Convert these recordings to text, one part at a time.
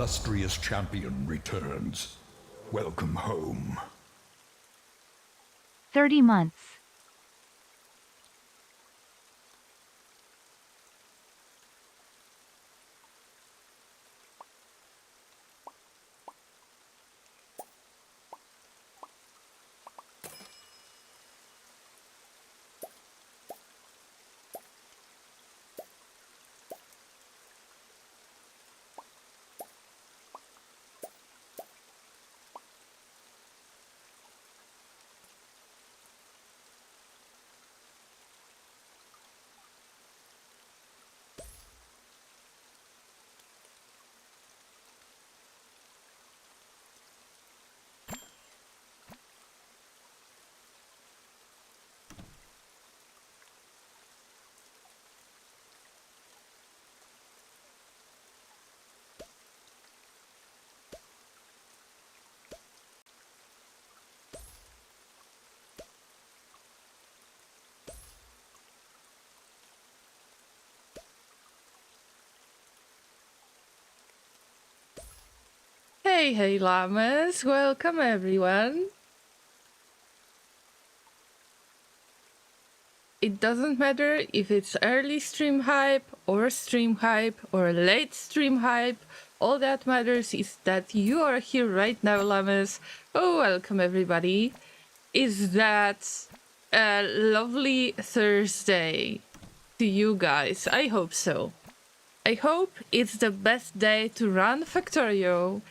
illustrious champion returns. Welcome home. 30 months. Hey llamas, welcome everyone. It doesn't matter if it's early stream hype or late stream hype, all that matters is that you are here right now, llamas. Oh, welcome everybody. Is that a lovely Thursday to you guys? I hope so. I hope it's the best day to run Factorio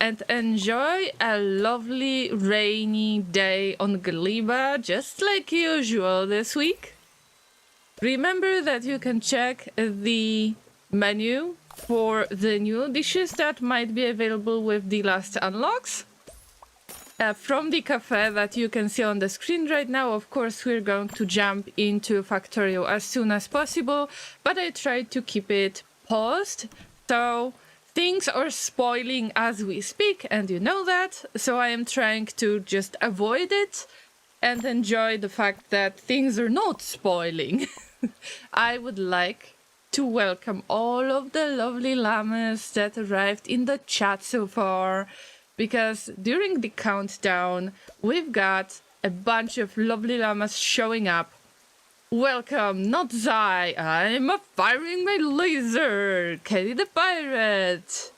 and enjoy a lovely rainy day on Gleba, just like usual this week. Remember that you can check the menu for the new dishes that might be available with the last unlocks. From the cafe that you can see on the screen right now, of course, we're going to jump into Factorio as soon as possible, but I tried to keep it paused, so things are spoiling as we speak, and you know that, so I am trying to just avoid it and enjoy the fact that things are not spoiling. I would like to welcome all of the lovely llamas that arrived in the chat so far, because during the countdown, we've got a bunch of lovely llamas showing up. Welcome, not Zai, I'm firing my laser, Kelly the Pirate,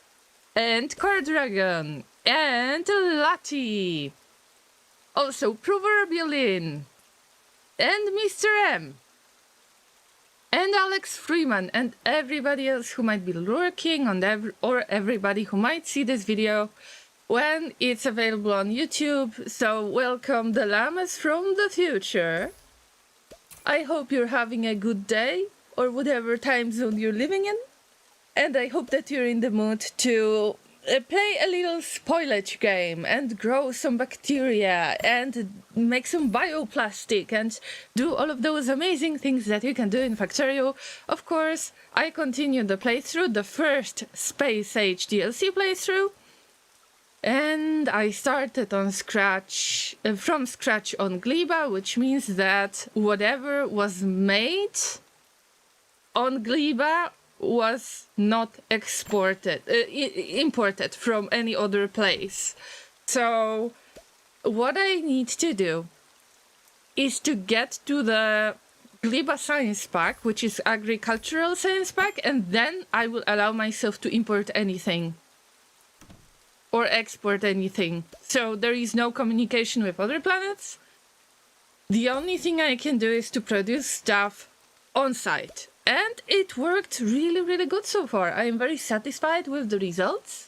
and Car Dragon, and Lati, also Proverbialin, and Mr. M, and Alex Freeman, and everybody else who might be lurking on or everybody who might see this video when it's available on YouTube. So welcome the llamas from the future. I hope you're having a good day, or whatever time zone you're living in, and I hope that you're in the mood to play a little spoilage game and grow some bacteria and make some bioplastic and do all of those amazing things that you can do in Factorio. Of course, I continued the playthrough, the first Space Age DLC playthrough, and I started on scratch, from scratch on Gleba, which means that whatever was made on Gleba was not imported from any other place. So what I need to do is to get to the Gleba Science Pack, which is Agricultural Science Pack, and then I will allow myself to import anything or export anything. So there is no communication with other planets. The only thing I can do is to produce stuff on site. And it worked really, really good so far. I am very satisfied with the results.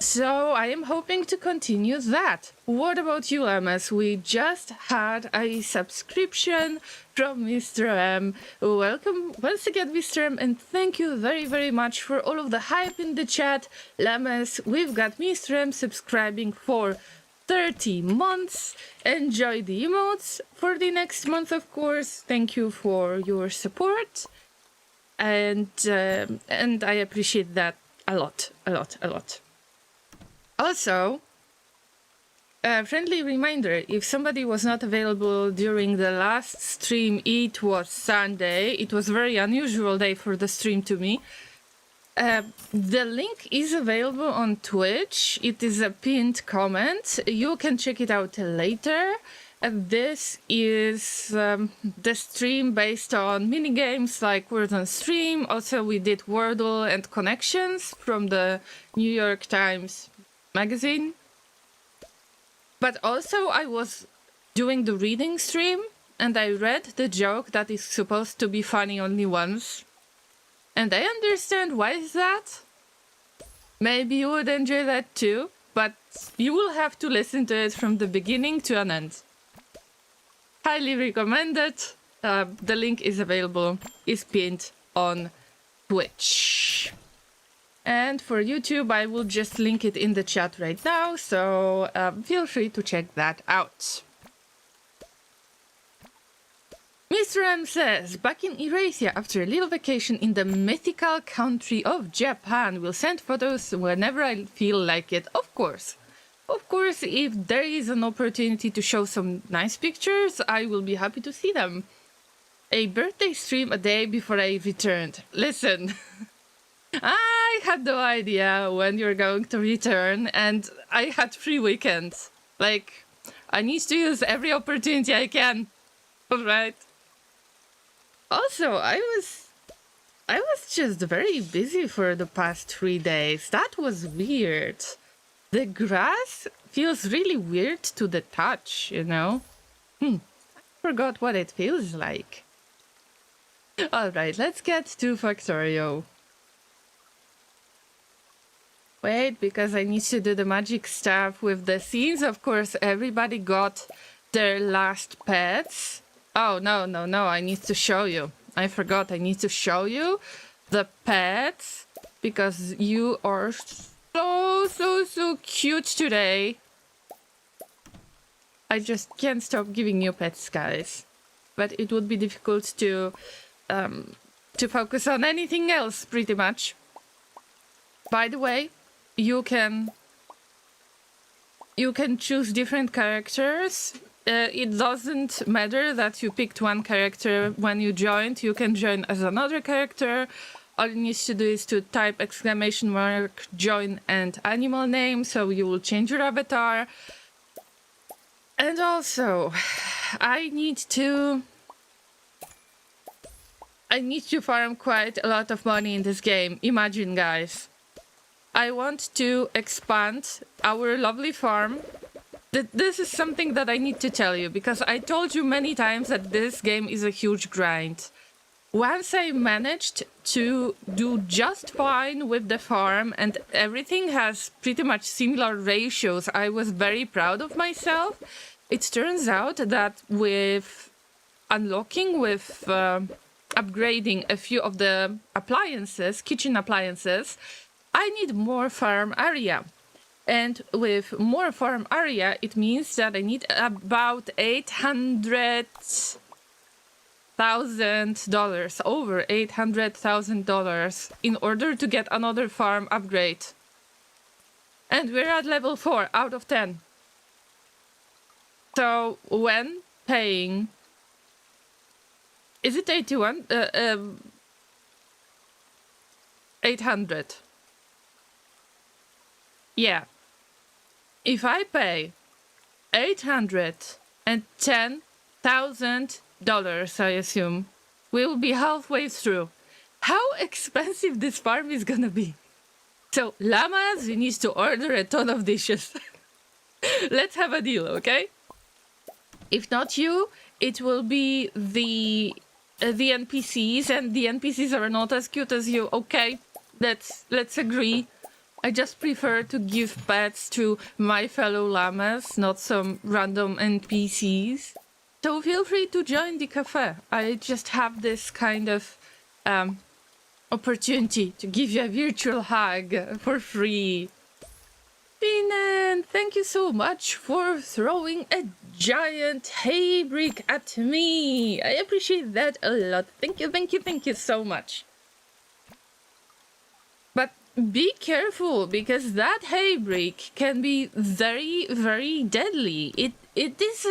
So I am hoping to continue that. What about you, llamas? We just had a subscription from Mr. M. Welcome once again, Mr. M, and thank you very, very much for all of the hype in the chat. Llamas, we've got Mr. M subscribing for 30 months. Enjoy the emotes for the next month, of course. Thank you for your support. And I appreciate that a lot. Also, a friendly reminder, if somebody was not available during the last stream, it was Sunday. It was a very unusual day for the stream to me. The link is available on Twitch. It is a pinned comment. You can check it out later. This is the stream based on minigames like Word on Stream. Also, we did Wordle and Connections from the New York Times magazine. But also, I was doing the reading stream, and I read the joke that is supposed to be funny only once. And I understand why is that. Maybe you would enjoy that too, but you will have to listen to it from the beginning to an end. Highly recommended. The link is available, is pinned on Twitch. And for YouTube, I will just link it in the chat right now, so feel free to check that out. Mr. M says, back in Eurasia after a little vacation in the mythical country of Japan. Will send photos whenever I feel like it, of course. Of course, if there is an opportunity to show some nice pictures, I will be happy to see them. A birthday stream a day before I returned. Listen, I had no idea when you're going to return, and I had free weekends. Like, I need to use every opportunity I can. Alright. Also, I was just very busy for the past 3 days. That was weird. The grass feels really weird to the touch, you know? I forgot what it feels like. Alright, let's get to Factorio. Wait, because I need to do the magic stuff with the scenes. Of course, everybody got their last pets. Oh, no, I need to show you. I forgot, I need to show you the pets because you are so cute today. I just can't stop giving you pets, guys. But it would be difficult to focus on anything else, pretty much. By the way, you can choose different characters. It doesn't matter that you picked one character when you joined. You can join as another character. All you need to do is to type !, join and animal name, so you will change your avatar. And also, I need to farm quite a lot of money in this game. Imagine, guys. I want to expand our lovely farm. This is something that I need to tell you, because I told you many times that this game is a huge grind. Once I managed to do just fine with the farm and everything has pretty much similar ratios, I was very proud of myself. It turns out that with unlocking, with upgrading a few of the appliances, kitchen appliances, I need more farm area. And with more farm area, it means that I need about $800,000, over $800,000 in order to get another farm upgrade. And we're at level 4 out of 10. So when paying, is it 81? 800. Yeah. If I pay $810,000, I assume, we will be halfway through. How expensive this farm is gonna be? So, llamas, you need to order a ton of dishes. Let's have a deal, okay? If not you, it will be the NPCs, and the NPCs are not as cute as you. Okay, let's agree. I just prefer to give pets to my fellow llamas, not some random NPCs. So feel free to join the cafe. I just have this kind of opportunity to give you a virtual hug for free. Finan, thank you so much for throwing a giant hay brick at me. I appreciate that a lot. Thank you so much. But be careful, because that hay brick can be very, very deadly. It is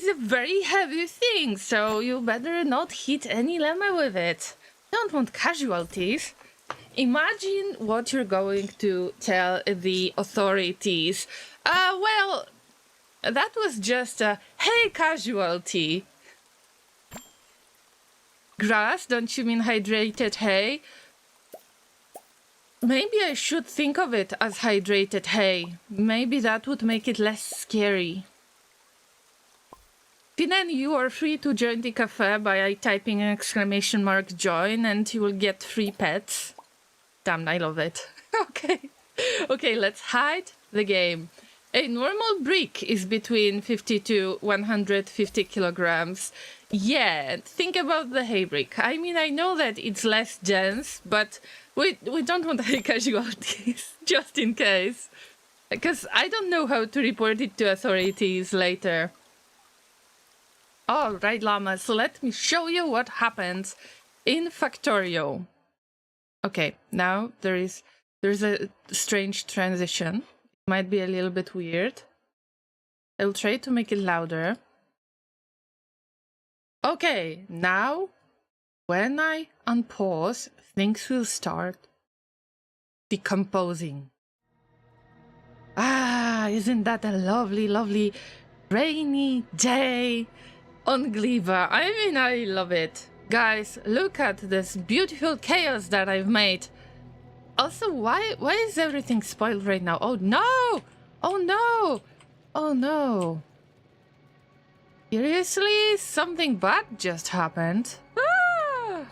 a very heavy thing, so you better not hit any llama with it. Don't want casualties. Imagine what you're going to tell the authorities. Well, that was just a hey casualty. Grass, don't you mean hydrated hay? Maybe I should think of it as hydrated hay. Maybe that would make it less scary. Finan, you are free to join the cafe by typing an exclamation mark join and you will get free pets. Damn, I love it. Okay. Okay, let's hide the game. A normal brick is between 50 to 150 kilograms. Yeah, think about the hay brick. I mean, I know that it's less dense, but we don't want hay casualties, just in case. Because I don't know how to report it to authorities later. Alright, Llama, so let me show you what happens in Factorio. Okay, now there's a strange transition. It might be a little bit weird. I'll try to make it louder. Okay, now when I unpause, things will start decomposing. Ah, isn't that a lovely, lovely rainy day on Gleba? I mean, I love it. Guys, look at this beautiful chaos that I've made. Also, why is everything spoiled right now? Oh no! Oh no! Oh no! Seriously? Something bad just happened. Ah!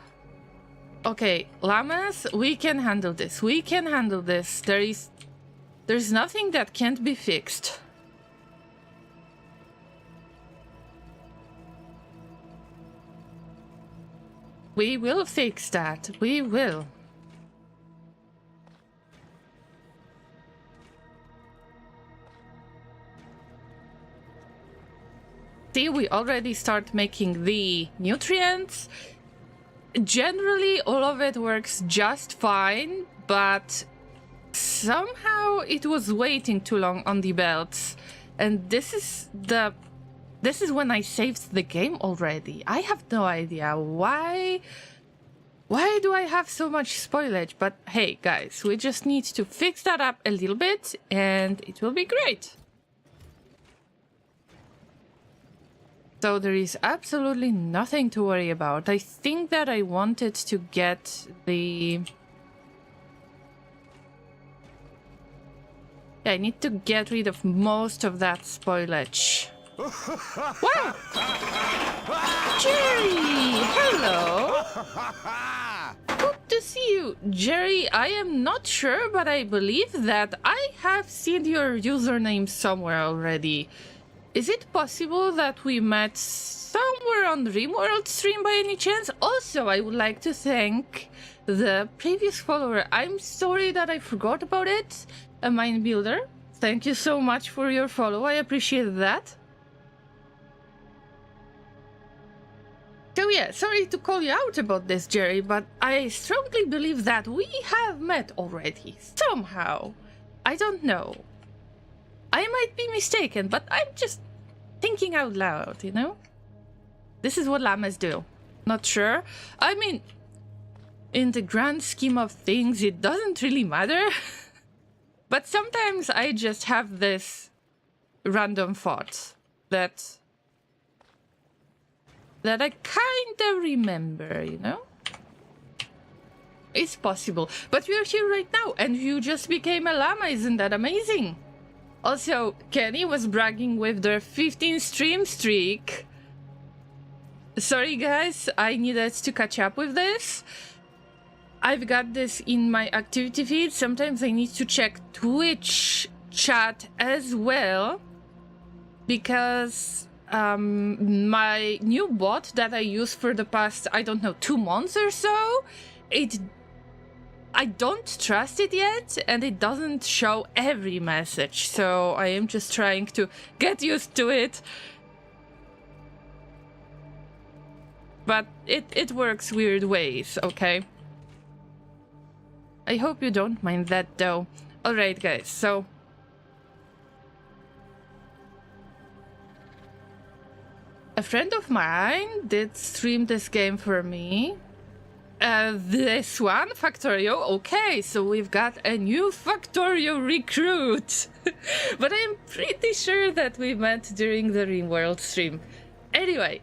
Okay, llamas, we can handle this. We can handle this. There's nothing that can't be fixed. We will fix that. We will. See, we already start making the nutrients. Generally, all of it works just fine, but somehow it was waiting too long on the belts. And this is when I saved the game already. I have no idea why do I have so much spoilage? But hey, guys, we just need to fix that up a little bit and it will be great. So there is absolutely nothing to worry about. I think that I wanted to get the... Yeah, I need to get rid of most of that spoilage. Wow! Jerry! Hello! Good to see you. Jerry, I am not sure, but I believe that I have seen your username somewhere already. Is it possible that we met somewhere on RimWorld stream by any chance? Also, I would like to thank the previous follower. I'm sorry that I forgot about it. A Mind Builder. Thank you so much for your follow. I appreciate that. So yeah, sorry to call you out about this, Jerry, but I strongly believe that we have met already. Somehow. I don't know. I might be mistaken, but I'm just thinking out loud, you know? This is what llamas do. Not sure. I mean, in the grand scheme of things, it doesn't really matter. But sometimes I just have this random thought that I kinda remember, you know? It's possible. But we're here right now, and you just became a llama, isn't that amazing? Also, Kenny was bragging with their 15 stream streak. Sorry guys, I needed to catch up with this. I've got this in my activity feed. Sometimes I need to check Twitch chat as well. Because my new bot that I use for the past, I don't know, 2 months or so, I don't trust it yet, and it doesn't show every message, so I am just trying to get used to it. But it works weird ways, okay? I hope you don't mind that, though. Alright, guys, so... A friend of mine did stream this game for me. This one, Factorio. Okay, so we've got a new Factorio recruit. But I'm pretty sure that we met during the RimWorld stream. Anyway,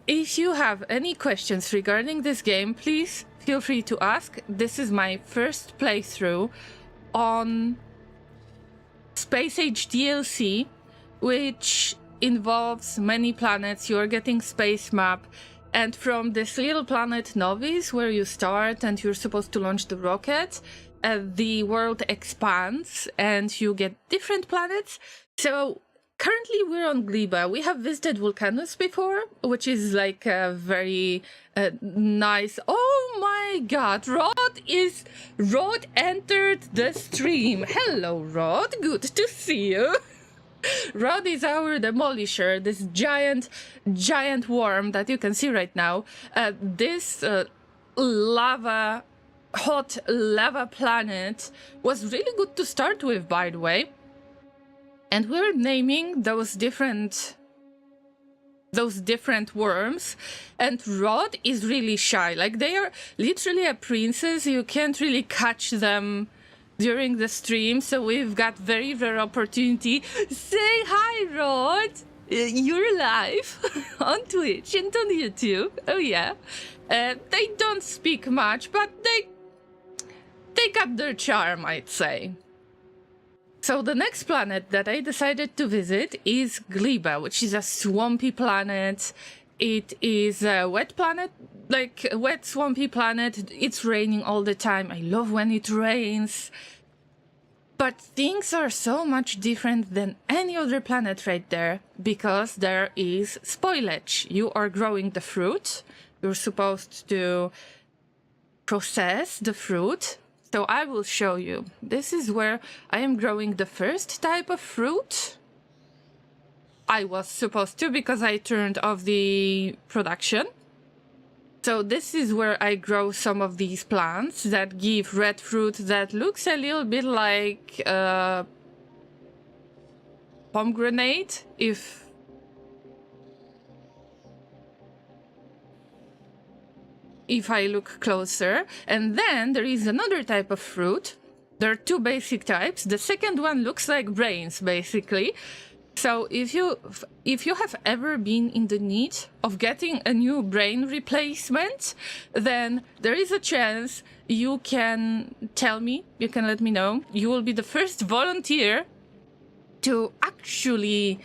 if you have any questions regarding this game, please feel free to ask. This is my first playthrough on Space Age DLC, which involves many planets. You're getting space map. And from this little planet Novice, where you start and you're supposed to launch the rocket, the world expands and you get different planets. So currently we're on Gleba. We have visited Vulcanus before, which is like a very nice... Oh my god, Rod entered the stream. Hello, Rod. Good to see you. Rod is our demolisher, this giant worm that you can see right now. This hot lava planet was really good to start with, by the way. And we're naming those different worms. And Rod is really shy. Like, they are literally a princess. You can't really catch them during the stream, so we've got very rare opportunity. Say hi, Rod! You're live on Twitch and on YouTube. Oh yeah. They don't speak much, but they got their charm, I'd say. So the next planet that I decided to visit is Gleba, which is a swampy planet. It is a wet planet, like a wet, swampy planet. It's raining all the time. I love when it rains. But things are so much different than any other planet right there, because there is spoilage. You are growing the fruit. You're supposed to process the fruit. So I will show you. This is where I am growing the first type of fruit. I was supposed to, because I turned off the production. So this is where I grow some of these plants that give red fruit that looks a little bit like pomegranate, if I look closer. And then there is another type of fruit. There are two basic types. The second one looks like brains, basically. So if you have ever been in the need of getting a new brain replacement, then there is a chance you can tell me, you can let me know. You will be the first volunteer to actually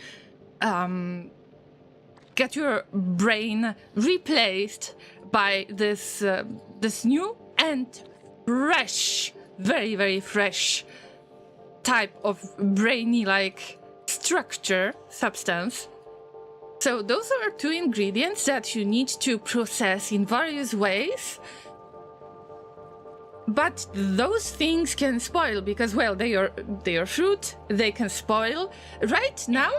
get your brain replaced by this new and fresh, very, very fresh type of brainy-like substance. So those are two ingredients that you need to process in various ways. But those things can spoil because, well, they are fruit, they can spoil. Right now,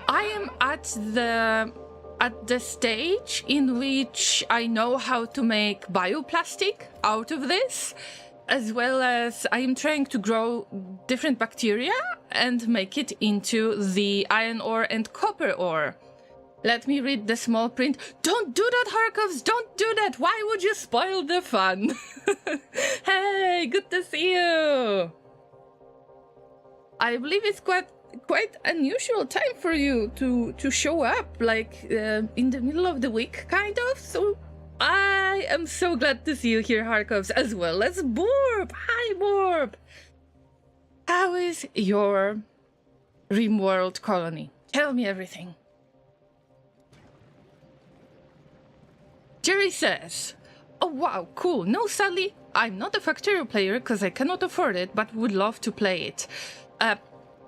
I am at the stage in which I know how to make bioplastic out of this, as well as I am trying to grow different bacteria and make it into the iron ore and copper ore. Let me read the small print. Don't do that, Harkovs! Don't do that! Why would you spoil the fun? Hey, good to see you! I believe it's quite unusual time for you to show up, like in the middle of the week, kind of. So I am so glad to see you here, Harkovs, as well as Borb. Hi, Borb. How is your RimWorld colony? Tell me everything. Jerry says, oh wow, cool. No, sadly, I'm not a Factorio player because I cannot afford it, but would love to play it.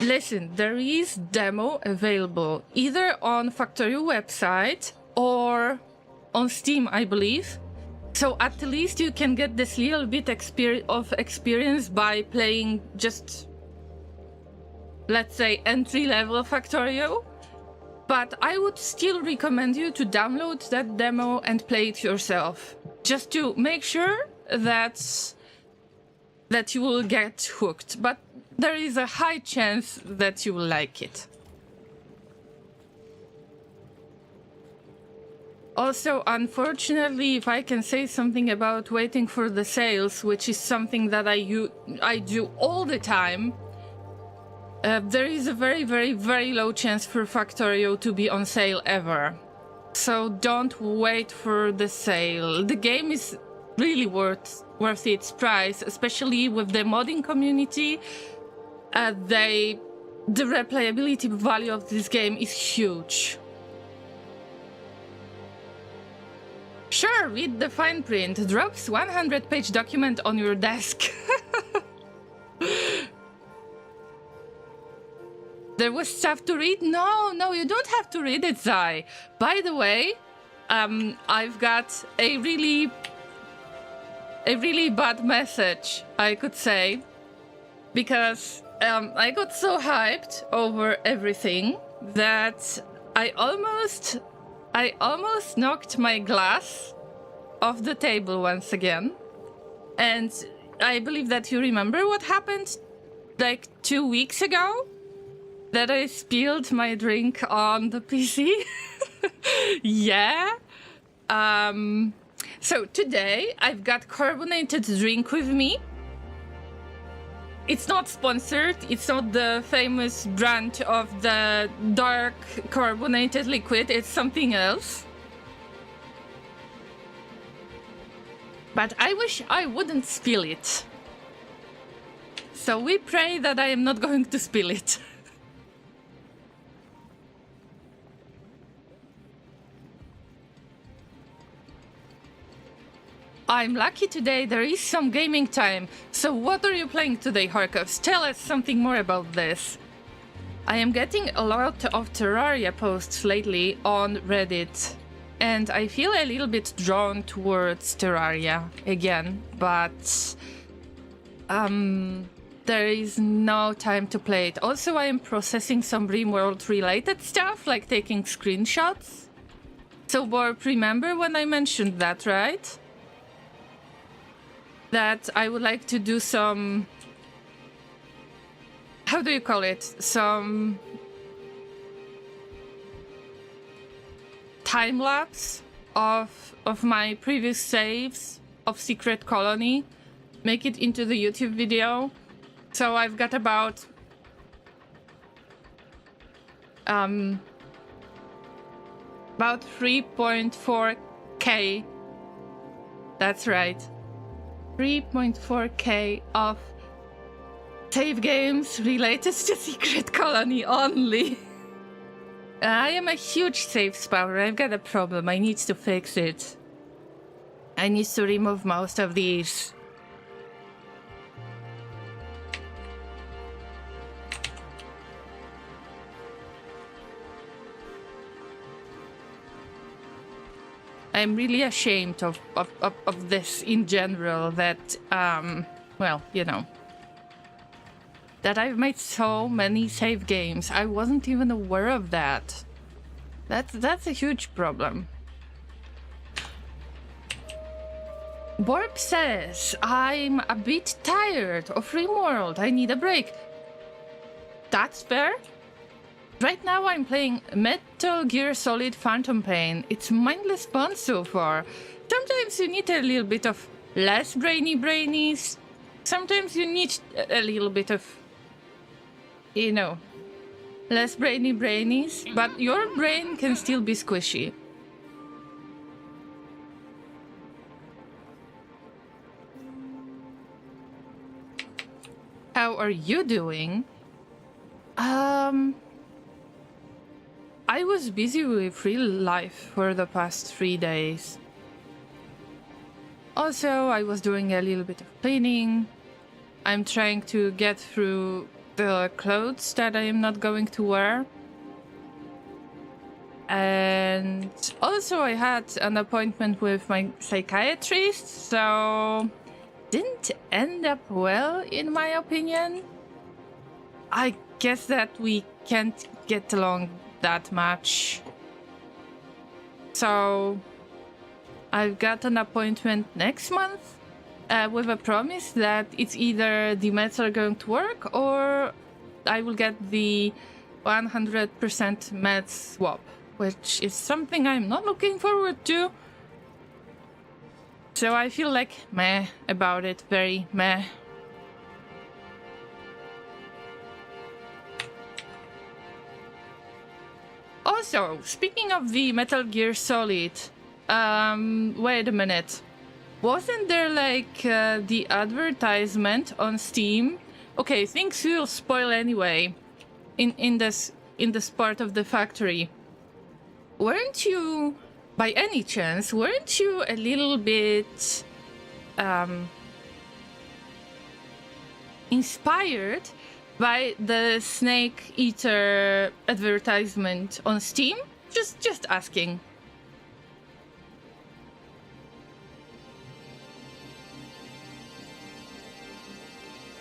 Listen, there is demo available either on Factorio website or on Steam, I believe. So at least you can get this little bit of experience by playing just, let's say, entry-level Factorio. But I would still recommend you to download that demo and play it yourself, just to make sure that you will get hooked. But there is a high chance that you will like it. Also, unfortunately, if I can say something about waiting for the sales, which is something that I do all the time, there is a very, very, very low chance for Factorio to be on sale ever. So don't wait for the sale. The game is really worth its price, especially with the modding community. The replayability value of this game is huge. Sure, read the fine print. Drops 100-page document on your desk. There was stuff to read? No, you don't have to read it, Zai. By the way, I've got a really bad message, I could say, because I got so hyped over everything that I almost knocked my glass off the table once again. And I believe that you remember what happened like 2 weeks ago? That I spilled my drink on the PC. Yeah. So today I've got carbonated drink with me. It's not sponsored. It's not the famous brand of the dark carbonated liquid. It's something else. But I wish I wouldn't spill it. So we pray that I am not going to spill it. I'm lucky today, there is some gaming time. So what are you playing today, Harkovs? Tell us something more about this. I am getting a lot of Terraria posts lately on Reddit. And I feel a little bit drawn towards Terraria again. But there is no time to play it. Also, I am processing some RimWorld related stuff, like taking screenshots. So Borb, remember when I mentioned that, right? That I would like to do some, how do you call it? Some time lapse of my previous saves of Secret Colony, make it into the YouTube video. So I've got about 3.4K. That's right. 3.4K of save games related to Secret Colony only. I am a huge save spammer. I've got a problem. I need to fix it. I need to remove most of these. I'm really ashamed of this in general, that, well, you know, that I've made so many save games. I wasn't even aware of that. That's a huge problem. Borb says, I'm a bit tired of RimWorld. I need a break. That's fair. Right now I'm playing Metal Gear Solid Phantom Pain. It's mindless fun so far. Sometimes you need a little bit of less brainies. Sometimes you need a little bit of, you know, less brainies. But your brain can still be squishy. How are you doing? I was busy with real life for the past 3 days. Also, I was doing a little bit of cleaning. I'm trying to get through the clothes that I am not going to wear. And also I had an appointment with my psychiatrist, so didn't end up well, in my opinion. I guess that we can't get along that much. So I've got an appointment next month with a promise that it's either the meds are going to work or I will get the 100% meds swap. which is something I'm not looking forward to. So I feel like meh about it, very meh. Also, speaking of the Metal Gear Solid, wait a minute. Wasn't there like the advertisement on Steam? Okay, things will spoil anyway. In this part of the factory. Weren't you, by any chance, weren't you a little bit inspired by the Snake Eater advertisement on Steam? Just asking.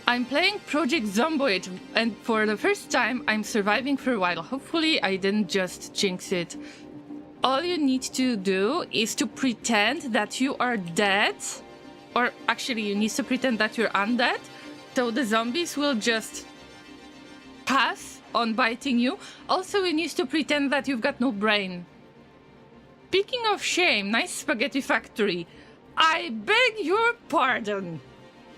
I'm playing Project Zomboid, and for the first time, I'm surviving for a while. Hopefully, I didn't just jinx it. All you need to do is to pretend that you are dead, or actually, you need to pretend that you're undead, so the zombies will just pass on biting you. Also, you need to pretend that you've got no brain. Speaking of shame, nice spaghetti factory. I beg your pardon.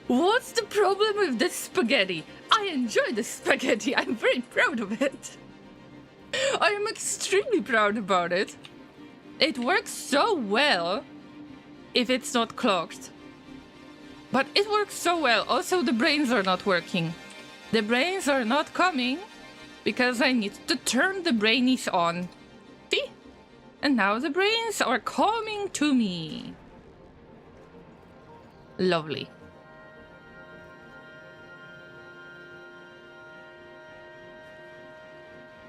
What's the problem with this spaghetti? I enjoy this spaghetti. I'm very proud of it. I am extremely proud about it. It works so well if it's not clogged. But it works so well. Also, the brains are not working. The brains are not coming because I need to turn the brainies on. See? And now the brains are coming to me. Lovely.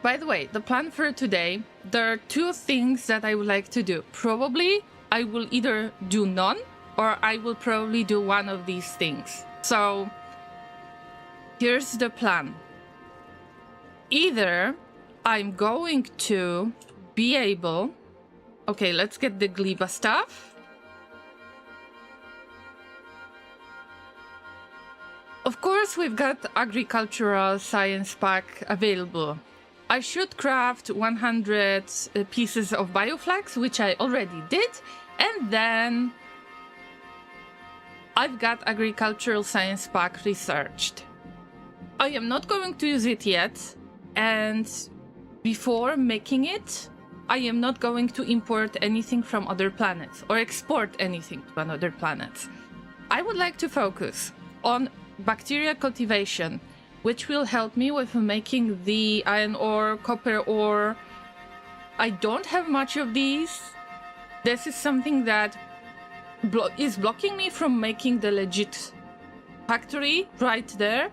By the way, the plan for today, there are two things that I would like to do. Probably I will either do none or I will probably do one of these things. So here's the plan. Either I'm going to be able... Okay, let's get the Gleba stuff. Of course, we've got agricultural science pack available. I should craft 100 pieces of bioflax, which I already did, and then I've got agricultural science pack researched. I am not going to use it yet, and before making it, I am not going to import anything from other planets or export anything to another planet. I would like to focus on bacteria cultivation, which will help me with making the iron ore, copper ore. I don't have much of these. This is something that is blocking me from making the legit factory right there.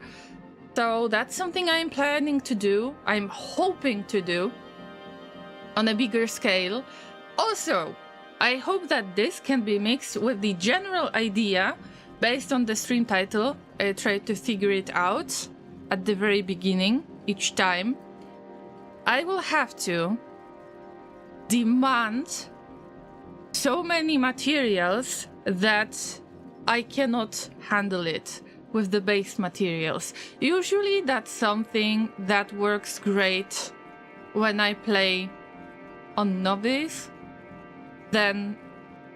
So that's something I'm planning to do. I'm hoping to do on a bigger scale. Also, I hope that this can be mixed with the general idea based on the stream title. I tried to figure it out at the very beginning, each time. I will have to demand so many materials that I cannot handle it with the base materials. Usually that's something that works great when I play on novice. Then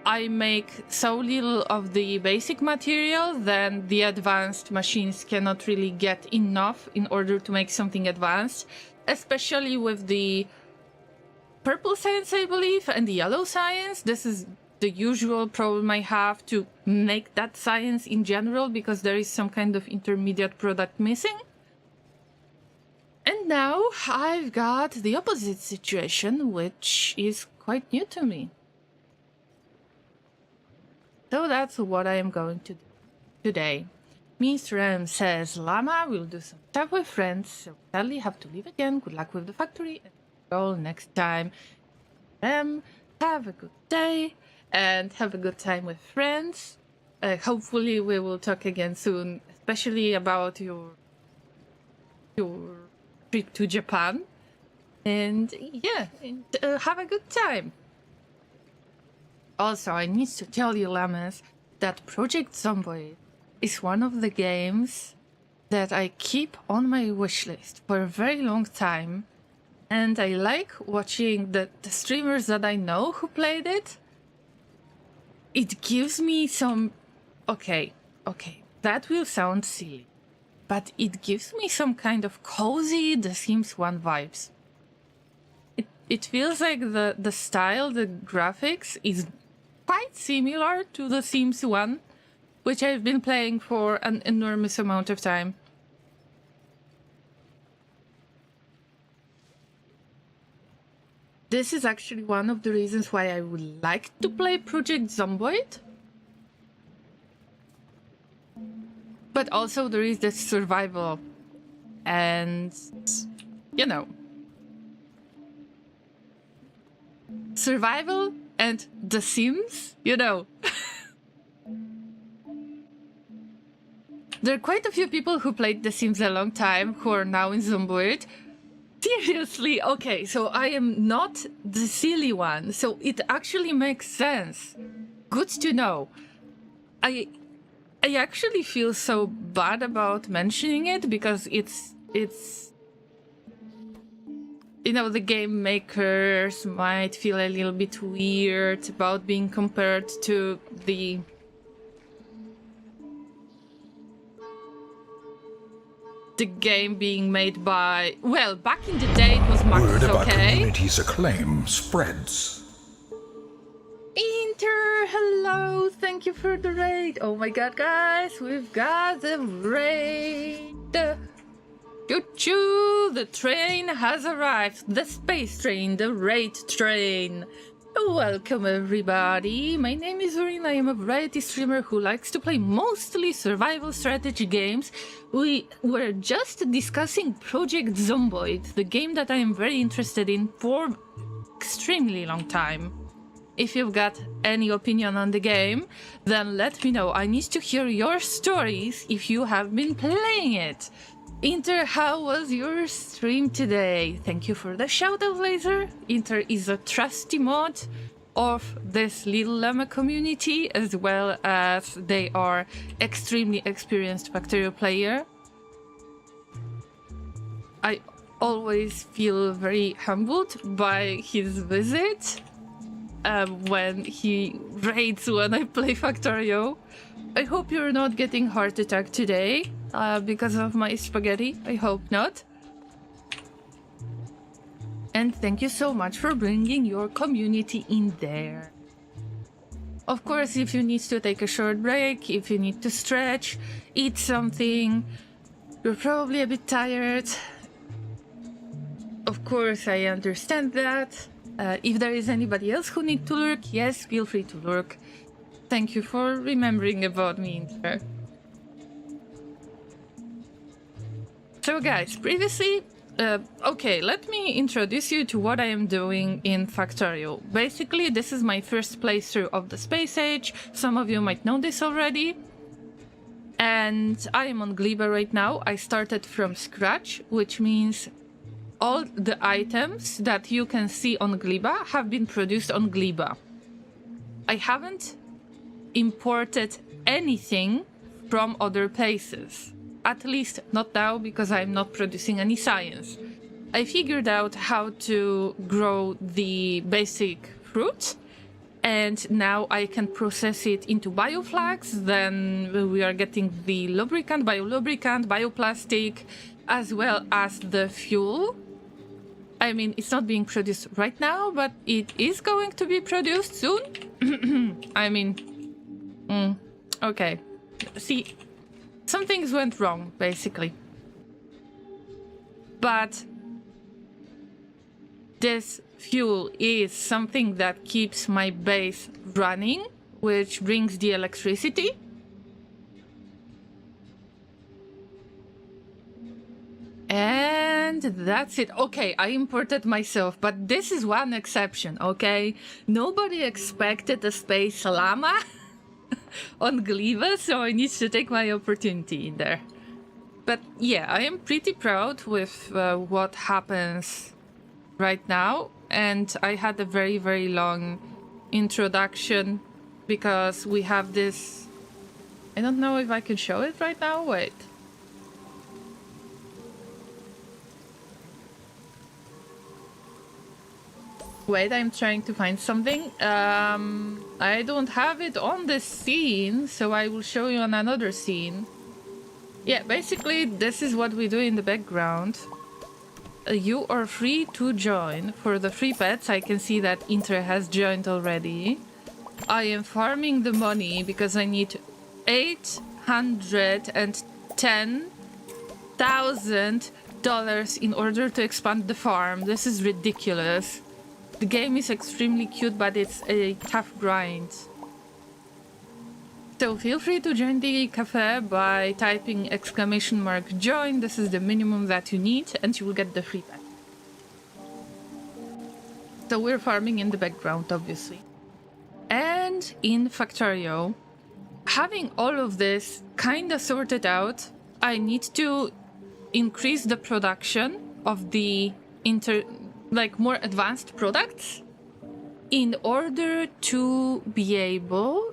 I make so little of the basic material, then the advanced machines cannot really get enough in order to make something advanced, especially with the purple science, I believe, and the yellow science. This is the usual problem I have to make that science in general, because there is some kind of intermediate product missing. And now I've got the opposite situation, which is quite new to me. So that's what I am going to do today. Mr. M says, Llama, we'll do some stuff with friends, so sadly have to leave again. Good luck with the factory, and go next time. Have a good day, and have a good time with friends. Hopefully we will talk again soon, especially about your trip to Japan. And yeah, have a good time. Also, I need to tell you, Llamas, that Project Zomboid is one of the games that I keep on my wishlist for a very long time. And I like watching the streamers that I know who played it. It gives me some... Okay, that will sound silly, but it gives me some kind of cozy The Sims 1 vibes. It feels like the style, the graphics is quite similar to The Sims 1, which I've been playing for an enormous amount of time. This is actually one of the reasons why I would like to play Project Zomboid. But also there is this survival and, you know, survival and The Sims, you know. There are quite a few people who played The Sims a long time who are now in Zomboid. Seriously, okay, so I am not the silly one, so it actually makes sense. Good to know. I actually feel so bad about mentioning it because it's you know, the game makers might feel a little bit weird about being compared to the game being made by, well, back in the day it was Max, Word about okay? community's acclaim spreads. Inter, hello, thank you for the raid. Oh my god, guys, we've got the raid. Choo-choo, the train has arrived. The space train, the raid train. Welcome everybody, my name is Urin, I am a variety streamer who likes to play mostly survival strategy games. We were just discussing Project Zomboid, the game that I am very interested in for extremely long time. If you've got any opinion on the game, then let me know. I need to hear your stories if you have been playing it. Inter, how was your stream today? Thank you for the shout-out, Laser. Inter is a trusty mod of this little Llama community, as well as they are extremely experienced Factorio player. I always feel very humbled by his visit when he raids when I play Factorio. I hope you're not getting heart attack today. Because of my spaghetti, I hope not. And thank you so much for bringing your community in there. Of course, if you need to take a short break, if you need to stretch, eat something, you're probably a bit tired. Of course, I understand that. If there is anybody else who needs to lurk, yes, feel free to lurk. Thank you for remembering about me in there. So guys, previously, okay, let me introduce you to what I am doing in Factorio. Basically, this is my first playthrough of the Space Age. Some of you might know this already. And I am on Gleba right now. I started from scratch, which means all the items that you can see on Gleba have been produced on Gleba. I haven't imported anything from other places. At least not now, because I'm not producing any science. I figured out how to grow the basic fruit, and now I can process it into bioflax. Then we are getting the lubricant, bioplastic, as well as the fuel. I mean, it's not being produced right now, but it is going to be produced soon. I mean, okay. See, some things went wrong, basically. But this fuel is something that keeps my base running, which brings the electricity. And that's it. Okay, I imported myself, but this is one exception, okay? Nobody expected a space llama on Gleba, so I need to take my opportunity in there. But yeah, I am pretty proud with what happens right now, and I had a very, very long introduction because we have this... I don't know if I can show it right now, wait. Wait, I'm trying to find something. I don't have it on this scene, so I will show you on another scene. Yeah, basically, this is what we do in the background. You are free to join. For the free pets, I can see that Inter has joined already. I am farming the money because I need $810,000 in order to expand the farm. This is ridiculous. The game is extremely cute, but it's a tough grind. So feel free to join the cafe by typing !join. This is the minimum that you need, and you will get the free pet. So we're farming in the background, obviously. And in Factorio, having all of this kind of sorted out, I need to increase the production of the more advanced products in order to be able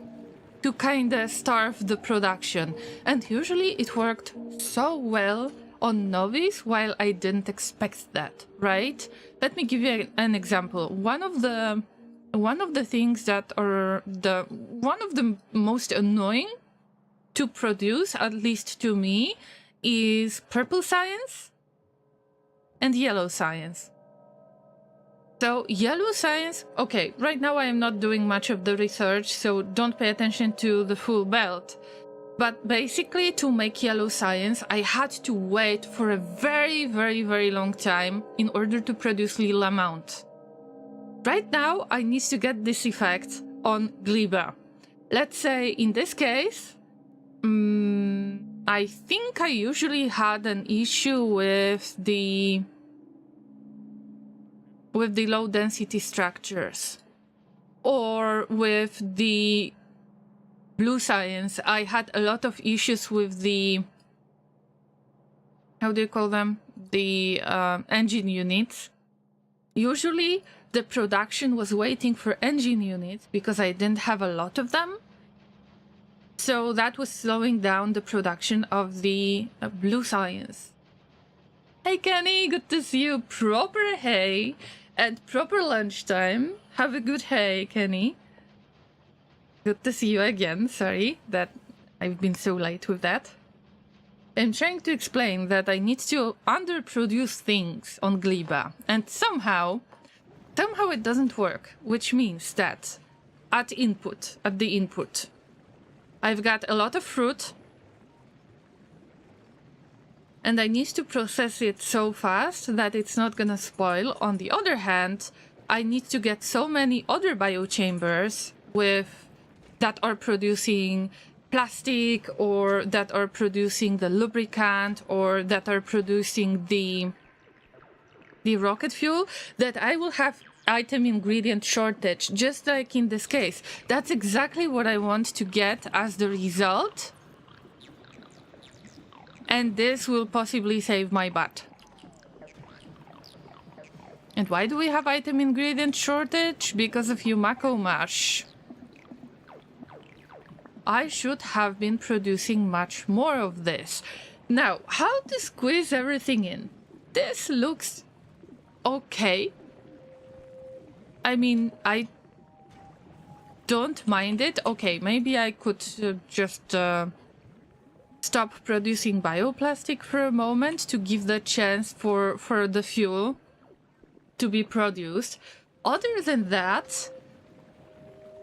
to kind of starve the production. And usually it worked so well on Novice, while I didn't expect that, right? Let me give you an example. One of the things that are one of the most annoying to produce, at least to me, is purple science and yellow science. So yellow science, okay, right now I am not doing much of the research, so don't pay attention to the full belt. But basically, to make yellow science, I had to wait for a very, very, very long time in order to produce little amount. Right now, I need to get this effect on Gleba. Let's say, in this case, I think I usually had an issue with the low density structures, or with the blue science. I had a lot of issues with the, how do you call them? The engine units. Usually the production was waiting for engine units because I didn't have a lot of them. So that was slowing down the production of the blue science. Hey Kenny, good to see you. Proper hey at proper lunchtime. Have a good hey, Kenny. Good to see you again. Sorry that I've been so late with that. I'm trying to explain that I need to underproduce things on Gleba, and somehow it doesn't work, which means that at the input, I've got a lot of fruit, and I need to process it so fast that it's not gonna spoil. On the other hand, I need to get so many other biochambers that are producing plastic, or that are producing the lubricant, or that are producing the rocket fuel, that I will have item ingredient shortage, just like in this case. That's exactly what I want to get as the result. And this will possibly save my butt. And why do we have item ingredient shortage? Because of Yumako Mash. I should have been producing much more of this. Now, how to squeeze everything in? This looks okay. I mean, I don't mind it. Okay, maybe I could just stop producing bioplastic for a moment to give the chance for the fuel to be produced. Other than that,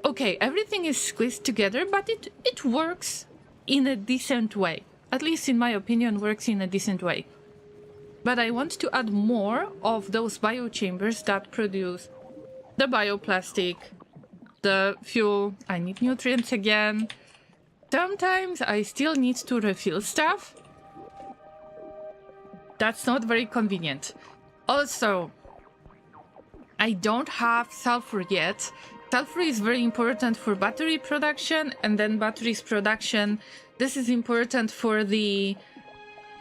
okay, everything is squeezed together, but it works in a decent way. At least in my opinion, works in a decent way. But I want to add more of those biochambers that produce the bioplastic, the fuel. I need nutrients again. Sometimes I still need to refill stuff. That's not very convenient. Also, I don't have sulfur yet. Sulfur is very important for battery production, and then batteries production. This is important for the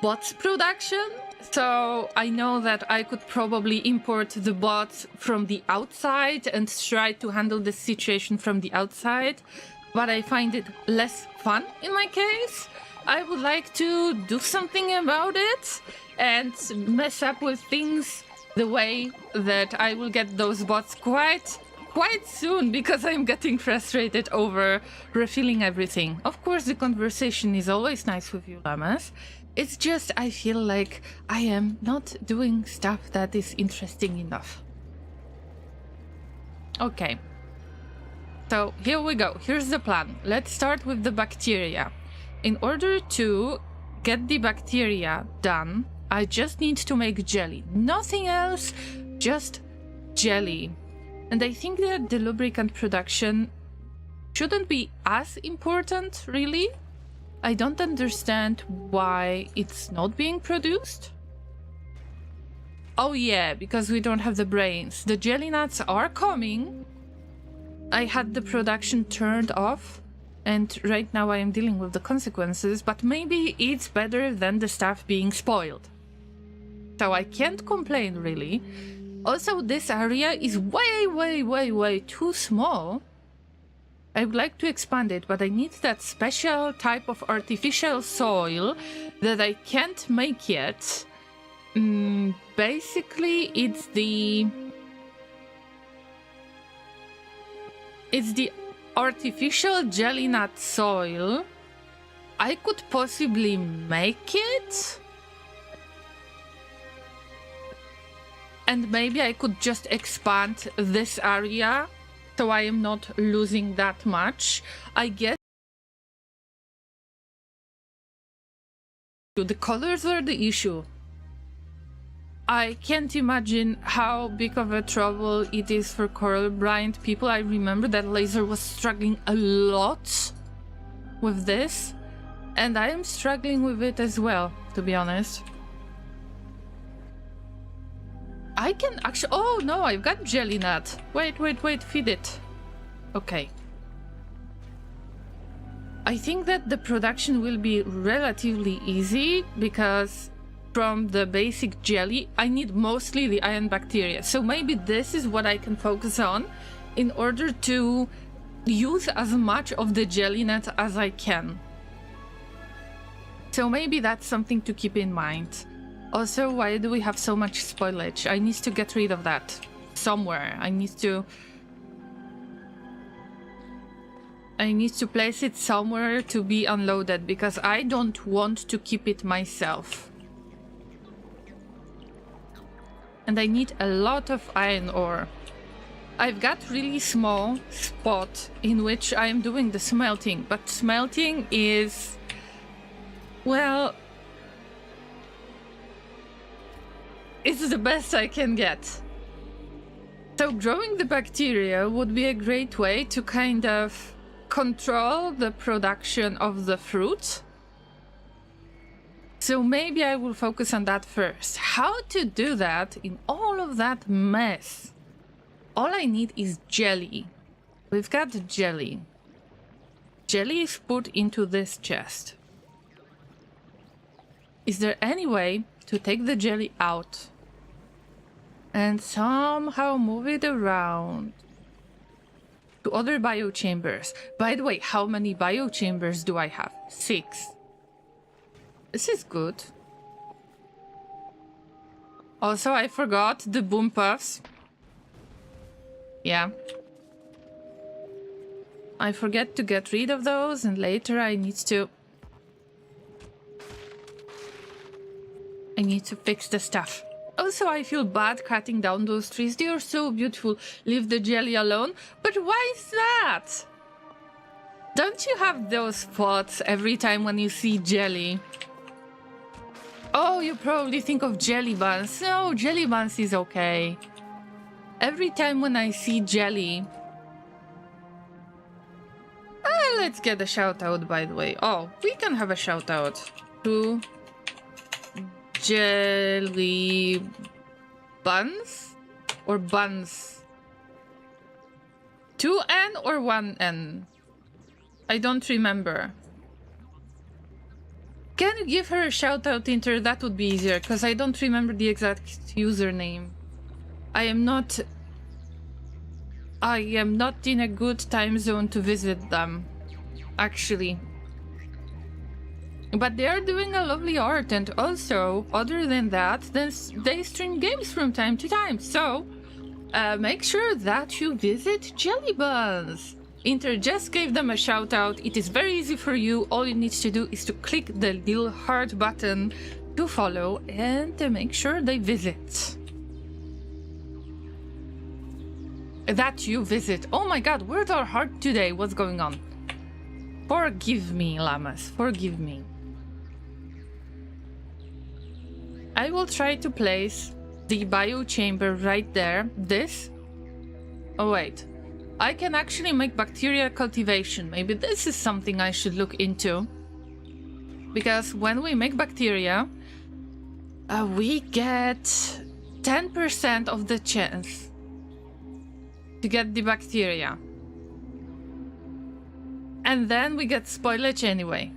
bots production. So I know that I could probably import the bots from the outside and try to handle this situation from the outside, but I find it less fun in my case. I would like to do something about it and mess up with things the way that I will get those bots quite soon, because I'm getting frustrated over refilling everything. Of course, the conversation is always nice with you, Llamas. It's just I feel like I am not doing stuff that is interesting enough. Okay. So here we go. Here's the plan. Let's start with the bacteria. In order to get the bacteria done, I just need to make jelly. Nothing else, just jelly. And I think that the lubricant production shouldn't be as important, really. I don't understand why it's not being produced. Oh yeah, because we don't have the brains. The jelly nuts are coming. I had the production turned off, and right now I am dealing with the consequences, but maybe it's better than the stuff being spoiled. So I can't complain, really. Also, this area is way too small. I would like to expand it, but I need that special type of artificial soil that I can't make yet. Basically, it's the artificial jelly nut soil. I could possibly make it. And maybe I could just expand this area so I am not losing that much. I guess the colors are the issue. I can't imagine how big of a trouble it is for colorblind people. I remember that Laser was struggling a lot with this, and I am struggling with it as well, to be honest. I can actually... Oh no, I've got jelly nut. Wait, feed it. Okay. I think that the production will be relatively easy because from the basic jelly, I need mostly the iron bacteria. So maybe this is what I can focus on in order to use as much of the jelly nut as I can. So maybe that's something to keep in mind. Also, why do we have so much spoilage? I need to get rid of that somewhere. I need to place it somewhere to be unloaded because I don't want to keep it myself. And I need a lot of iron ore. I've got really small spot in which I am doing the smelting, but smelting is, well, it's the best I can get. So growing the bacteria would be a great way to kind of control the production of the fruit. So maybe I will focus on that first. How to do that in all of that mess? All I need is jelly. We've got jelly. Jelly is put into this chest. Is there any way to take the jelly out and somehow move it around to other biochambers? By the way, how many biochambers do I have? 6. This is good. Also, I forgot the boom puffs. Yeah. I forget to get rid of those, and later I need to fix the stuff. Also, I feel bad cutting down those trees. They are so beautiful. Leave the jelly alone. But why is that? Don't you have those thoughts every time when you see jelly? Oh, you probably think of jelly buns. No, jelly buns is okay. Every time when I see jelly... let's get a shout out, by the way. Oh, we can have a shout out to jelly buns or buns. 2N or 1N? I don't remember. Can you give her a shout out, Inter? That would be easier, because I don't remember the exact username. I am not in a good time zone to visit them, actually. But they are doing a lovely art, and also, other than that, they stream games from time to time. So, make sure that you visit Jelly Buns. Inter just gave them a shout out. It is very easy for you. All you need to do is to click the little heart button to follow and to make sure they visit. That you visit. Oh my god, where's our heart today? What's going on? Forgive me, llamas. Forgive me. I will try to place the bio chamber right there. This. Oh, wait. I can actually make bacteria cultivation. Maybe this is something I should look into. Because when we make bacteria, we get 10% of the chance to get the bacteria. And then we get spoilage anyway.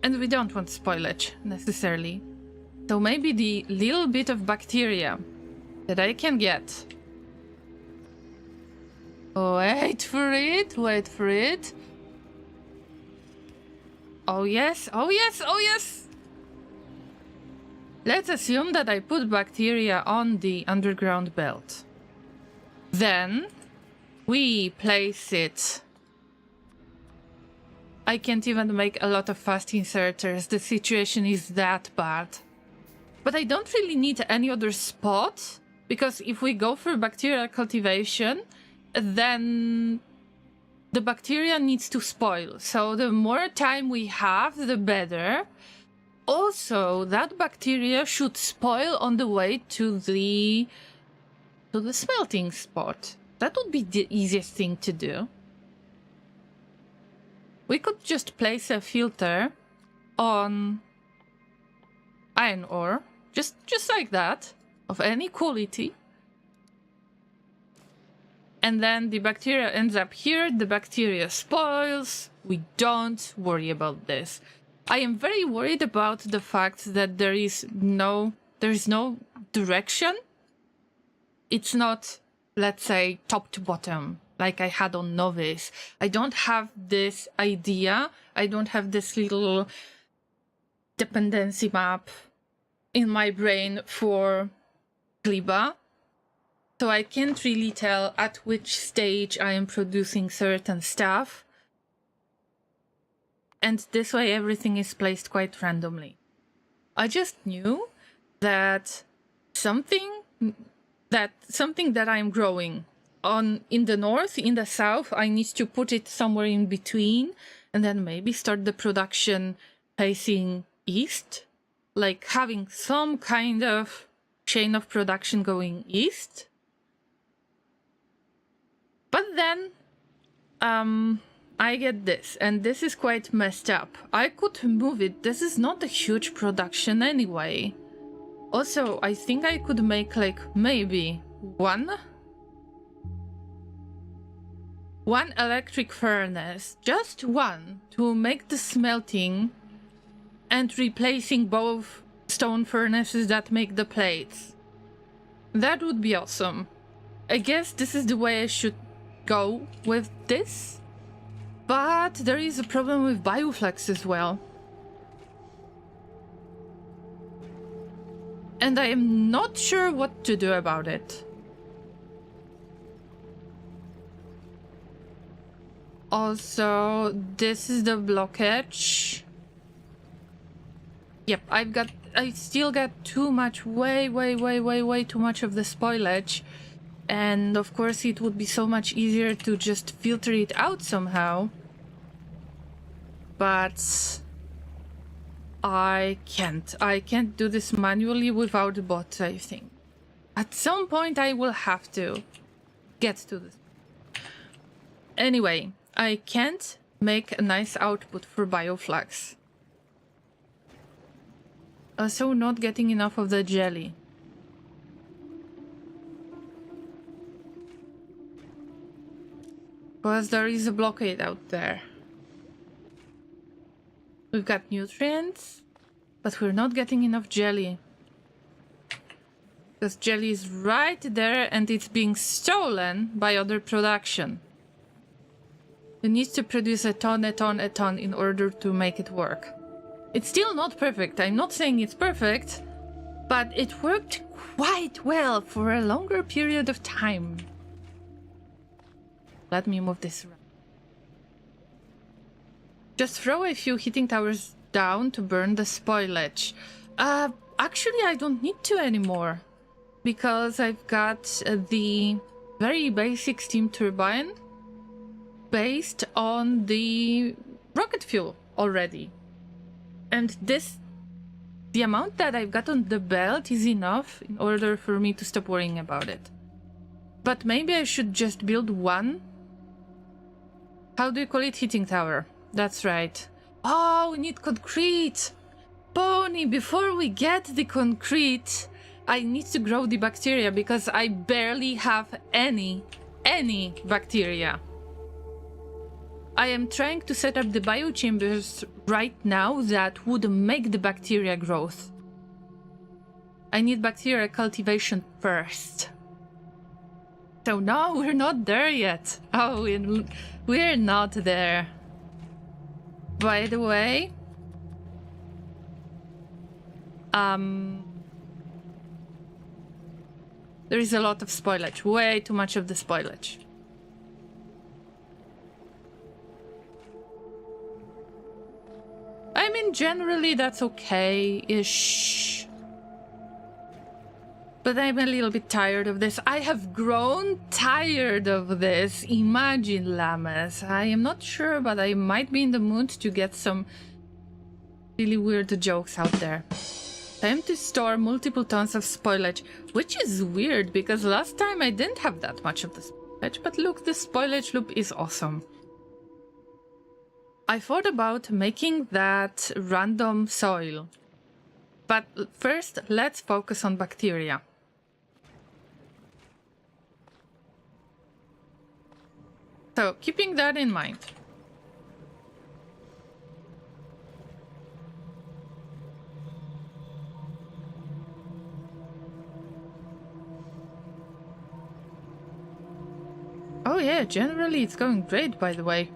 And we don't want spoilage, necessarily. So maybe the little bit of bacteria that I can get. Wait for it, wait for it. Oh yes, oh yes, oh yes! Let's assume that I put bacteria on the underground belt. Then we place it. I can't even make a lot of fast inserters. The situation is that bad. But I don't really need any other spot, because if we go for bacterial cultivation, then the bacteria needs to spoil. So the more time we have, the better. Also, that bacteria should spoil on the way to the smelting spot. That would be the easiest thing to do. We could just place a filter on iron ore, just like that, of any quality. And then the bacteria ends up here, the bacteria spoils. We don't worry about this. I am very worried about the fact that there is no direction. It's not, let's say, top to bottom, like I had on Novice. I don't have this idea. I don't have this little dependency map in my brain for Gleba. So I can't really tell at which stage I am producing certain stuff. And this way everything is placed quite randomly. I just knew that something that I'm growing in the north, in the south, I need to put it somewhere in between, and then maybe start the production facing east, like having some kind of chain of production going east. But then I get this, and this is quite messed up. I could move it. This is not a huge production anyway. Also, I think I could make like maybe one electric furnace, just one, to make the smelting and replacing both stone furnaces that make the plates. That would be awesome. I guess this is the way I should go with this. But there is a problem with bioflux as well. And I am not sure what to do about it. Also, this is the blockage. Yep, I still got too much, way too much of the spoilage. And of course it would be so much easier to just filter it out somehow. But I can't do this manually without bots, I think. At some point I will have to get to this. Anyway, I can't make a nice output for bioflux. Also not getting enough of the jelly. Because there is a blockade out there. We've got nutrients, but we're not getting enough jelly. Because jelly is right there and it's being stolen by other production. You need to produce a ton in order to make it work. It's still not perfect. I'm not saying it's perfect, but it worked quite well for a longer period of time. Let me move this around. Just throw a few heating towers down to burn the spoilage. Actually, I don't need to anymore, because I've got the very basic steam turbine based on the rocket fuel already. And the amount that I've got on the belt is enough in order for me to stop worrying about it. But maybe I should just build one. How do you call it? Heating tower. That's right. Oh, we need concrete. Pony, before we get the concrete, I need to grow the bacteria because I barely have any bacteria. I am trying to set up the biochambers right now that would make the bacteria growth. I need bacteria cultivation first. So no, we're not there yet. Oh, we're not there. By the way, there is a lot of spoilage, way too much of the spoilage. I mean, generally that's okay-ish. But I'm a little bit tired of this. I have grown tired of this. Imagine, llamas. I am not sure, but I might be in the mood to get some really weird jokes out there. Time to store multiple tons of spoilage, which is weird because last time I didn't have that much of the spoilage, but look, the spoilage loop is awesome. I thought about making that random soil, but first let's focus on bacteria. So, keeping that in mind. Oh yeah, generally it's going great, by the way.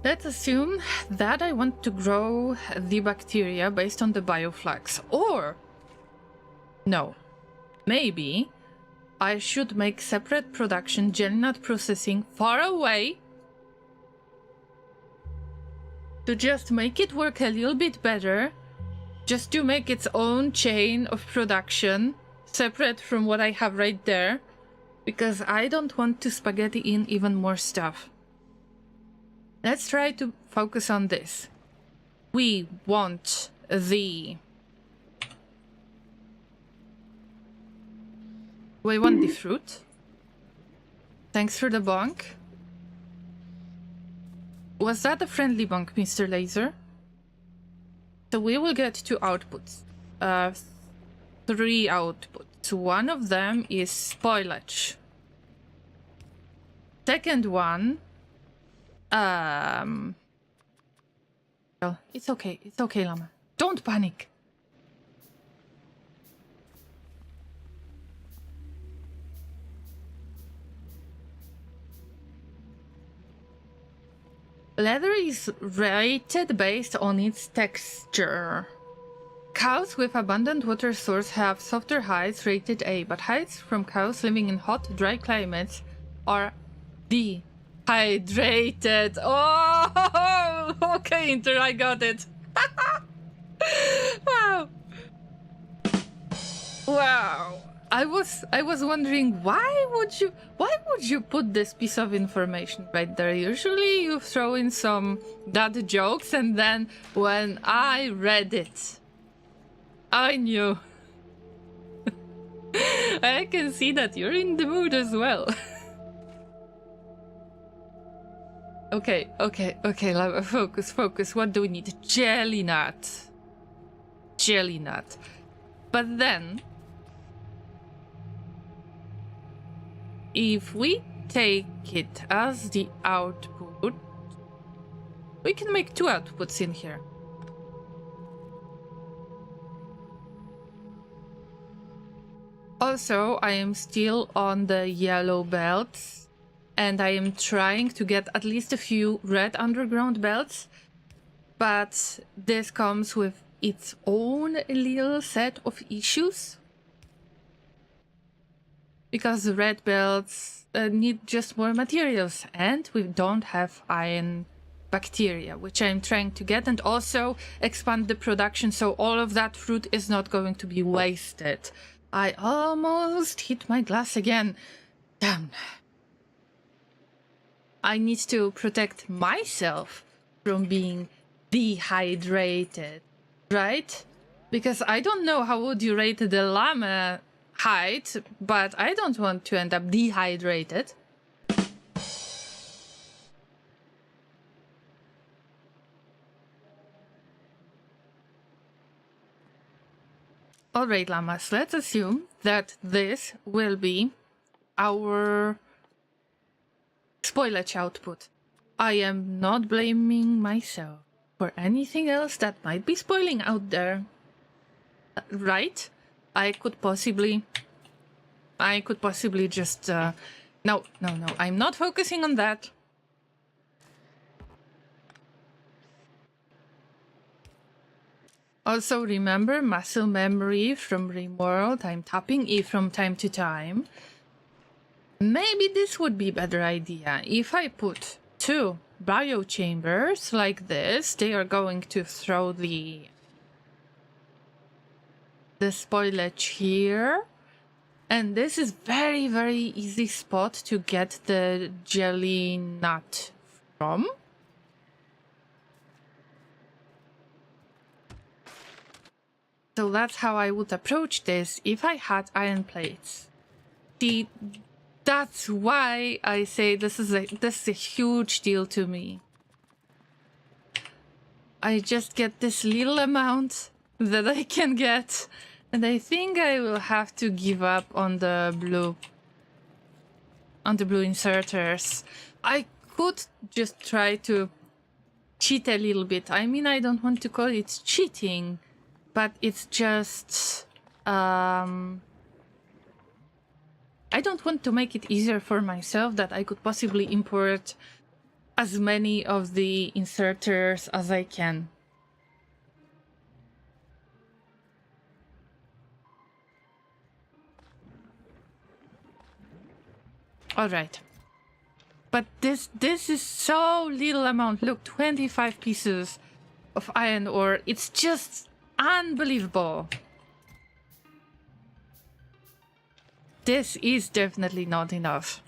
Let's assume that I want to grow the bacteria based on the bioflux. Or, no, maybe I should make separate production, jelly nut processing far away to just make it work a little bit better. Just to make its own chain of production, separate from what I have right there, because I don't want to spaghetti in even more stuff. Let's try to focus on this. We want the... We want the fruit. Thanks for the bonk. Was that a friendly bonk, Mr. Laser? So we will get two outputs, three outputs. One of them is spoilage. Second one, well, it's okay, Llama. Don't panic. Leather is rated based on its texture. Cows with abundant water source have softer hides rated A, but hides from cows living in hot, dry climates are dehydrated. Oh, okay, Inter, I got it. Wow. Wow. I was wondering why would you put this piece of information right there? Usually you throw in some dad jokes, and then when I read it, I knew. I can see that you're in the mood as well. Okay, Llama, focus. What do we need? Jelly nut. But then, if we take it as the output, we can make two outputs in here. Also, I am still on the yellow belts, and I am trying to get at least a few red underground belts, but this comes with its own little set of issues. Because the red belts need just more materials, and we don't have iron bacteria, which I'm trying to get, and also expand the production so all of that fruit is not going to be wasted. I almost hit my glass again. Damn. I need to protect myself from being dehydrated, right? Because I don't know how would you rate the llama height, but I don't want to end up dehydrated. Alright, llamas, let's assume that this will be our spoilage output. I am not blaming myself for anything else that might be spoiling out there. Right? I could possibly just, no, I'm not focusing on that. Also remember muscle memory from Rimworld. I'm tapping E from time to time. Maybe this would be a better idea. If I put 2 biochambers like this, they are going to throw the spoilage here. And this is very, very easy spot to get the jelly nut from. So that's how I would approach this if I had iron plates. See, that's why I say this is a huge deal to me. I just get this little amount that I can get, and I think I will have to give up on the blue inserters. I could just try to cheat a little bit. I mean, I don't want to call it cheating, but it's just I don't want to make it easier for myself that I could possibly import as many of the inserters as I can. Alright. But this is so little amount. Look, 25 pieces of iron ore. It's just unbelievable. This is definitely not enough.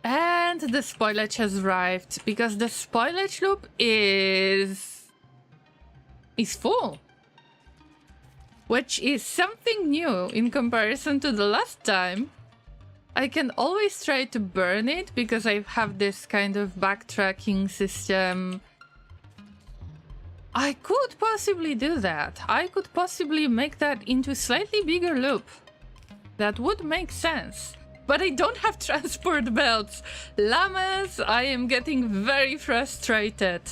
And the spoilage has arrived because the spoilage loop is full. Which is something new in comparison to the last time. I can always try to burn it because I have this kind of backtracking system. I could possibly do that. I could possibly make that into a slightly bigger loop. That would make sense. But I don't have transport belts. Llamas, I am getting very frustrated.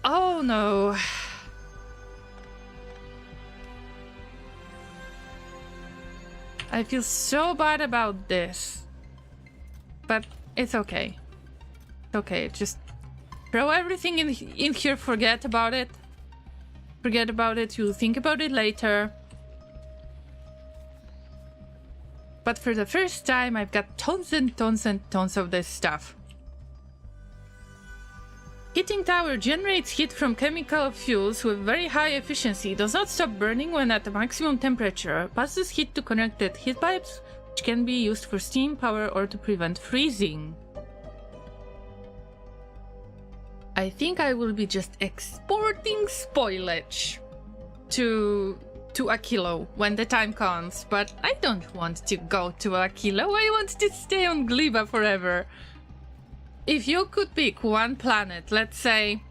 Oh no. I feel so bad about this. But it's okay. It's okay, just throw everything in here, forget about it. Forget about it, you'll think about it later. But for the first time, I've got tons and tons and tons of this stuff. Heating tower generates heat from chemical fuels with very high efficiency. Does not stop burning when at the maximum temperature. Passes heat to connected heat pipes, which can be used for steam power or to prevent freezing. I think I will be just exporting spoilage to Aquilo when the time comes, but I don't want to go to Aquilo. I want to stay on Gleba forever. If you could pick one planet, let's say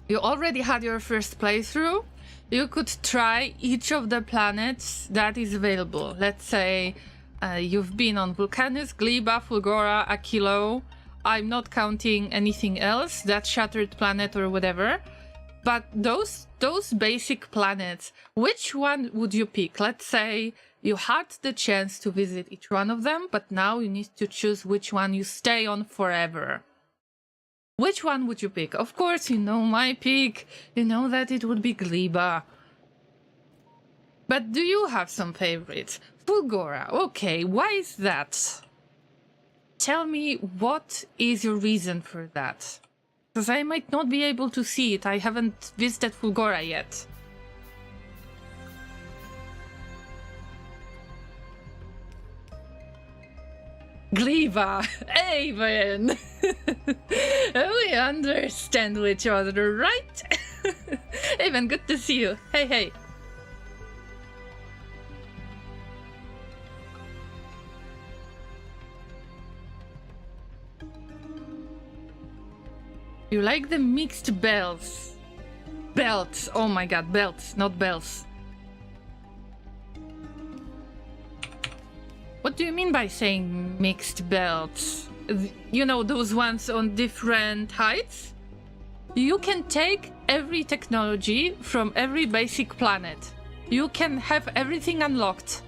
you already had your first playthrough, you could try each of the planets that is available. Let's say you've been on Vulcanus, Gleba, Fulgora, Aquilo. I'm not counting anything else, that shattered planet or whatever. But those basic planets, which one would you pick? Let's say you had the chance to visit each one of them, but now you need to choose which one you stay on forever. Which one would you pick? Of course, you know my pick. You know that it would be Gleba. But do you have some favorites? Fulgora, okay, why is that? Tell me, what is your reason for that? Because I might not be able to see it. I haven't visited Fulgora yet. Gleba! Aven! We understand each other, right? Aven, good to see you. Hey, hey. You like the mixed bells. Belts. Oh my god, belts, not bells. What do you mean by saying mixed belts? You know, those ones on different heights? You can take every technology from every basic planet. You can have everything unlocked.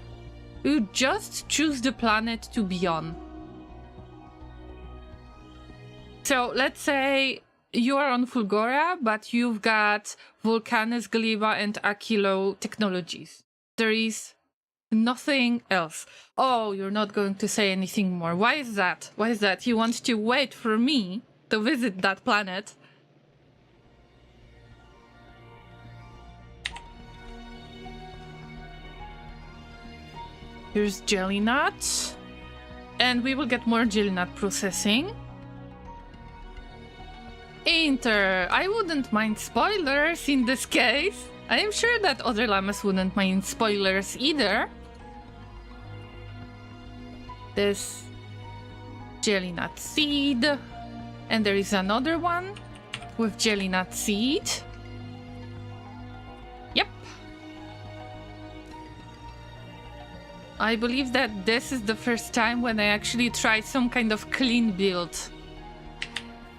You just choose the planet to be on. So let's say you are on Fulgora, but you've got Vulcanus, Gleba, and Aquilo technologies. There is nothing else. Oh, you're not going to say anything more. Why is that? Why is that? You want to wait for me to visit that planet? Here's Jelly Nut. And we will get more Jelly Nut processing. Enter. I wouldn't mind spoilers in this case. I am sure that other llamas wouldn't mind spoilers either. This Jelly Nut Seed. And there is another one with Jelly Nut Seed. Yep. I believe that this is the first time when I actually tried some kind of clean build.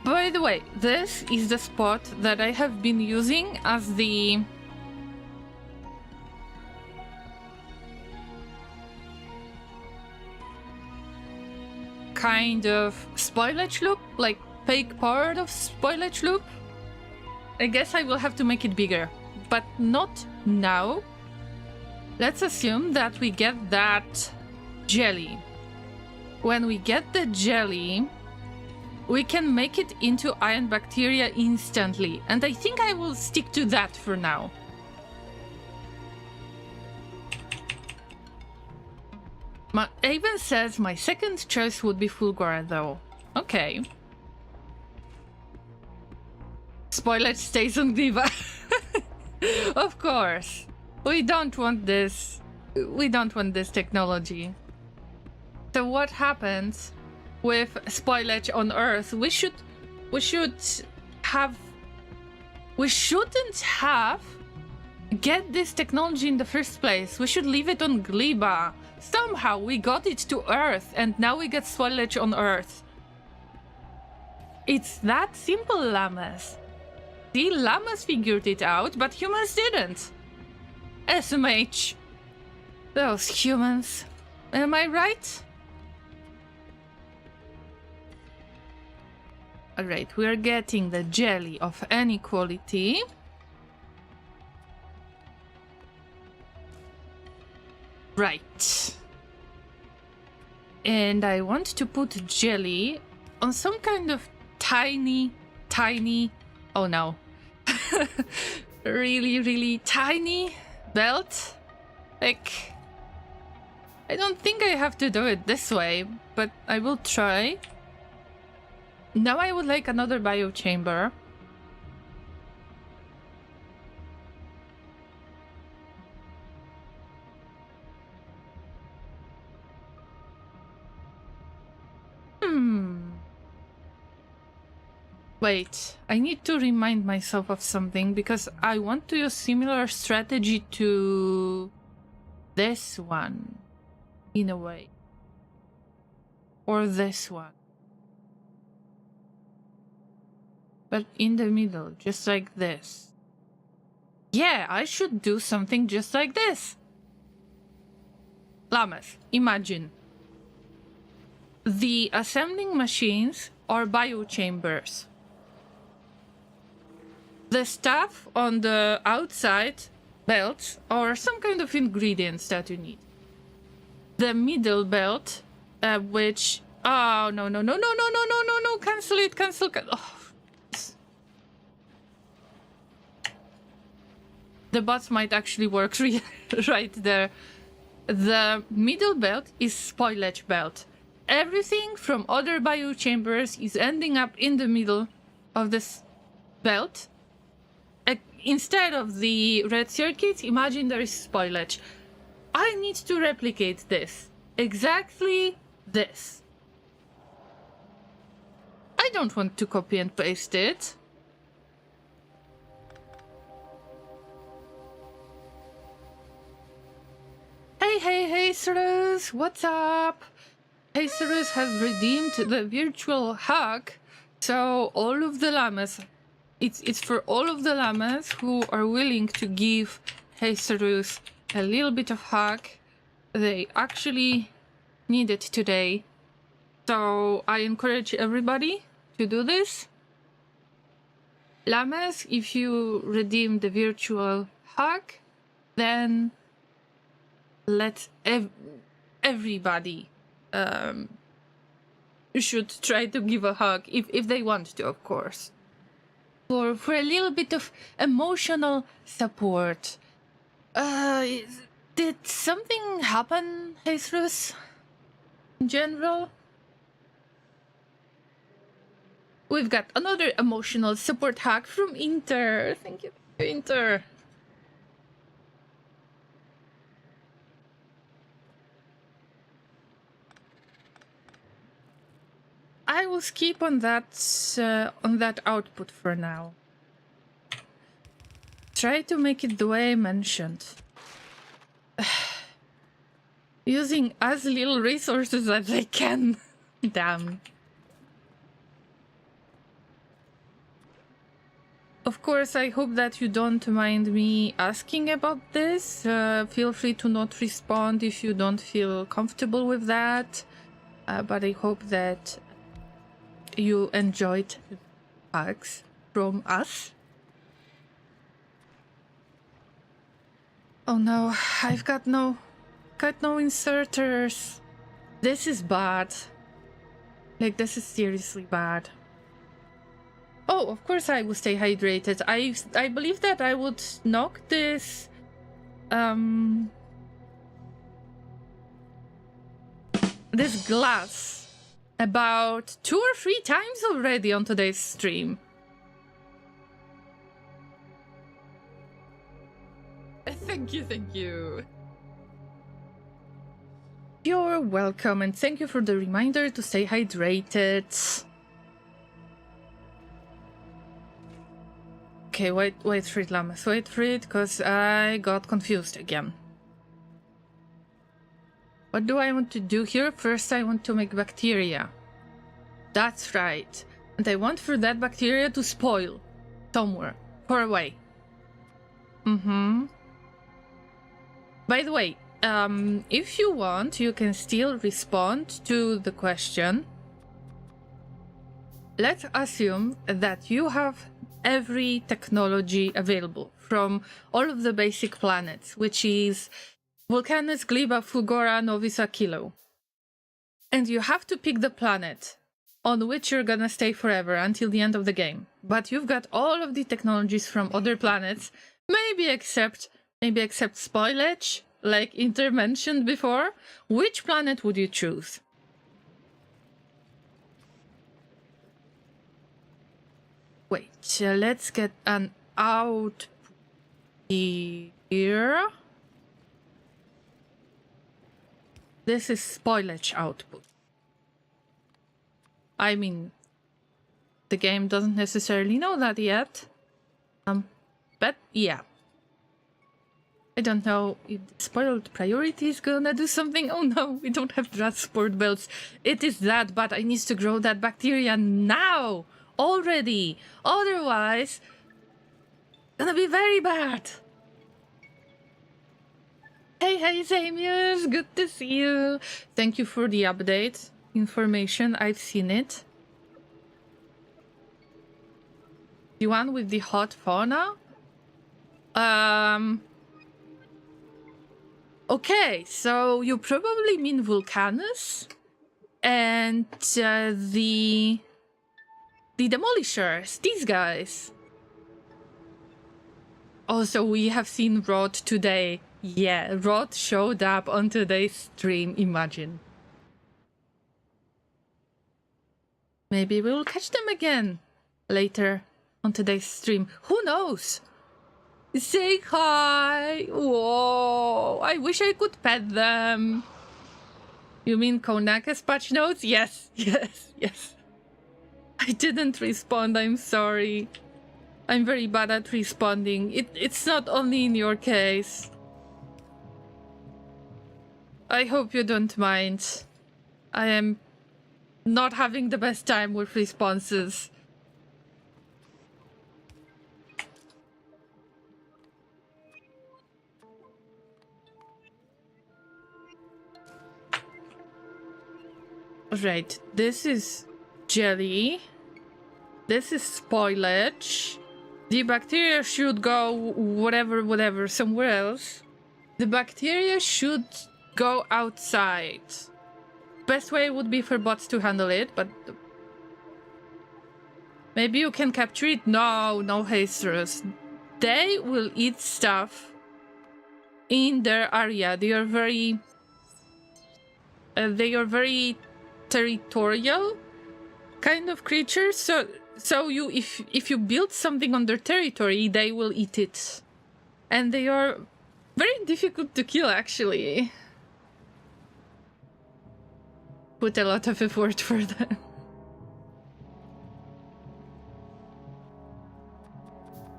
By the way, this is the spot that I have been using as the kind of spoilage loop, like fake part of spoilage loop. I guess I will have to make it bigger, but not now. Let's assume that we get that jelly. When we get the jelly, we can make it into iron bacteria instantly, and I think I will stick to that for now. Aven says my second choice would be Fulgora though. Okay. Spoilage stays on Gleba. Of course. We don't want this. We don't want this technology. So what happens with spoilage on Earth? We shouldn't have get this technology in the first place. We should leave it on Gleba. Somehow we got it to Earth, and now we get spoilage on Earth. It's that simple, llamas. The llamas figured it out, but humans didn't. SMH. Those humans. Am I right? Alright, we're getting the jelly of any quality. Right. And I want to put jelly on some kind of tiny... Oh no. really tiny belt. Like... I don't think I have to do it this way, but I will try. Now I would like another biochamber. Wait, I need to remind myself of something because I want to use similar strategy to this one, in a way. Or this one. But in the middle, just like this. Yeah, I should do something just like this. Llamas, imagine. The assembling machines are biochambers. The stuff on the outside belts are some kind of ingredients that you need. The middle belt, which... Oh, no, no, no, no, no, no, no, no, no, cancel it, cancel... Oh. The bots might actually work right there. The middle belt is spoilage belt. Everything from other biochambers is ending up in the middle of this belt. Instead of the red circuit, imagine there is spoilage. I need to replicate this. Exactly this. I don't want to copy and paste it. Hey, Cerus, what's up? Hey, Cerus has redeemed the virtual hug, so all of the llamas, it's for all of the llamas who are willing to give Hey, Cerus a little bit of hug. They actually need it today, so I encourage everybody to do this. Llamas, if you redeem the virtual hug, then let everybody should try to give a hug if they want to, of course, for a little bit of emotional support. Did something happen, Jesus, in general? We've got another emotional support hug from Inter. Thank you, Inter. I will skip on that output for now. Try to make it the way I mentioned. Using as little resources as I can. Damn. Of course, I hope that you don't mind me asking about this. Feel free to not respond if you don't feel comfortable with that. But I hope that you enjoyed hugs from us. Oh no, I've got no inserters. This is bad. Like, this is seriously bad. Oh, of course I will stay hydrated. I believe that I would knock this this glass about 2 or 3 times already on today's stream. Thank you. You're welcome, and thank you for the reminder to stay hydrated. Okay, wait for it, Llamas. Wait for it, because I got confused again. What do I want to do here? First, I want to make bacteria. That's right. And I want for that bacteria to spoil somewhere, far away. By the way, if you want, you can still respond to the question. Let's assume that you have every technology available from all of the basic planets, which is Vulcanus, Gleba, Fulgora, Novisa, Kilo. And you have to pick the planet on which you're gonna stay forever until the end of the game. But you've got all of the technologies from other planets, maybe except spoilage, like Inter mentioned before. Which planet would you choose? Wait, let's get an output here. This is spoilage output. I mean, the game doesn't necessarily know that yet. But yeah. I don't know if the spoiled priority is gonna do something. Oh no, we don't have transport belts. It is that, but I need to grow that bacteria now! Already! Otherwise, gonna be very bad! Hey, Zamius, good to see you. Thank you for the update information. I've seen it. The one with the hot fauna? Okay, so you probably mean Vulcanus and the Demolishers, these guys. Also, we have seen Rod today. Yeah, Rod showed up on today's stream, imagine. Maybe we'll catch them again later on today's stream. Who knows? Say hi! Whoa! I wish I could pet them. You mean Konaka's patch notes? Yes. I didn't respond, I'm sorry. I'm very bad at responding. It's not only in your case. I hope you don't mind. I am not having the best time with responses. Right, this is jelly. This is spoilage. The bacteria should go whatever, somewhere else. The bacteria should go outside. Best way would be for bots to handle it, but maybe you can capture it. No hasters. They will eat stuff in their area. They are very territorial kind of creatures. So you, if you build something on their territory, they will eat it, and they are very difficult to kill. Actually, put a lot of effort for them.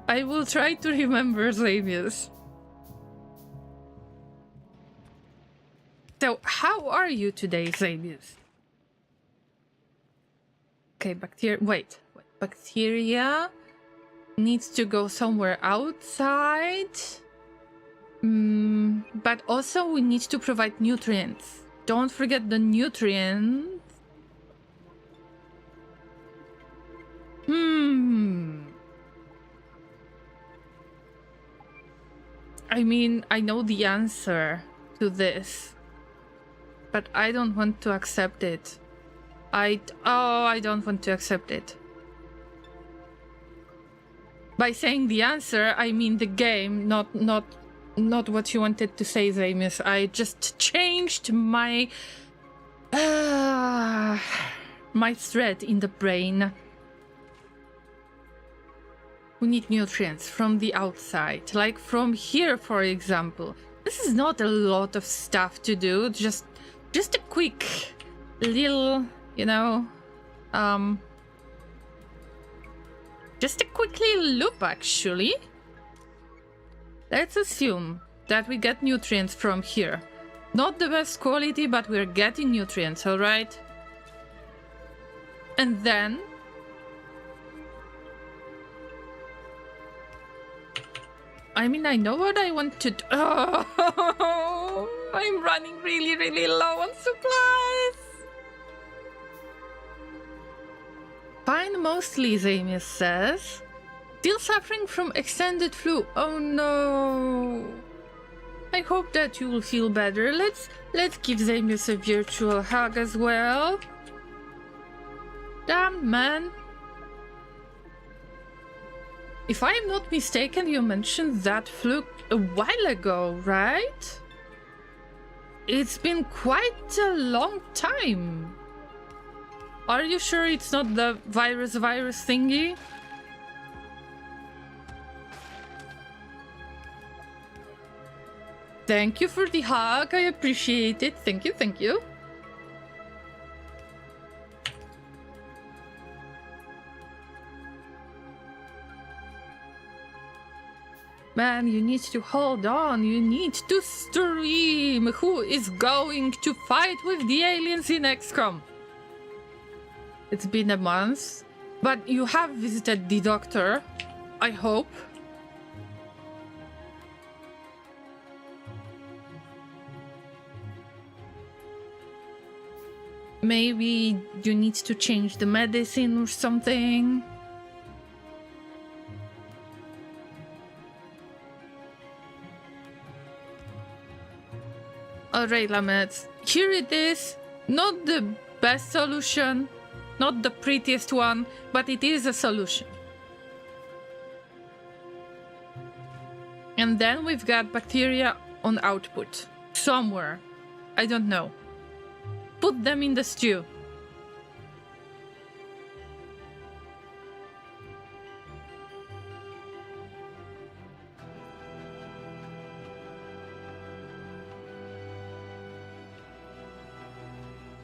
I will try to remember, Zamius. So, how are you today, Zamius? Okay, bacteria. Wait. Bacteria needs to go somewhere outside. But also we need to provide nutrients. Don't forget the nutrients. I mean, I know the answer to this, but I don't want to accept it. I don't want to accept it. By saying the answer, I mean the game, not what you wanted to say, Zamius. I just changed my my thread in the brain. We need nutrients from the outside, like from here, for example. This is not a lot of stuff to do. Just a quick little, you know, just a quick little loop, actually. Let's assume that we get nutrients from here. Not the best quality, but we're getting nutrients, alright? And then I mean, I know what I want to do. Oh, I'm running really low on supplies. Fine mostly, Zamius says. Still suffering from extended flu. Oh no. I hope that you will feel better. Let's give Zamius a virtual hug as well. Damn, man. If I'm not mistaken, you mentioned that flu a while ago, right? It's been quite a long time. Are you sure it's not the virus thingy? Thank you for the hug. I appreciate it. Thank you. Man, you need to hold on. You need to stream. Who is going to fight with the aliens in XCOM? It's been a month, but you have visited the doctor, I hope. Maybe you need to change the medicine or something. Alright, Llamas. Here it is. Not the best solution, not the prettiest one, but it is a solution. And then we've got bacteria on output. Somewhere. I don't know. Put them in the stew.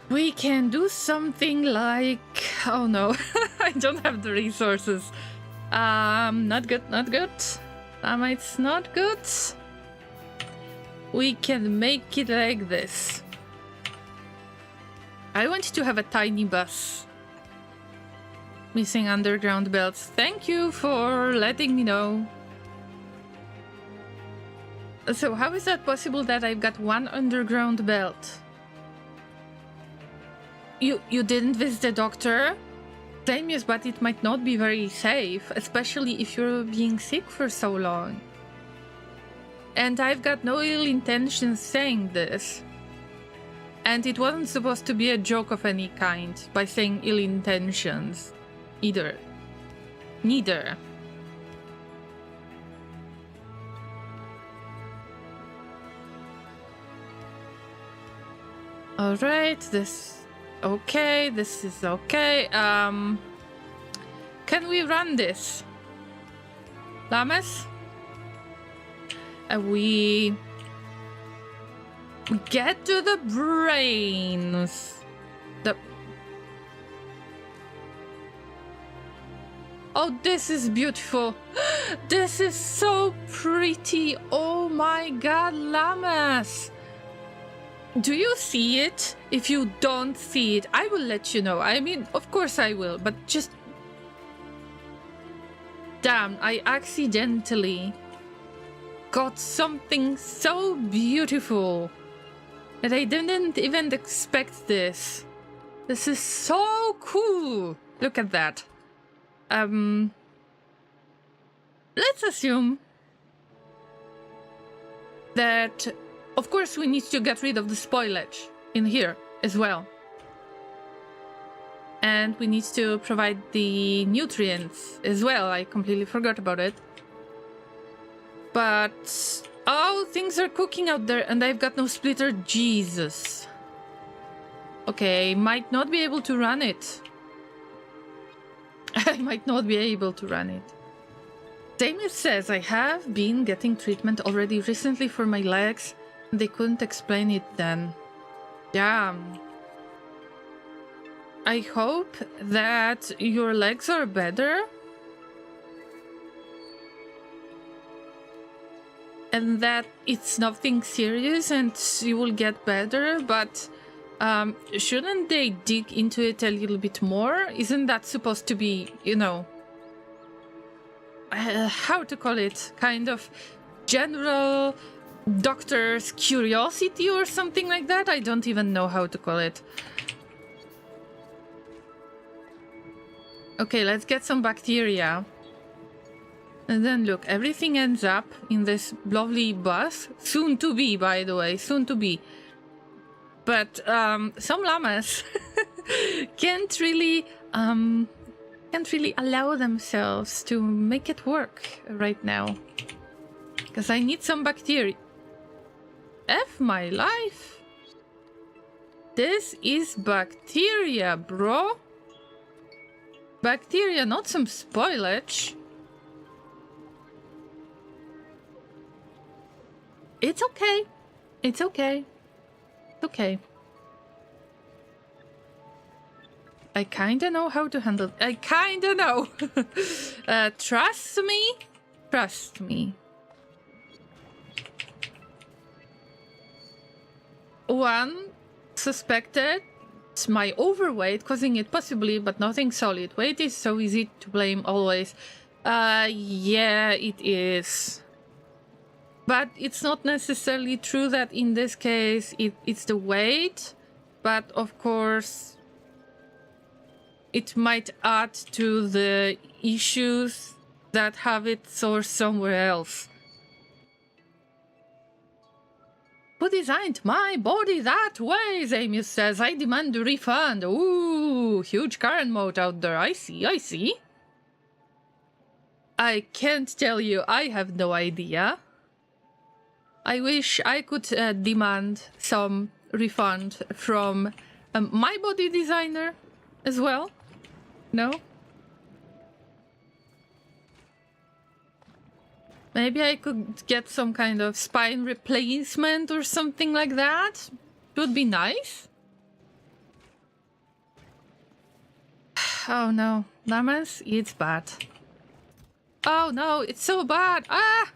We can do something like... Oh no, I don't have the resources. Not good, not good. It's not good. We can make it like this. I want to have a tiny bus. Missing underground belts. Thank you for letting me know. So how is that possible that I've got one underground belt? You didn't visit the doctor? Same, yes, but it might not be very safe, especially if you're being sick for so long. And I've got no ill intentions saying this. And it wasn't supposed to be a joke of any kind by saying ill intentions. Either. Neither. Alright, this... Okay, this is okay. Can we run this? Llamas? We get to the brains. Oh, this is beautiful. This is so pretty. Oh my god, Llamas. Do you see it? If you don't see it, I will let you know. I mean, of course I will, but just... Damn, I accidentally got something so beautiful that I didn't even expect this. This is so cool. Look at that. Let's assume that... Of course, we need to get rid of the spoilage in here as well. And we need to provide the nutrients as well. I completely forgot about it. But... Oh, things are cooking out there and I've got no splitter. Jesus. Okay, might not be able to run it. I might not be able to run it. Damir says, I have been getting treatment already recently for my legs. They couldn't explain it then. Yeah. I hope that your legs are better. And that it's nothing serious and you will get better, but shouldn't they dig into it a little bit more? Isn't that supposed to be, you know, how to call it? Kind of general... doctor's curiosity or something like that? I don't even know how to call it. Okay, let's get some bacteria. And then look, everything ends up in this lovely bus. Soon to be, by the way, soon to be. But some llamas can't really allow themselves to make it work right now. Because I need some bacteria. F my life. This is bacteria, bro. Bacteria, not some spoilage. It's okay. It's okay. It's okay. I kinda know how to handle it. I kinda know. Trust me. Trust me. One suspected it's my overweight causing it possibly, but nothing solid. Weight is so easy to blame always. Yeah, it is. But it's not necessarily true that in this case it's the weight. but of course it might add to the issues that have its source somewhere else. Who designed my body that way? Zamius says. I demand a refund. Ooh, huge Karen mode out there. I see, I see. I can't tell you. I have no idea. I wish I could demand some refund from my body designer as well. No? Maybe I could get some kind of spine replacement or something like that. It would be nice. Oh no, Llamas, it's bad. Oh no, it's so bad. Ah!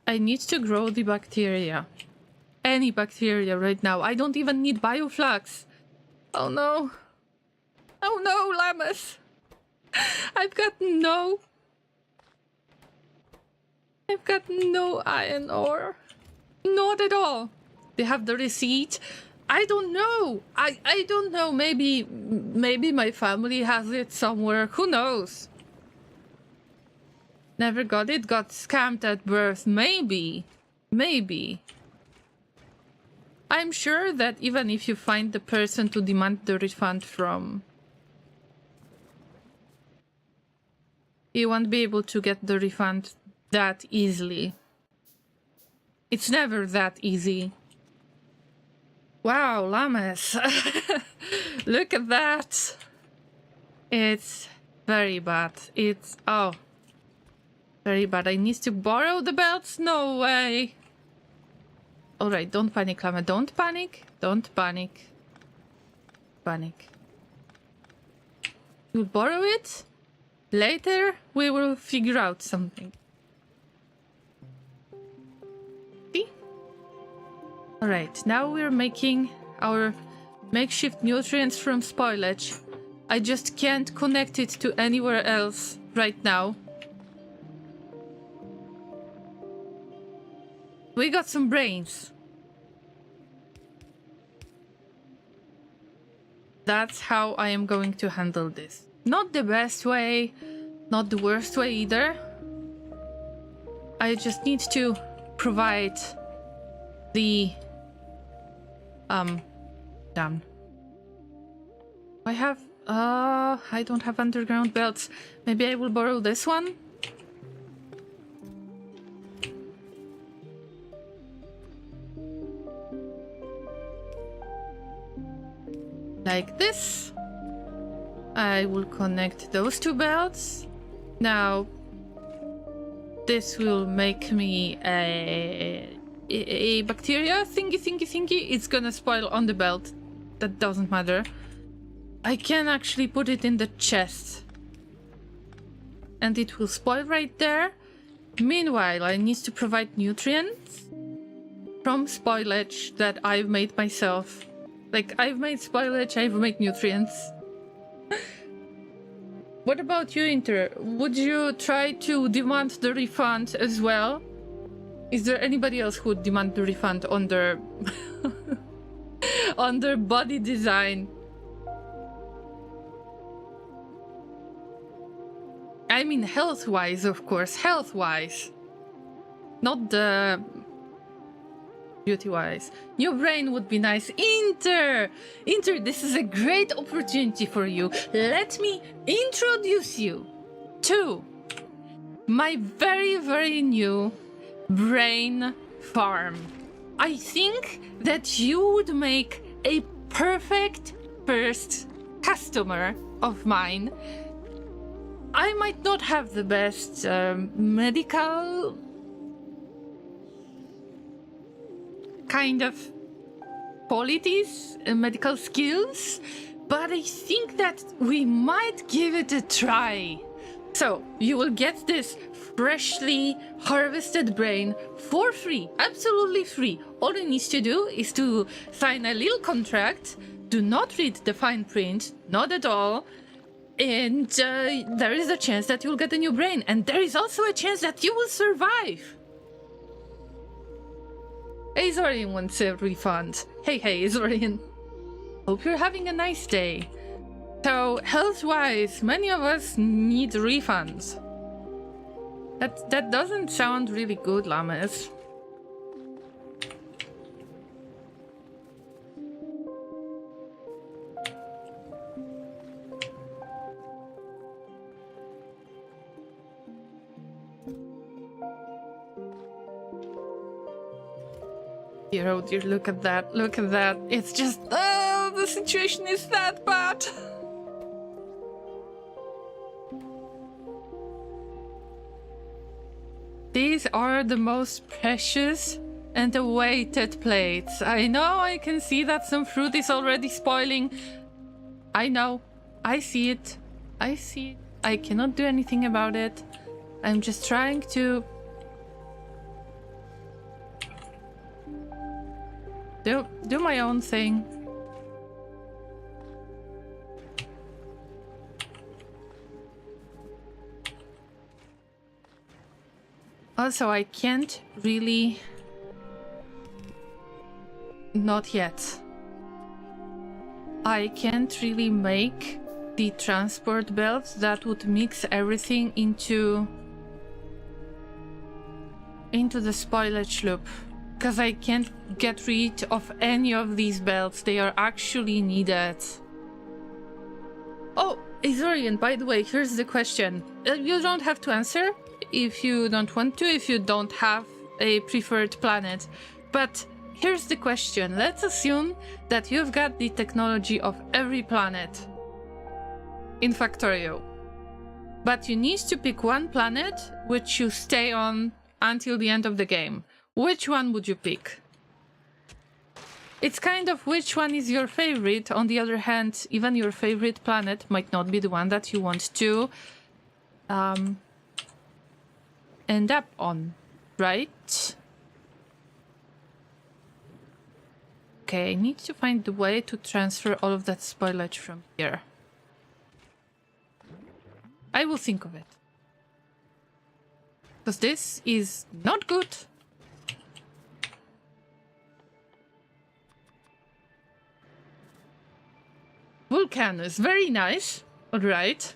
I need to grow the bacteria. Any bacteria right now. I don't even need bioflux. Oh no. Oh no, Llamas. I've got no iron ore. Not at all. They have the receipt. I don't know. I don't know. Maybe my family has it somewhere. Who knows? Never got it. Got scammed at birth. Maybe. I'm sure that even if you find the person to demand the refund from, you won't be able to get the refund that easily. It's never that easy. Wow, Llamas. Look at that. It's very bad. It's, oh, very bad. I need to borrow the belts? No way. Alright, don't panic, Llama. Don't panic. Don't panic. Panic. You'll borrow it? Later, we will figure out something. See? Alright, now we're making our makeshift nutrients from spoilage. I just can't connect it to anywhere else right now. We got some brains. That's how I am going to handle this. Not the best way, not the worst way either. I just need to provide the damn. I don't have underground belts. Maybe I will borrow this one. Like this. I will connect those two belts. Now, this will make me a bacteria thingy. It's gonna spoil on the belt. That doesn't matter. I can actually put it in the chest. And it will spoil right there. Meanwhile, I need to provide nutrients from spoilage that I've made myself. Like, I've made spoilage, I've made nutrients. What about you, Inter? Would you try to demand the refund as well? Is there anybody else who would demand the refund on their... on their body design? I mean health-wise, of course. Health-wise. Not the... beauty-wise. New brain would be nice. Inter, this is a great opportunity for you. Let me introduce you to my very, very new brain farm. I think that you would make a perfect first customer of mine. I might not have the best medical kind of qualities, medical skills, but I think that we might give it a try. So, you will get this freshly harvested brain for free, absolutely free. All you need to do is to sign a little contract. Do not read the fine print, not at all. And there is a chance that you'll get a new brain, and there is also a chance that you will survive. Azorian wants a refund. Hey, Azorian. Hope you're having a nice day. So, health-wise, many of us need refunds. That doesn't sound really good, Llamas. Dear, oh dear, look at that, look at that. It's just, oh, the situation is that bad. These are the most precious and awaited plates. I know I can see that some fruit is already spoiling. I know, I see it. I see it. I cannot do anything about it. I'm just trying to do my own thing. Also, I can't really... Not yet. I can't really make the transport belts that would mix everything into the spoilage loop. Because I can't get rid of any of these belts. They are actually needed. Oh, Azorian, by the way, here's the question. You don't have to answer if you don't want to, if you don't have a preferred planet. But here's the question. Let's assume that you've got the technology of every planet in Factorio. But you need to pick one planet which you stay on until the end of the game. Which one would you pick? It's kind of which one is your favorite. On the other hand, even your favorite planet might not be the one that you want to end up on, right? Okay, I need to find the way to transfer all of that spoilage from here. I will think of it. Because this is not good. Vulcanus, very nice. Alright.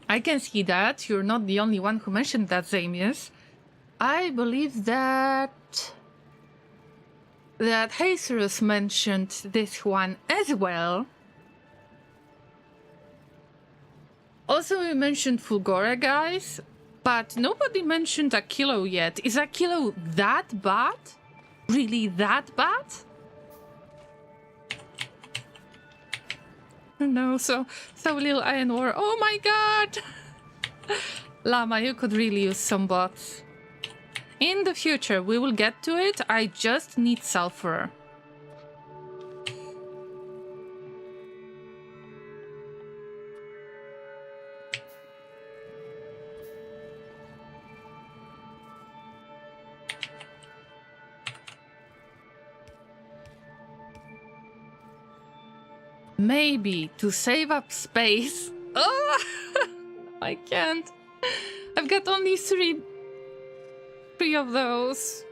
I can see that. You're not the only one who mentioned that, Zamius. I believe that Hacerus mentioned this one as well. Also, we mentioned Fulgora, guys, but nobody mentioned Aquilo yet. Is Aquilo that bad? Really that bad? No, so little iron ore. Oh my god! Llama, you could really use some bots. In the future, we will get to it. I just need sulfur. Maybe to save up space. Oh, I can't. I've got only three of those.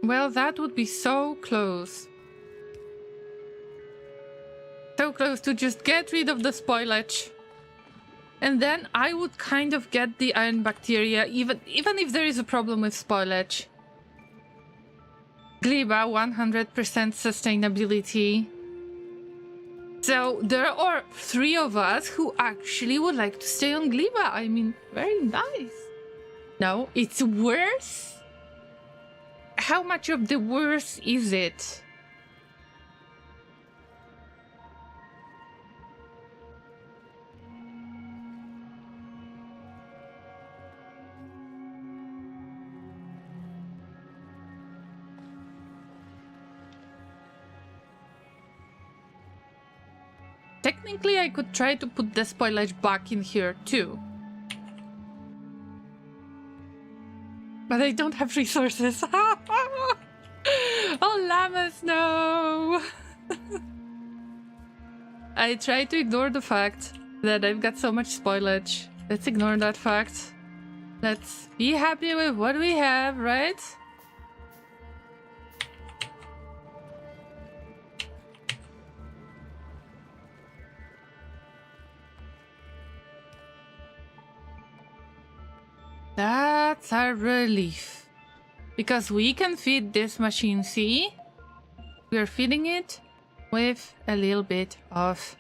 Well, that would be so close. So close to just get rid of the spoilage. And then I would kind of get the iron bacteria, even if there is a problem with spoilage. Gleba, 100% sustainability. So there are 3 of us who actually would like to stay on Gleba. I mean, very nice. No, it's worse? How much of the worse is it? Technically, I could try to put the spoilage back in here too. But I don't have resources. Oh, llamas, no! I try to ignore the fact that I've got so much spoilage. Let's ignore that fact. Let's be happy with what we have, right? That's a relief. Because we can feed this machine, see? We're feeding it with a little bit of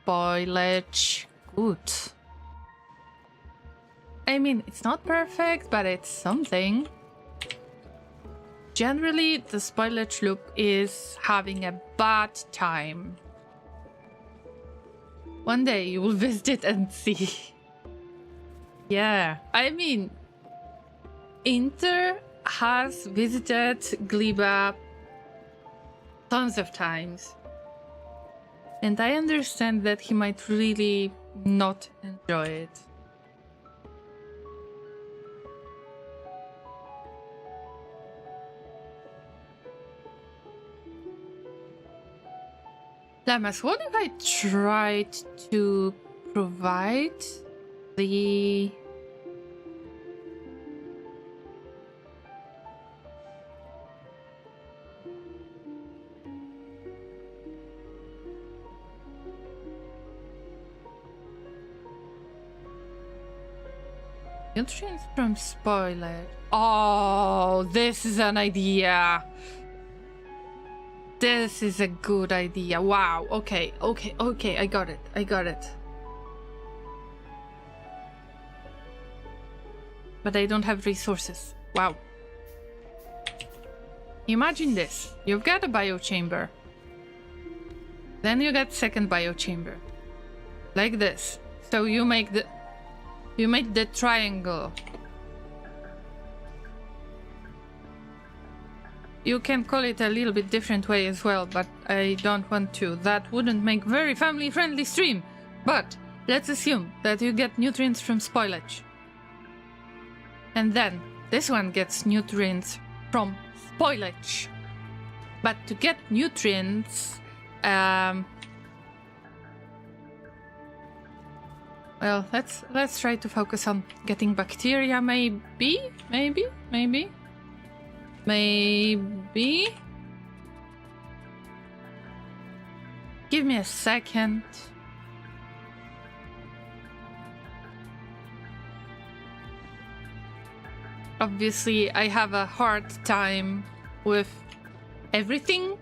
spoilage. Good. I mean, it's not perfect, but it's something. Generally, the spoilage loop is having a bad time. One day you will visit it and see. Yeah, I mean, Inter has visited Gleba tons of times. And I understand that he might really not enjoy it. Llamas, what if I tried to provide the... nutrients from spoilage? Oh, this is an idea. This is a good idea. Wow. Okay. I got it. But I don't have resources. Wow. Imagine this. You've got a biochamber. Then you get second biochamber. Like this. So you make the triangle. You can call it a little bit different way as well, but I don't want to. That wouldn't make very family-friendly stream. But let's assume that you get nutrients from spoilage. And then this one gets nutrients from spoilage. But to get nutrients, well, let's try to focus on getting bacteria, maybe. Give me a second. Obviously, I have a hard time with everything.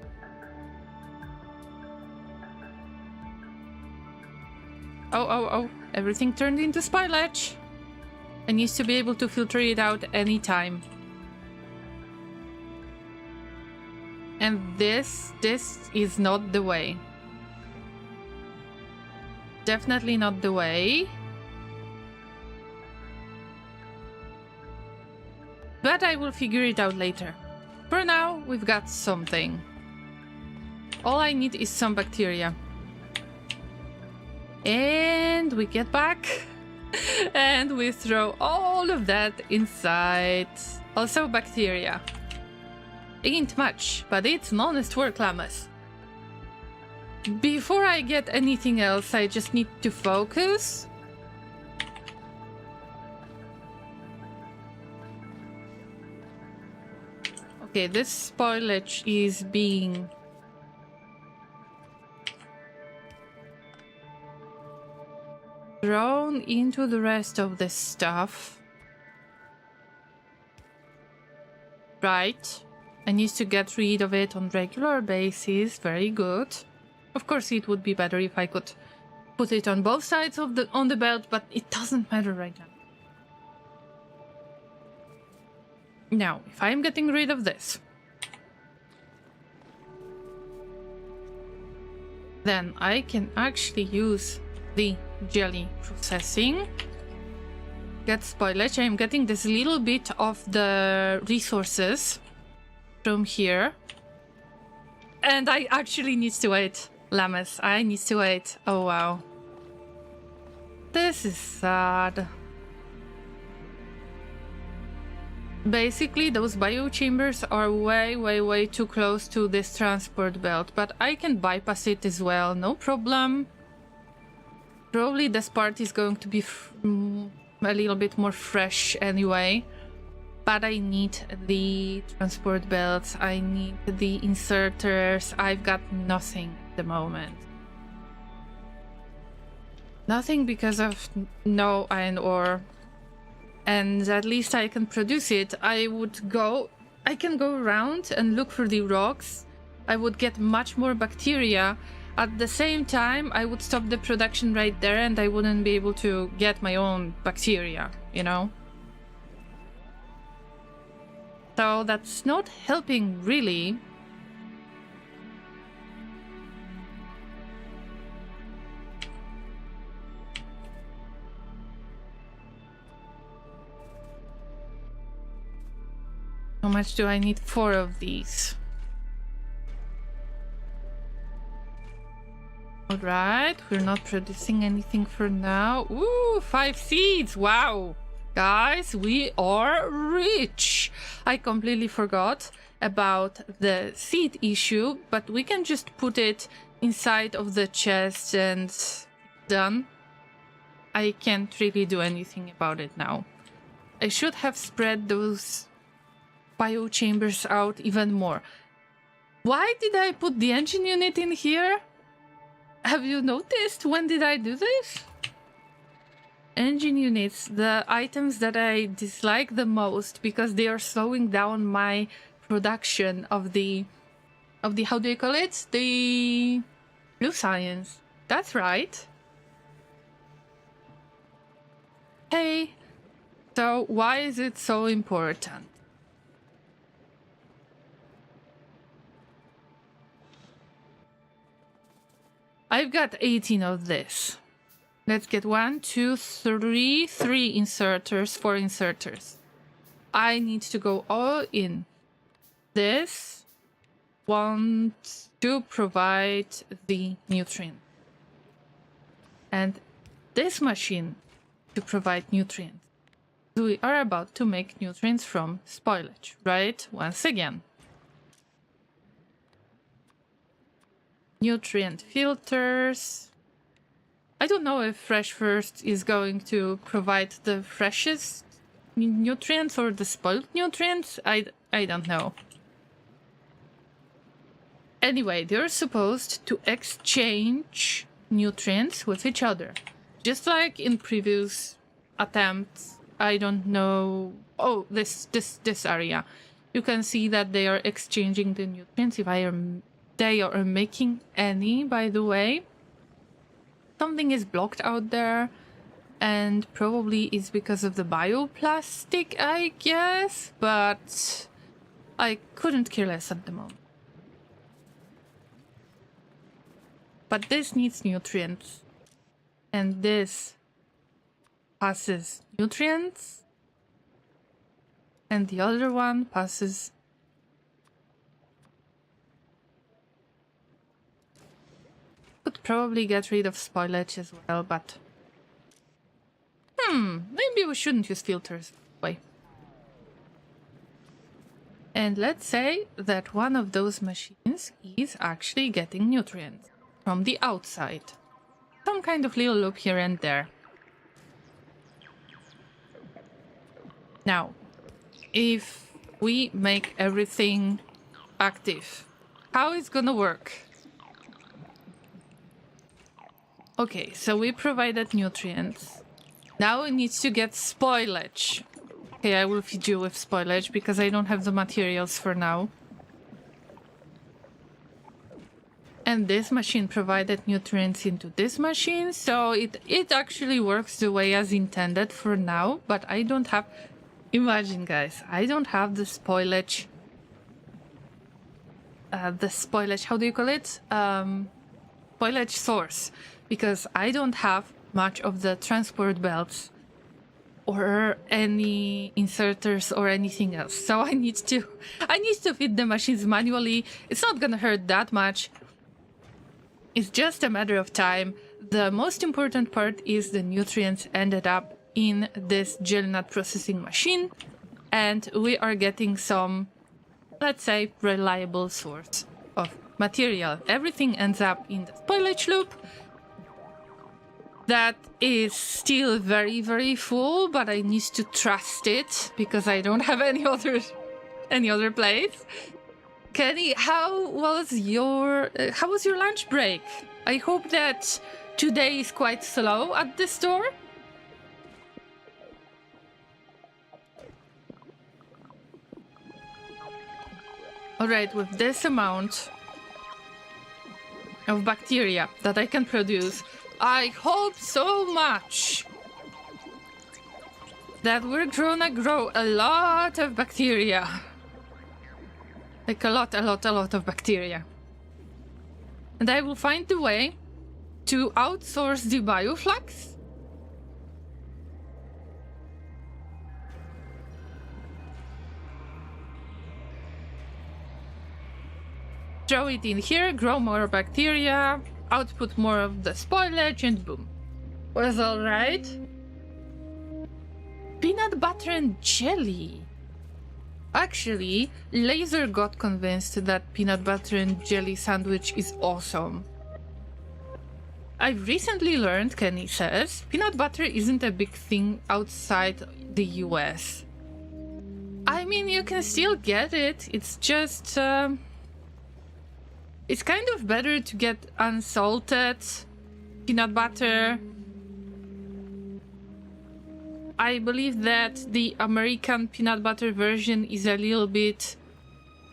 Oh, everything turned into spoilage. I need to be able to filter it out anytime. And this is not the way. Definitely not the way. But I will figure it out later. For now, we've got something. All I need is some bacteria. And we get back. And we throw all of that inside. Also bacteria. Ain't much, but it's an honest work, Llamas. Before I get anything else, I just need to focus. Okay, this spoilage is being thrown into the rest of the stuff. Right. I need to get rid of it on regular basis. Very good. Of course, it would be better if I could put it on both sides of the belt, but it doesn't matter right now. Now, if I'm getting rid of this, then I can actually use the jelly processing. Get spoilage. I'm getting this little bit of the resources from here. And I actually need to wait, Llamas. I need to wait. Oh, wow. This is sad. Basically, those biochambers are way too close to this transport belt, but I can bypass it as well, no problem. Probably this part is going to be a little bit more fresh anyway, but I need the transport belts, I need the inserters. I've got nothing at the moment. Nothing because of no iron ore. And at least I can produce it. I can go around and look for the rocks. I would get much more bacteria. At the same time, I would stop the production right there and I wouldn't be able to get my own bacteria, you know? So that's not helping really. How much do I need? 4 of these. Alright, we're not producing anything for now. Ooh, 5 seeds! Wow! Guys, we are rich! I completely forgot about the seed issue, but we can just put it inside of the chest and done. I can't really do anything about it now. I should have spread those biochambers out even more. Why did I put the engine unit in here? Have you noticed? When did I do this? Engine units, the items that I dislike the most because they are slowing down my production of the how do you call it? The blue science. That's right. Hey, so why is it so important? I've got 18 of this. Let's get 1, 2, 3 inserters, 4 inserters. I need to go all in. This wants to provide the nutrient. And this machine to provide nutrients. We are about to make nutrients from spoilage, right? Once again. Nutrient filters. I don't know if Fresh First is going to provide the freshest nutrients or the spoiled nutrients. I don't know. Anyway, they're supposed to exchange nutrients with each other. Just like in previous attempts. I don't know. Oh, this area. You can see that they are exchanging the nutrients. They are making any, by the way. Something is blocked out there, and probably it's because of the bioplastic, I guess, but I couldn't care less at the moment. But this needs nutrients, and this passes nutrients, and the other one passes could probably get rid of spoilage as well, but maybe we shouldn't use filters. Wait. And let's say that one of those machines is actually getting nutrients from the outside. Some kind of little loop here and there. Now, if we make everything active, how it's gonna work? Okay, so we provided nutrients. Now it needs to get spoilage. Okay, I will feed you with spoilage because I don't have the materials for now. And this machine provided nutrients into this machine, so it actually works the way as intended for now, but I don't have... Imagine, guys, I don't have the spoilage... how do you call it? Spoilage source. Because I don't have much of the transport belts or any inserters or anything else. So I need to feed the machines manually. It's not gonna hurt that much. It's just a matter of time. The most important part is the nutrients ended up in this gel nut processing machine. and we are getting some, let's say, reliable source of material. Everything ends up in the spoilage loop. That is still very, very full, but I need to trust it because I don't have any other place. Kenny, how was your lunch break? I hope that today is quite slow at the store. Alright, with this amount of bacteria that I can produce, I hope so much that we're gonna grow a lot of bacteria. Like a lot of bacteria. And I will find the way to outsource the bioflux. Throw it in here, grow more bacteria, output more of the spoilage, and boom. Was alright. Peanut butter and jelly. Actually, Laser got convinced that peanut butter and jelly sandwich is awesome. I recently learned, Kenny says, peanut butter isn't a big thing outside the US. I mean, you can still get it, it's just... it's kind of better to get unsalted peanut butter. I believe that the American peanut butter version is a little bit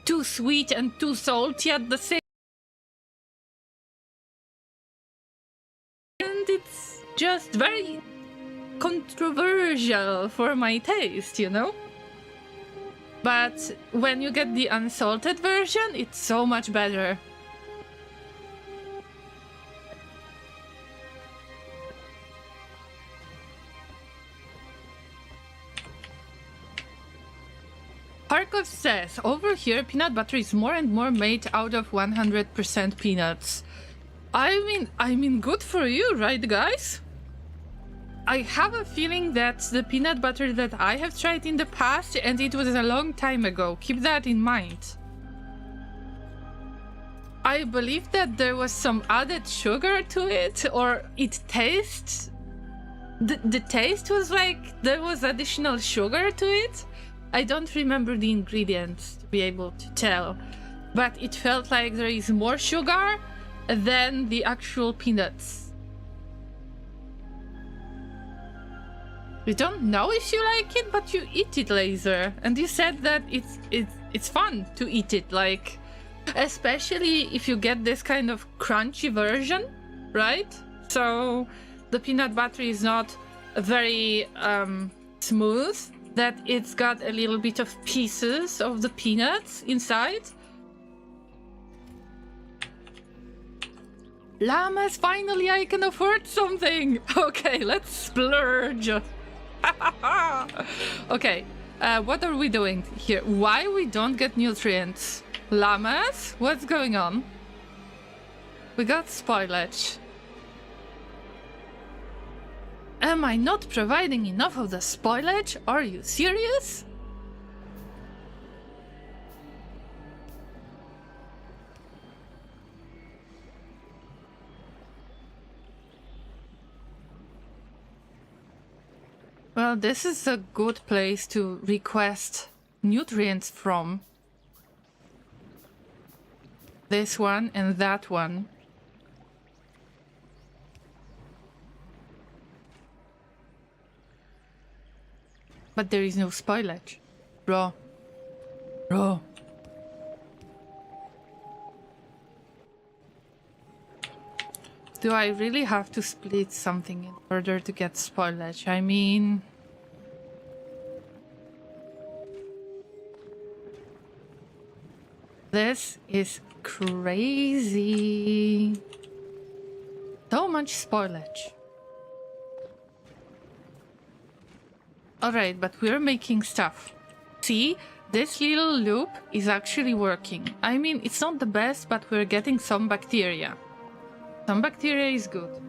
too sweet and too salty at the same time. And it's just very controversial for my taste, you know? But when you get the unsalted version, it's so much better. Harkov says, over here peanut butter is more and more made out of 100% peanuts. I mean good for you, right guys? I have a feeling that the peanut butter that I have tried in the past, and it was a long time ago, keep that in mind. I believe that there was some added sugar to it, or it tastes... The taste was like there was additional sugar to it. I don't remember the ingredients to be able to tell, but it felt like there is more sugar than the actual peanuts. You don't know if you like it, but you eat it, Laser, and you said that it's fun to eat it, like, especially if you get this kind of crunchy version, right? So the peanut butter is not very smooth, that it's got a little bit of pieces of the peanuts inside. Llamas, finally I can afford something! Okay, let's splurge! Okay, what are we doing here? Why we don't get nutrients? Llamas? What's going on? We got spoilage. Am I not providing enough of the spoilage? Are you serious? Well, this is a good place to request nutrients from. This one and that one. But there is no spoilage. Bro. Do I really have to split something in order to get spoilage? I mean... This is crazy. So much spoilage. Alright, but we're making stuff. See? This little loop is actually working. I mean, it's not the best, but we're getting some bacteria. Some bacteria is good.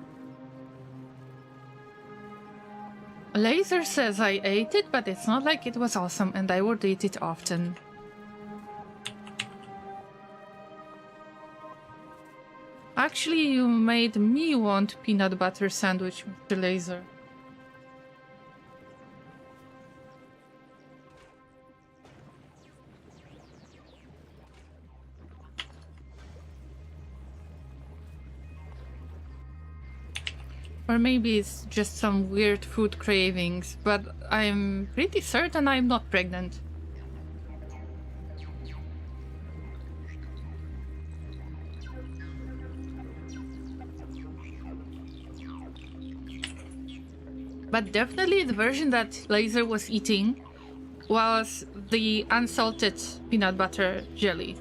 Laser says I ate it, but it's not like it was awesome, and I would eat it often. Actually, you made me want peanut butter sandwich, Mr. Laser. Or maybe it's just some weird food cravings, but I'm pretty certain I'm not pregnant. But definitely the version that Laser was eating was the unsalted peanut butter jelly.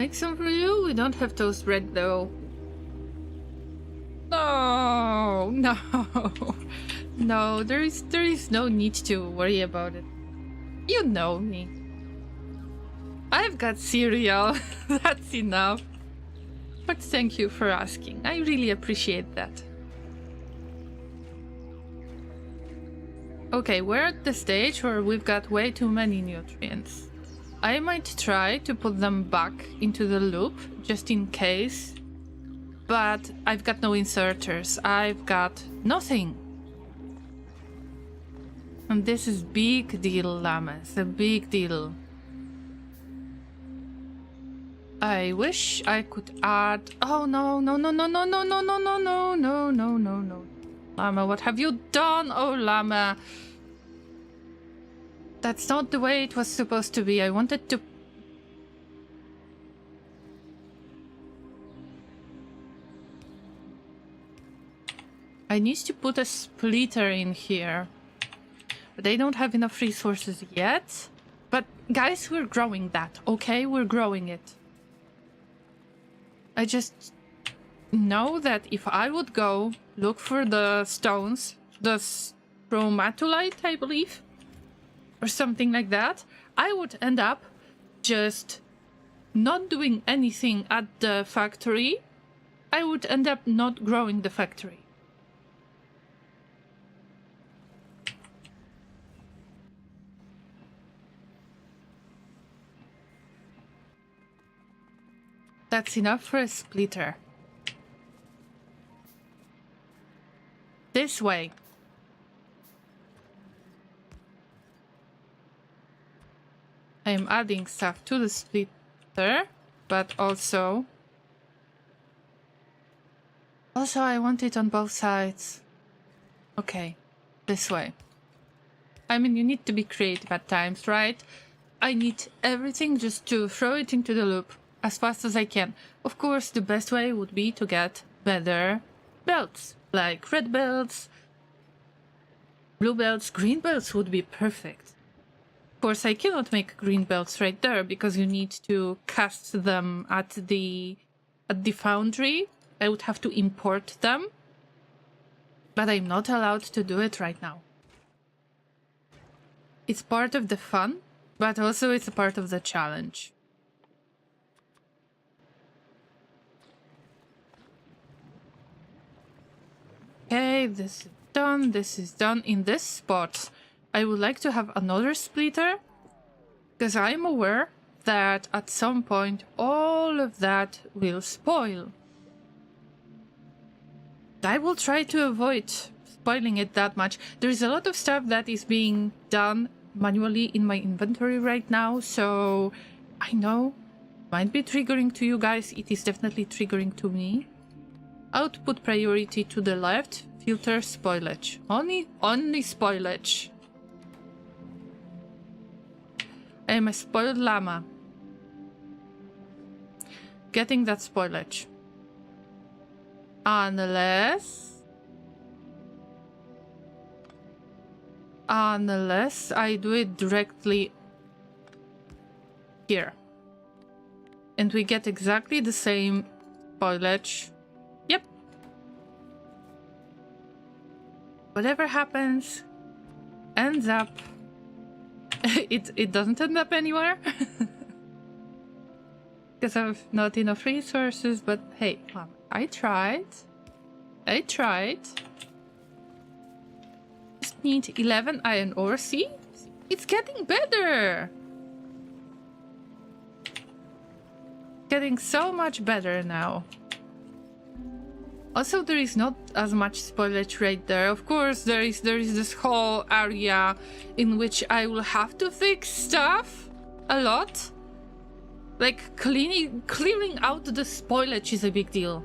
Make some for you? We don't have toast bread though. No, no, no, there is no need to worry about it. You know me. I've got cereal, that's enough. But thank you for asking, I really appreciate that. Okay, we're at the stage where we've got way too many nutrients. I might try to put them back into the loop, just in case. But I've got no inserters. I've got nothing. And this is big deal, Llama. It's a big deal. I wish I could add... Oh, no, no, no, no, no, no, no, no, no, no, no, no, no, no. Llama, what have you done? Oh, Llama. That's not the way it was supposed to be. I wanted to... I need to put a splitter in here. But I don't have enough resources yet. But guys, we're growing that, okay? We're growing it. I just know that if I would go look for the stones, the stromatolite, I believe, or something like that, I would end up just not doing anything at the factory. I would end up not growing the factory. That's enough for a splitter. This way. I am adding stuff to the splitter, but also I want it on both sides. Okay, this way. I mean, you need to be creative at times, right? I need everything just to throw it into the loop as fast as I can. Of course, the best way would be to get better belts, like red belts, blue belts, green belts would be perfect. Of course, I cannot make green belts right there because you need to cast them at the foundry. I would have to import them, but I'm not allowed to do it right now. It's part of the fun, but also it's a part of the challenge. Okay, this is done. In this spot, I would like to have another splitter, because I'm aware that at some point all of that will spoil. I will try to avoid spoiling it that much. There's a lot of stuff that is being done manually in my inventory right now, so I know it might be triggering to you guys. It is definitely triggering to me. Output priority to the left, filter spoilage. Only spoilage. I am a spoiled llama. Getting that spoilage. Unless I do it directly here. And we get exactly the same spoilage. Yep. Whatever happens ends up it doesn't end up anywhere. Because I have not enough resources, but hey, well, I tried. need 11 iron ore. See? It's getting better. Getting so much better now. Also, there is not as much spoilage right there. Of course, there is this whole area in which I will have to fix stuff a lot. Like clearing out the spoilage is a big deal.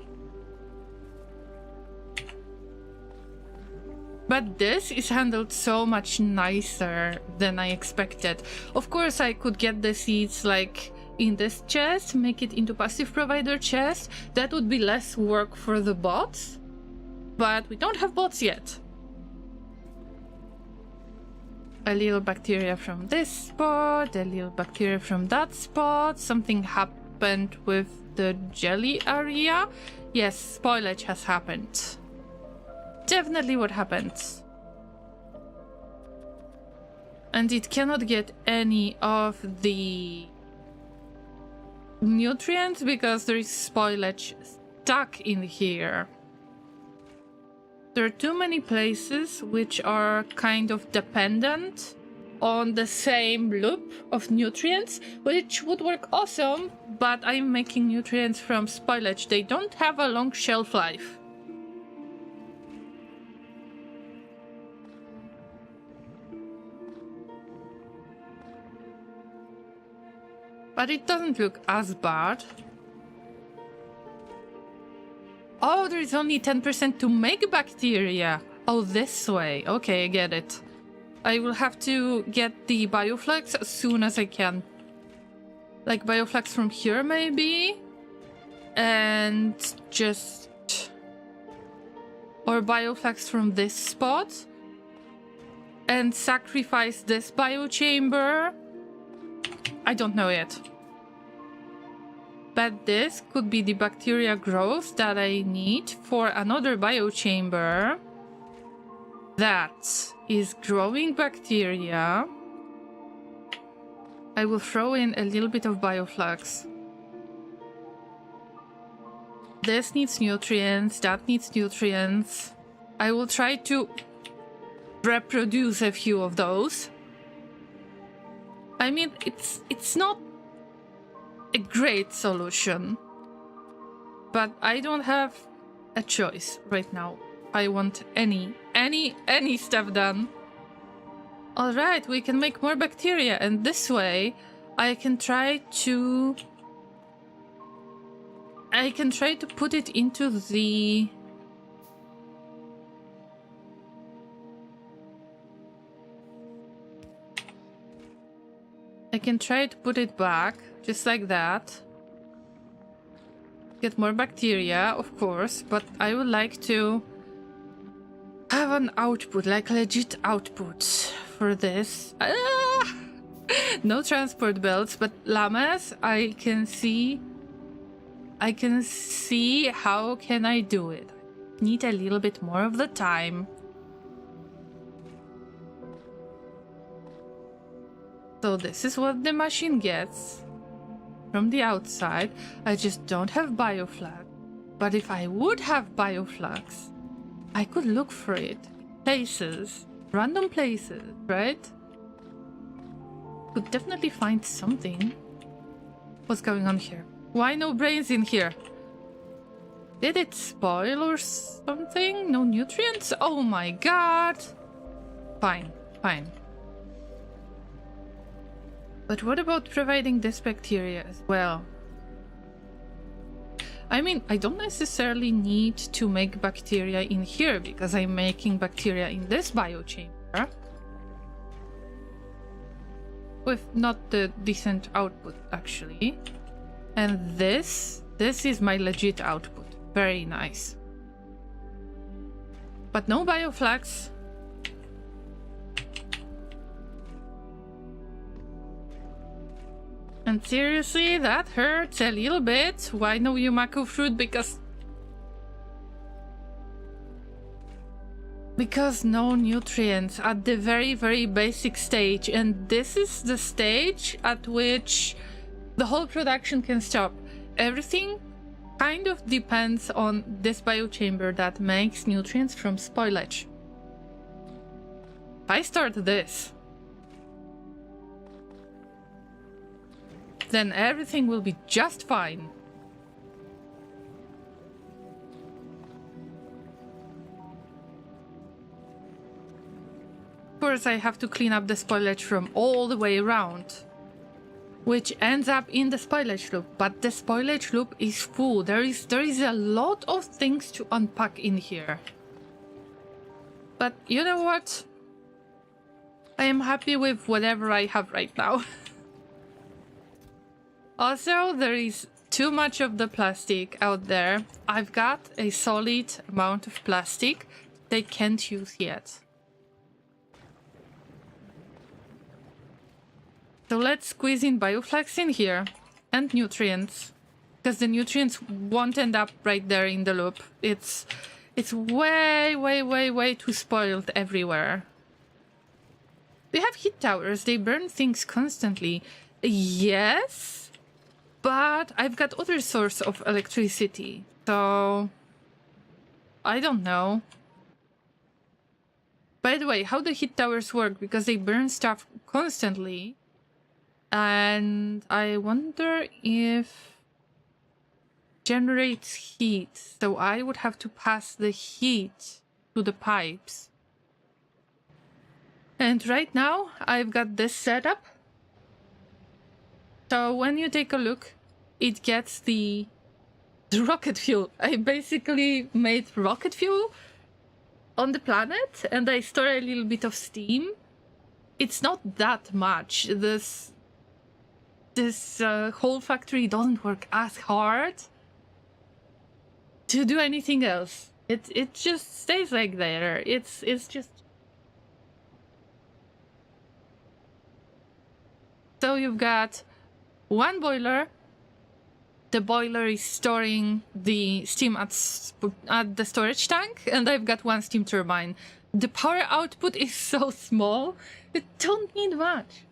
But this is handled so much nicer than I expected. Of course, I could get the seeds like in this chest, make it into passive provider chest. That would be less work for the bots, but we don't have bots yet. A little bacteria from this spot, a little bacteria from that spot. Something happened with the jelly area. Yes, spoilage has happened. Definitely what happens. And it cannot get any of the nutrients because there is spoilage stuck in here. There are too many places which are kind of dependent on the same loop of nutrients, which would work awesome, but I'm making nutrients from spoilage. They don't have a long shelf life. But it doesn't look as bad. Oh, there is only 10% to make bacteria. Oh, this way. Okay, I get it. I will have to get the bioflux as soon as I can. Like bioflux from here, maybe? And just... Or bioflux from this spot? And sacrifice this biochamber? I don't know yet. But this could be the bacteria growth that I need for another biochamber that is growing bacteria. I will throw in a little bit of bioflux. This needs nutrients, that needs nutrients. I will try to reproduce a few of those. I mean, it's not a great solution, but I don't have a choice right now. I want any stuff done. All right, we can make more bacteria, and this way I can try to put it into the I can try to put it back, just like that. Get more bacteria, of course, but I would like to have an output, like legit output for this. No transport belts, but llamas, I can see how can I do it. Need a little bit more of the time. So this is what the machine gets from the outside. I just don't have bioflux. But if I would have bioflux, I could look for it. Places. Random places, right? Could definitely find something. What's going on here? Why no brains in here? Did it spoil or something? No nutrients? Oh my god! Fine, fine. But what about providing this bacteria as well? I mean, I don't necessarily need to make bacteria in here because I'm making bacteria in this biochamber with not the decent output, actually. And this is my legit output. Very nice. But no bioflux. And seriously, that hurts a little bit. Why no Yumako fruit? Because no nutrients at the very, very basic stage. And this is the stage at which the whole production can stop. Everything kind of depends on this biochamber that makes nutrients from spoilage. If I start this, then everything will be just fine. Of course, I have to clean up the spoilage from all the way around, which ends up in the spoilage loop, but the spoilage loop is full. There is a lot of things to unpack in here. But you know what? I am happy with whatever I have right now. Also, there is too much of the plastic out there. I've got a solid amount of plastic they can't use yet. So let's squeeze in bioflax in here and nutrients, because the nutrients won't end up right there in the loop. It's way too spoiled everywhere. We have heat towers. They burn things constantly. Yes, but I've got other source of electricity, so I don't know. By the way, how do heat towers work? Because they burn stuff constantly. And I wonder if generates heat, so I would have to pass the heat to the pipes. And right now I've got this setup. So when you take a look, it gets the rocket fuel. I basically made rocket fuel on the planet and I store a little bit of steam. It's not that much. This whole factory doesn't work as hard to do anything else. It just stays like there. It's just... So you've got one boiler. The boiler is storing the steam at the storage tank, and I've got one steam turbine. The power output is so small, it don't need much.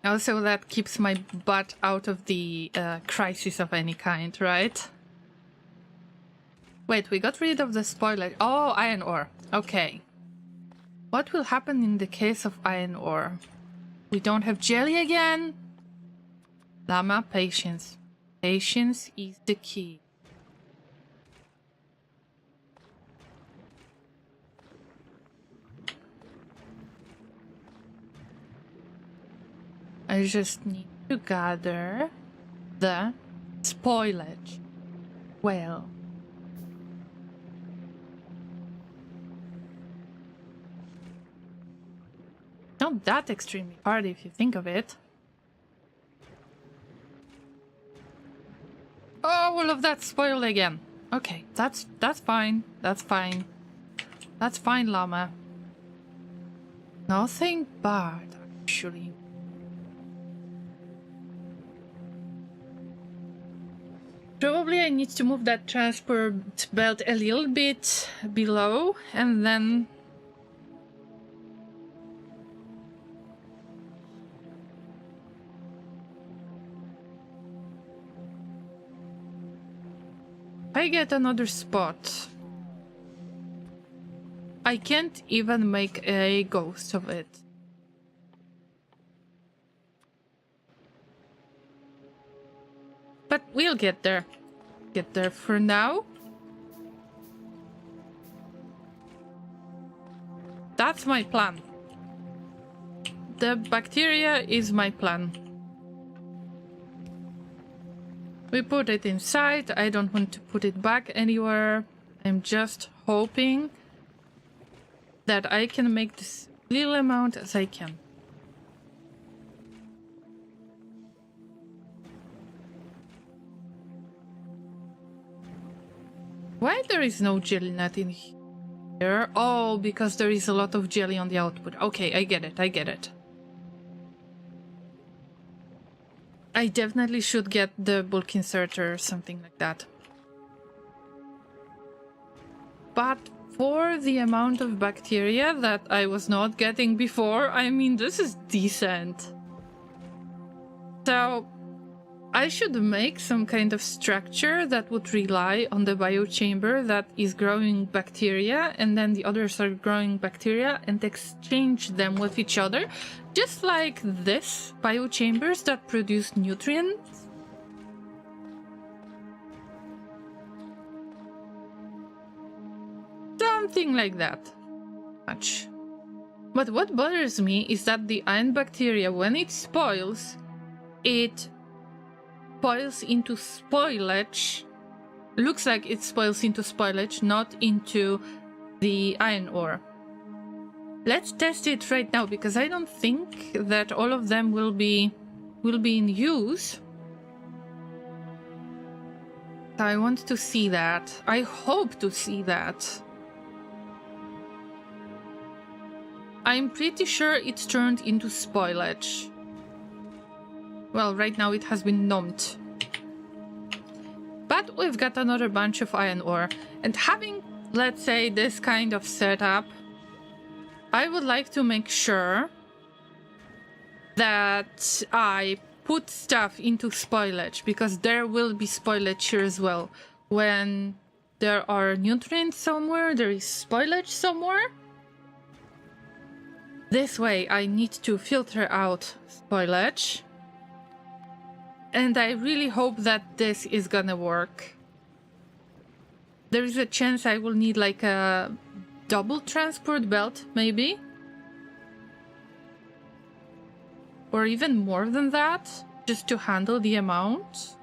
Also, that keeps my butt out of the crisis of any kind, right? Wait, we got rid of the spoilage. Oh, iron ore. Okay. What will happen in the case of iron ore? We don't have jelly again? Llama, patience. Patience is the key. I just need to gather the spoilage. Well. Not that extremely hard if you think of it. Oh, all of that spoiled again. Okay, that's fine. That's fine. That's fine, Llama. Nothing bad, actually. Probably I need to move that transport belt a little bit below, and then... if I get another spot, I can't even make a ghost of it. But we'll get there. Get there for now. That's my plan. The bacteria is my plan. We put it inside. I don't want to put it back anywhere. I'm just hoping that I can make this little amount as I can. Why there is no jelly nut in here? Oh, because there is a lot of jelly on the output. Okay, I get it, I get it. I definitely should get the bulk inserter or something like that. But for the amount of bacteria that I was not getting before, I mean, this is decent. So, I should make some kind of structure that would rely on the biochamber that is growing bacteria, and then the others are growing bacteria, and exchange them with each other, just like this biochambers that produce nutrients. Something like that. Much. But what bothers me is that the iron bacteria, when it spoils, it spoils into spoilage. Looks like it spoils into spoilage, not into the iron ore. Let's test it right now, because I don't think that all of them will be in use. I want to see that. I hope to see that. I'm pretty sure it's turned into spoilage. Well, right now it has been numbed. But we've got another bunch of iron ore. And having, let's say, this kind of setup, I would like to make sure that I put stuff into spoilage, because there will be spoilage here as well. When there are nutrients somewhere, there is spoilage somewhere. This way I need to filter out spoilage. And I really hope that this is gonna work. There is a chance I will need like a double transport belt, maybe? Or even more than that, just to handle the amount.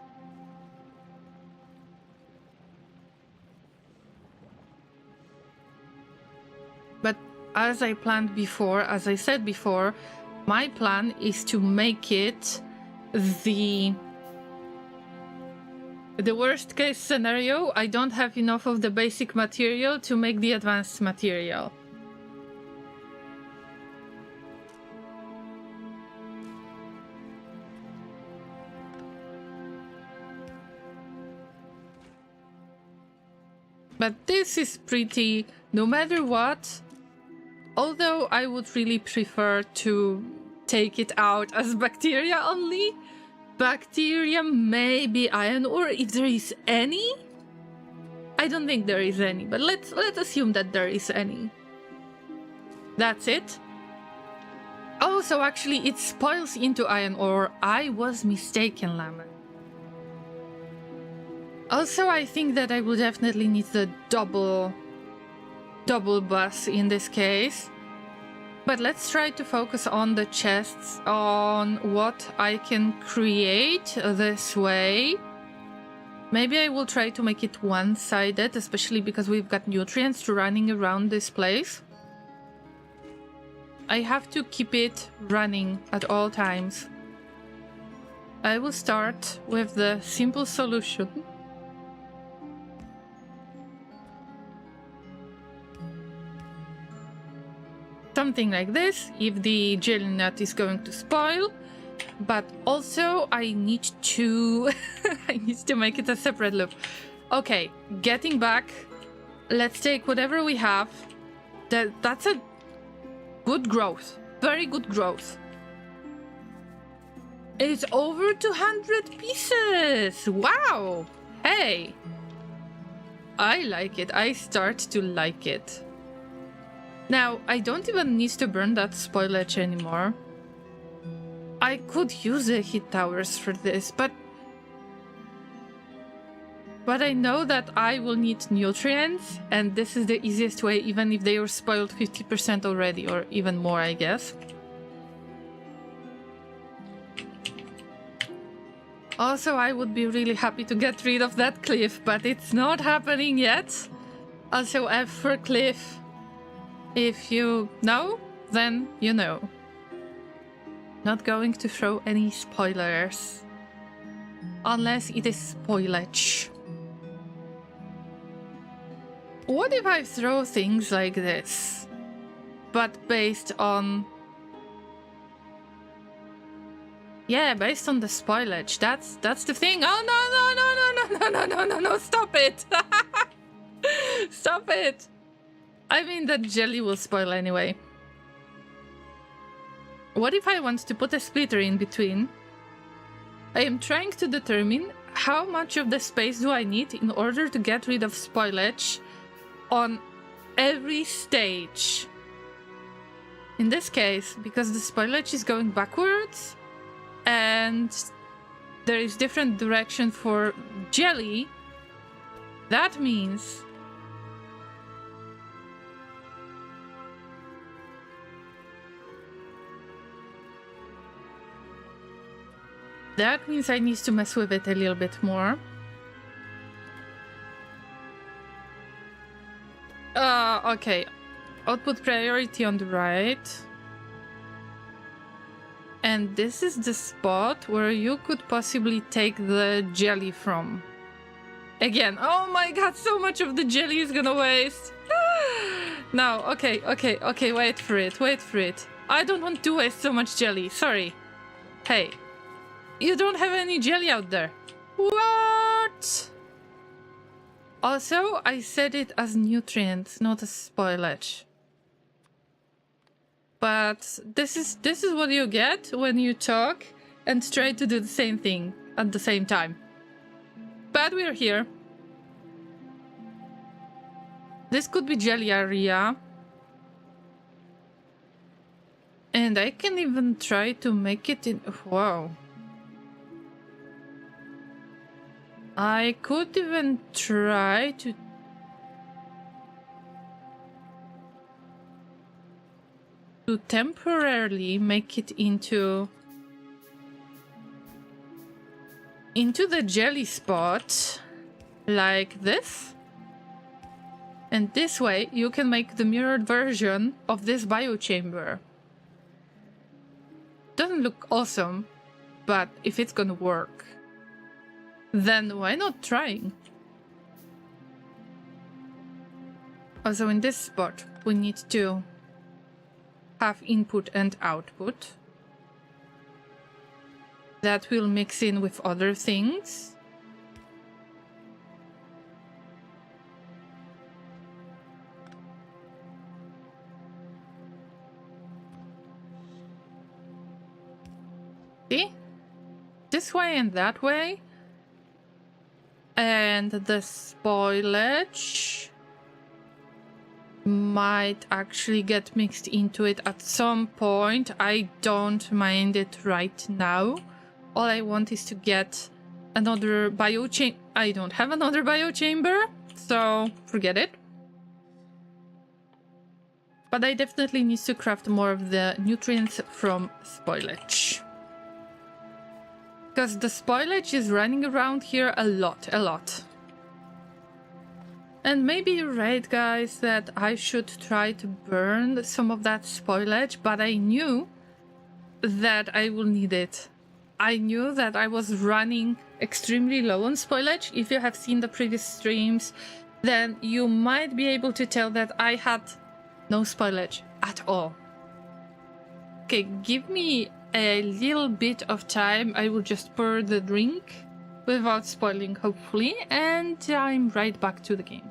But as I planned before, as I said before, my plan is to make it the worst case scenario. I don't have enough of the basic material to make the advanced material. But this is pretty, no matter what, although I would really prefer to take it out as bacteria only. Bacteria, maybe iron ore, if there is any. I don't think there is any, but let's assume that there is any. That's it. Oh, so actually it spoils into iron ore. I was mistaken, Llama. Also, I think that I will definitely need the double bus in this case. But let's try to focus on the chests, on what I can create this way. Maybe I will try to make it one-sided, especially because we've got nutrients running around this place. I have to keep it running at all times. I will start with the simple solution. Something like this, if the jelly nut is going to spoil. But also I need to I need to make it a separate loop. Okay, getting back, let's take whatever we have. That's a good growth, very good growth. It's over 200 pieces. Wow. Hey, I like it. I start to like it. Now, I don't even need to burn that spoilage anymore. I could use the heat towers for this, but I know that I will need nutrients, and this is the easiest way, even if they are spoiled 50% already, or even more, I guess. Also, I would be really happy to get rid of that cliff, but it's not happening yet. Also, F for cliff. If you know, then you know. Not going to throw any spoilers. Unless it is spoilage. What if I throw things like this? But based on... Yeah, based on the spoilage. That's the thing. Oh, no, stop it! Stop it! I mean, that jelly will spoil anyway. What if I want to put a splitter in between? I am trying to determine how much of the space do I need in order to get rid of spoilage on every stage. In this case, because the spoilage is going backwards and there is different direction for jelly, that means I need to mess with it a little bit more. Okay. Output priority on the right. And this is the spot where you could possibly take the jelly from. Again, oh my god, so much of the jelly is gonna waste. No, okay, wait for it. I don't want to waste so much jelly, sorry. Hey, you don't have any jelly out there. What? Also, I said it as nutrients, not as spoilage. But this is what you get when you talk and try to do the same thing at the same time. But we're here. This could be jelly area. And I can even try to make it in... Wow. I could even try to temporarily make it into the jelly spot like this, and this way you can make the mirrored version of this biochamber. Doesn't look awesome, but if it's gonna work, then why not trying? Also in this spot we need to have input and output. That will mix in with other things. See? This way and that way. And the spoilage might actually get mixed into it at some point. I don't mind it right now. All I want is to get another biochamber. I don't have another biochamber, so forget it. But I definitely need to craft more of the nutrients from spoilage. Because the spoilage is running around here a lot. And maybe you're right, guys, that I should try to burn some of that spoilage, but I knew that I will need it. I knew that I was running extremely low on spoilage. If you have seen the previous streams, then you might be able to tell that I had no spoilage at all. Okay, give me a little bit of time. I will just pour the drink without spoiling, hopefully, and I'm right back to the game.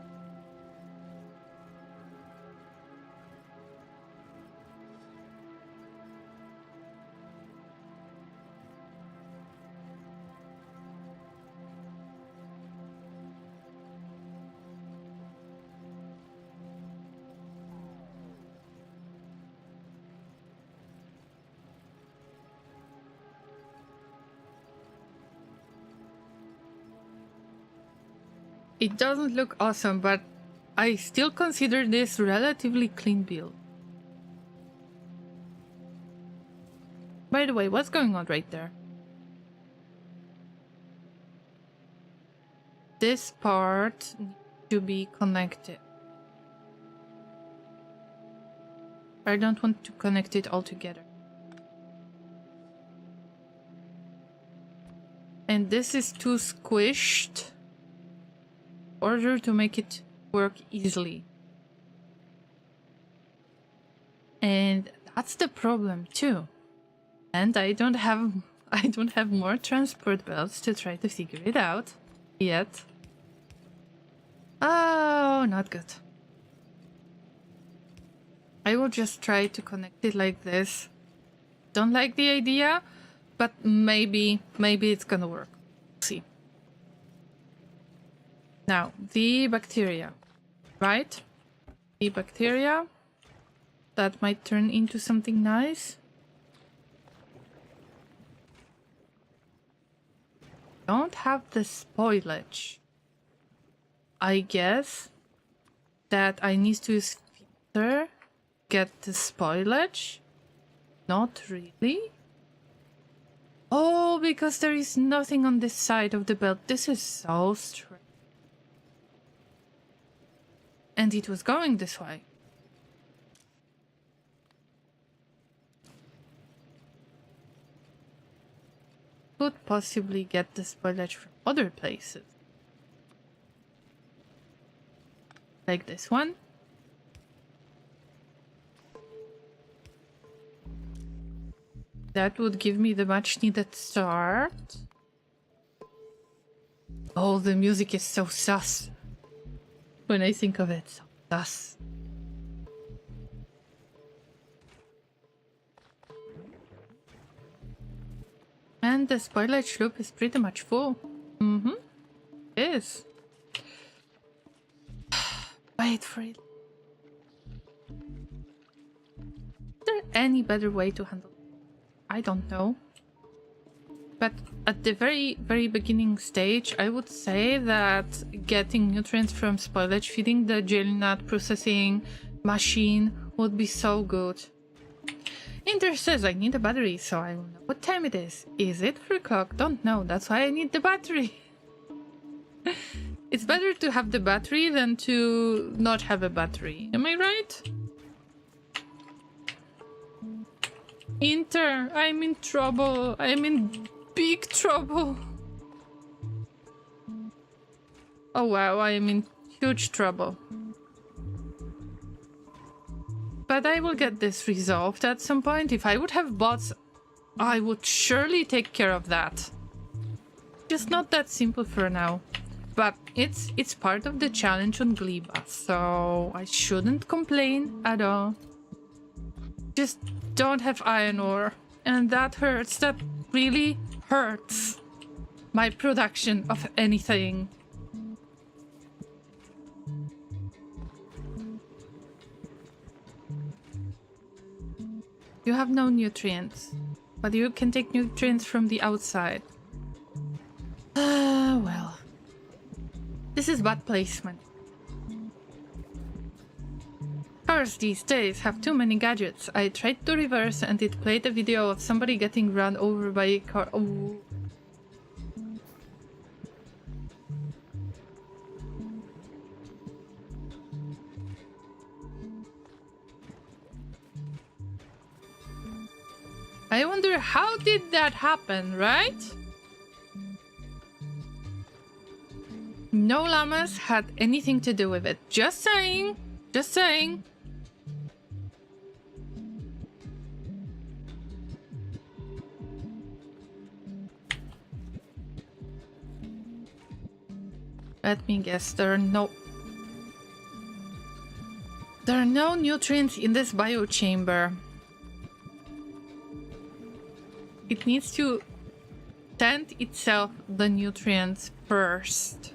It doesn't look awesome, but I still consider this relatively clean build. By the way, what's going on right there? This part needs to be connected. I don't want to connect it all together. And this is too squished in order to make it work easily. And that's the problem too. And I don't have more transport belts to try to figure it out yet. Oh, not good. I will just try to connect it like this. Don't like the idea, but maybe it's gonna work. See. Now, the bacteria, right? The bacteria that might turn into something nice. Don't have the spoilage. I guess that I need to use filter, get the spoilage. Not really. Oh, because there is nothing on this side of the belt. This is so strange. And it was going this way. Could possibly get the spoilage from other places. Like this one. That would give me the much needed start. Oh, the music is so sus. When I think of it, so sus. And the spoilage loop is pretty much full. Mm-hmm. It is. Wait for it. Is there any better way to handle it? I don't know. But at the very, very beginning stage, I would say that getting nutrients from spoilage, feeding the jelly nut processing machine would be so good. Inter says I need a battery, so I will know what time it is. Is it 3 o'clock? Don't know. That's why I need the battery. It's better to have the battery than to not have a battery. Am I right? Inter, I'm in trouble. I'm in big trouble. Oh wow, I am in huge trouble. But I will get this resolved at some point. If I would have bots, I would surely take care of that. Just not that simple for now. But it's part of the challenge on Gleba, so I shouldn't complain at all. Just don't have iron ore, and that hurts. That really hurts my production of anything. You have no nutrients, but you can take nutrients from the outside. Well. This is bad placement. Cars these days have too many gadgets. I tried to reverse and it played a video of somebody getting run over by a car. Oh. I wonder how did that happen, right? No llamas had anything to do with it. Just saying. Just saying. Let me guess, there are no nutrients in this biochamber. It needs to send itself the nutrients first.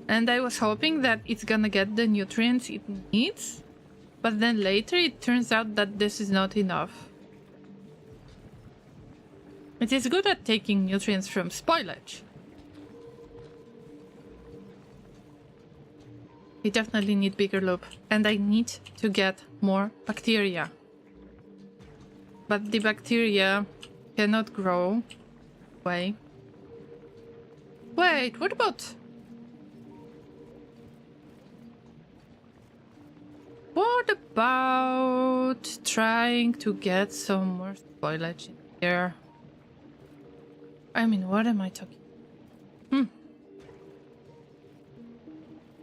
And I was hoping that it's gonna get the nutrients it needs, but then later it turns out that this is not enough. It is good at taking nutrients from spoilage. We definitely need bigger loop, and I need to get more bacteria. But the bacteria cannot grow. Wait, what about... What about trying to get some more spoilage in here? I mean, what am I talking?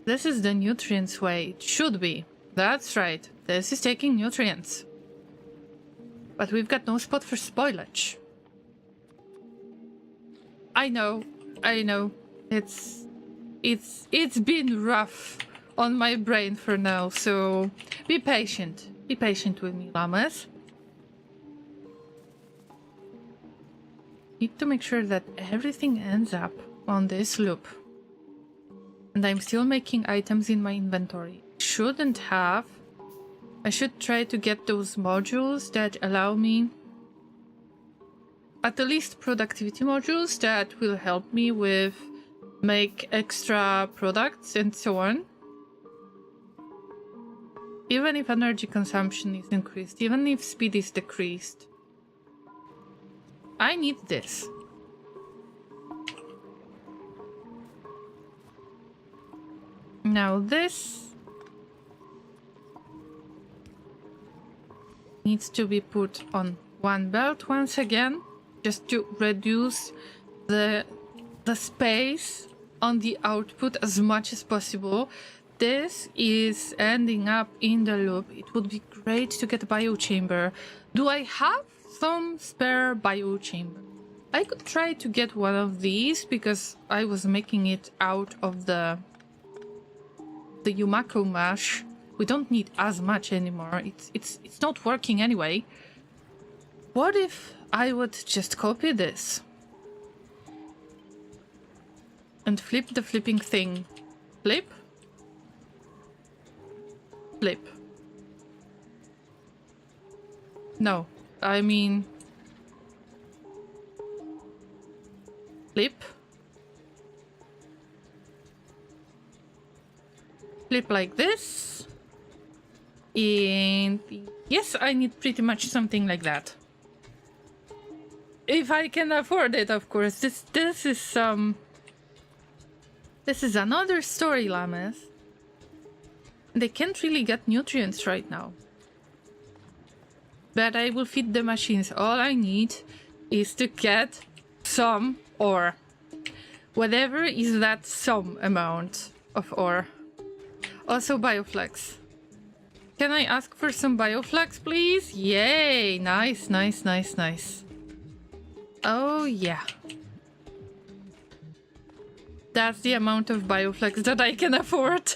This is the nutrients way. It should be. That's right. This is taking nutrients. But we've got no spot for spoilage. I know. It's been rough on my brain for now, so be patient. Be patient with me, llamas. need to make sure that everything ends up on this loop. And I'm still making items in my inventory. Shouldn't have. I should try to get those modules that allow me, at the least productivity modules that will help me with make extra products and so on. Even if energy consumption is increased, even if speed is decreased. I need this. Now this needs to be put on one belt once again, just to reduce the space on the output as much as possible. This is ending up in the loop. It would be great to get a biochamber. Do I have some spare biochamber? I could try to get one of these because I was making it out of the Yumako mash. We don't need as much anymore. It's not working anyway. What if I would just copy this and flip the flipping thing? Flip? Flip. No, I mean flip. Flip like this. And yes, I need pretty much something like that. If I can afford it, of course. This is another story, llamas. They can't really get nutrients right now. But I will feed the machines. All I need is to get some ore. Whatever is that some amount of ore. Also bioflex. Can I ask for some bioflex, please? Yay! Nice, nice, nice, nice. Oh, yeah. That's the amount of bioflex that I can afford.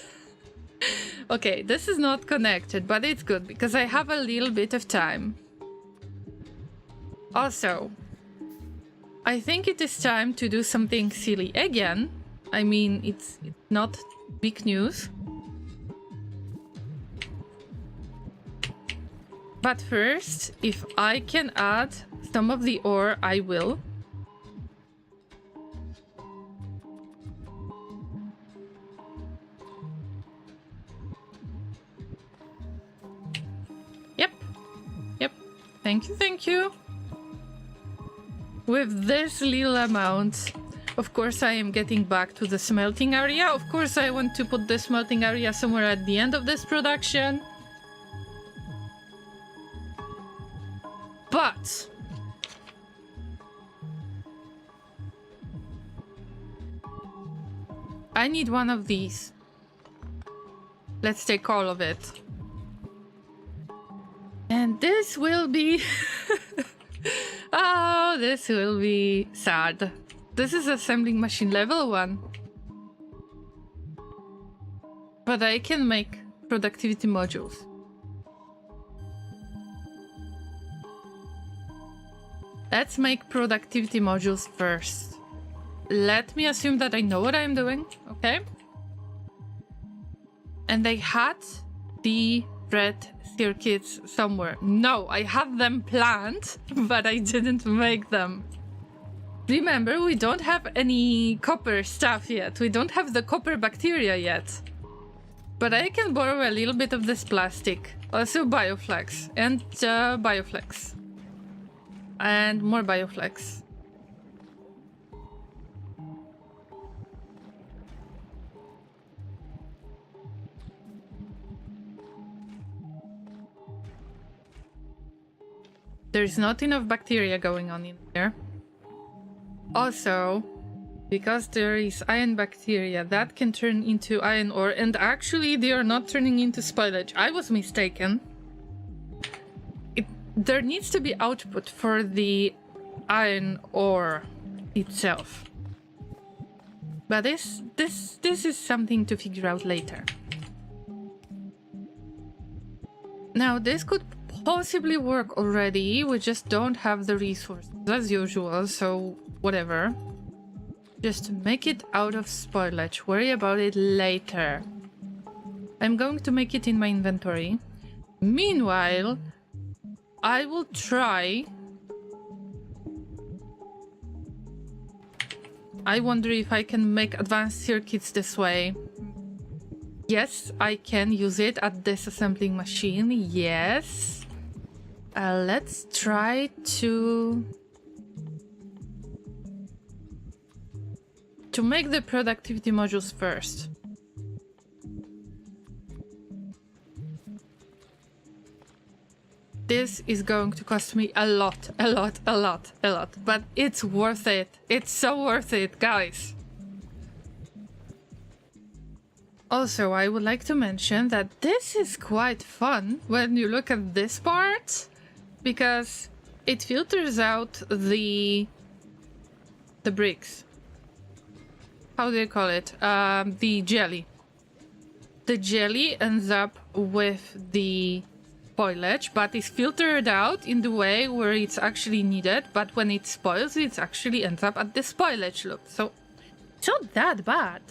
Okay, this is not connected, but it's good because I have a little bit of time. Also, I think it is time to do something silly again. I mean, it's not big news. But first, if I can add some of the ore, I will. Yep. Thank you, thank you. With this little amount, of course I am getting back to the smelting area. Of course I want to put the smelting area somewhere at the end of this production. But I need one of these. Let's take all of it. And this will be... oh, this will be sad. This is assembling machine level 1. But I can make productivity modules. Let's make productivity modules first. Let me assume that I know what I'm doing, okay? And I had the red circuits somewhere. No, I had them planned, but I didn't make them. Remember, we don't have any copper stuff yet. We don't have the copper bacteria yet. But I can borrow a little bit of this plastic. Also bioflex and bioflex. And more bioflex. There's not enough bacteria going on in there. Also, because there is iron bacteria, that can turn into iron ore, and actually they are not turning into spoilage. I was mistaken. There needs to be output for the iron ore itself. But this is something to figure out later. Now, this could possibly work already. We just don't have the resources as usual, so whatever. Just make it out of spoilage. Worry about it later. I'm going to make it in my inventory. Meanwhile, I will try... I wonder if I can make advanced circuits this way. Yes, I can use it at this assembling machine. Yes. Let's try to make the productivity modules first. This is going to cost me a lot, but it's worth it. It's so worth it, guys. Also, I would like to mention that this is quite fun when you look at this part, because it filters out the bricks. How do you call it? The jelly. The jelly ends up with the spoilage, but is filtered out in the way where it's actually needed, but when it spoils, it actually ends up at the spoilage loop. So it's not that bad.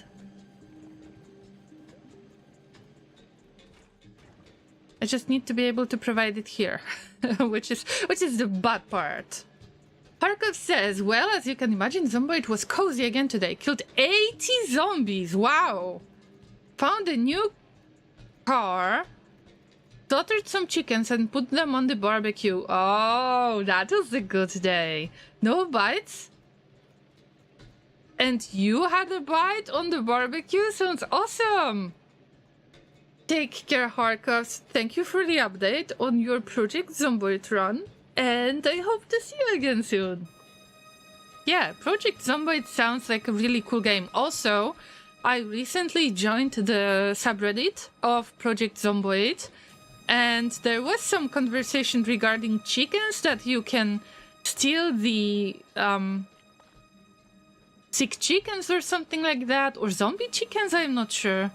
I just need to be able to provide it here, which is the bad part. Harkov says, well, as you can imagine, Zomboid was cozy again today. Killed 80 zombies. Wow. Found a new car. Slaughtered some chickens and put them on the barbecue. Oh, that was a good day. No bites? And you had a bite on the barbecue? Sounds awesome. Take care, Harkovs. Thank you for the update on your Project Zomboid run. And I hope to see you again soon. Yeah, Project Zomboid sounds like a really cool game. Also, I recently joined the subreddit of Project Zomboid. And there was some conversation regarding chickens, that you can steal the sick chickens or something like that, or zombie chickens, I'm not sure.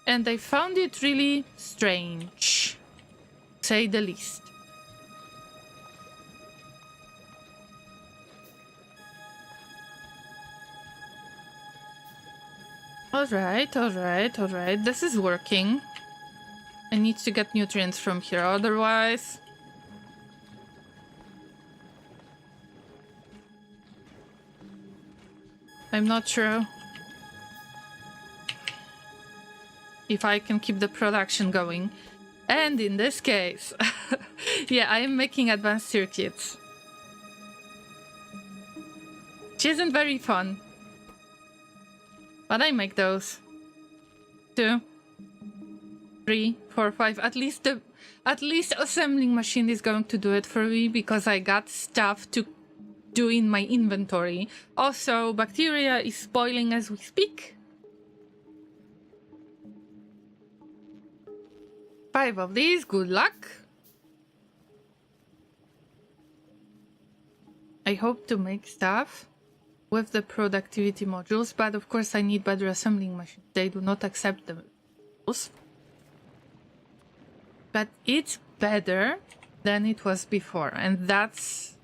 And I found it really strange, to say the least. Alright, this is working. I need to get nutrients from here, otherwise... I'm not sure if I can keep the production going. And in this case, yeah, I am making advanced circuits. Which isn't very fun. But I make those. 2, 3, 4, 5. At least assembling machine is going to do it for me, because I got stuff to do in my inventory. Also, bacteria is spoiling as we speak. 5 of these, good luck. I hope to make stuff with the productivity modules, but of course I need better assembling machines. They do not accept them. But it's better than it was before, and that's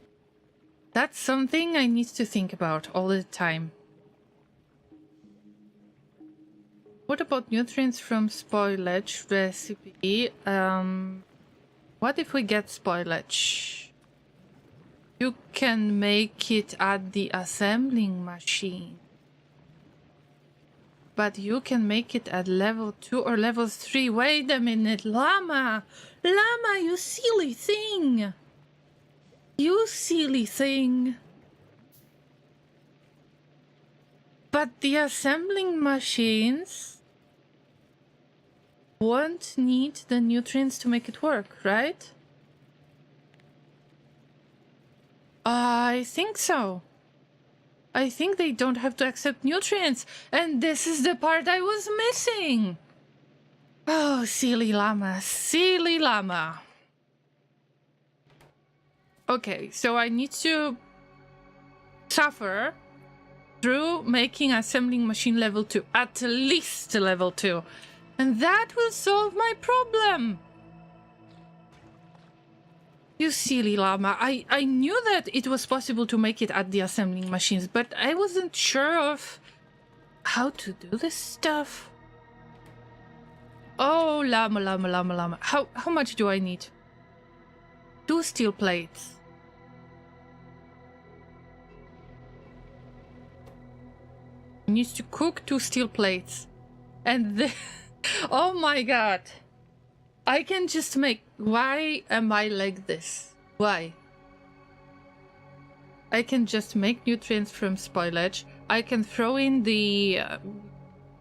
something I need to think about all the time. What about nutrients from spoilage recipe? What if we get spoilage? You can make it at the assembling machine. But you can make it at level 2 or level 3. Wait a minute, Llama! Llama, you silly thing! You silly thing! But the assembling machines won't need the nutrients to make it work, right? I think so. I think they don't have to accept nutrients, and this is the part I was missing. Oh, silly llama, silly llama. Okay, so I need to suffer through making assembling machine level 2, at least level 2. And that will solve my problem. You silly llama. I knew that it was possible to make it at the assembling machines, but I wasn't sure of how to do this stuff. Oh, llama. How much do I need? 2 steel plates. Needs to cook 2 steel plates. And oh my god. I can just make... Why am I like this? Why? I can just make nutrients from spoilage. I can throw in the...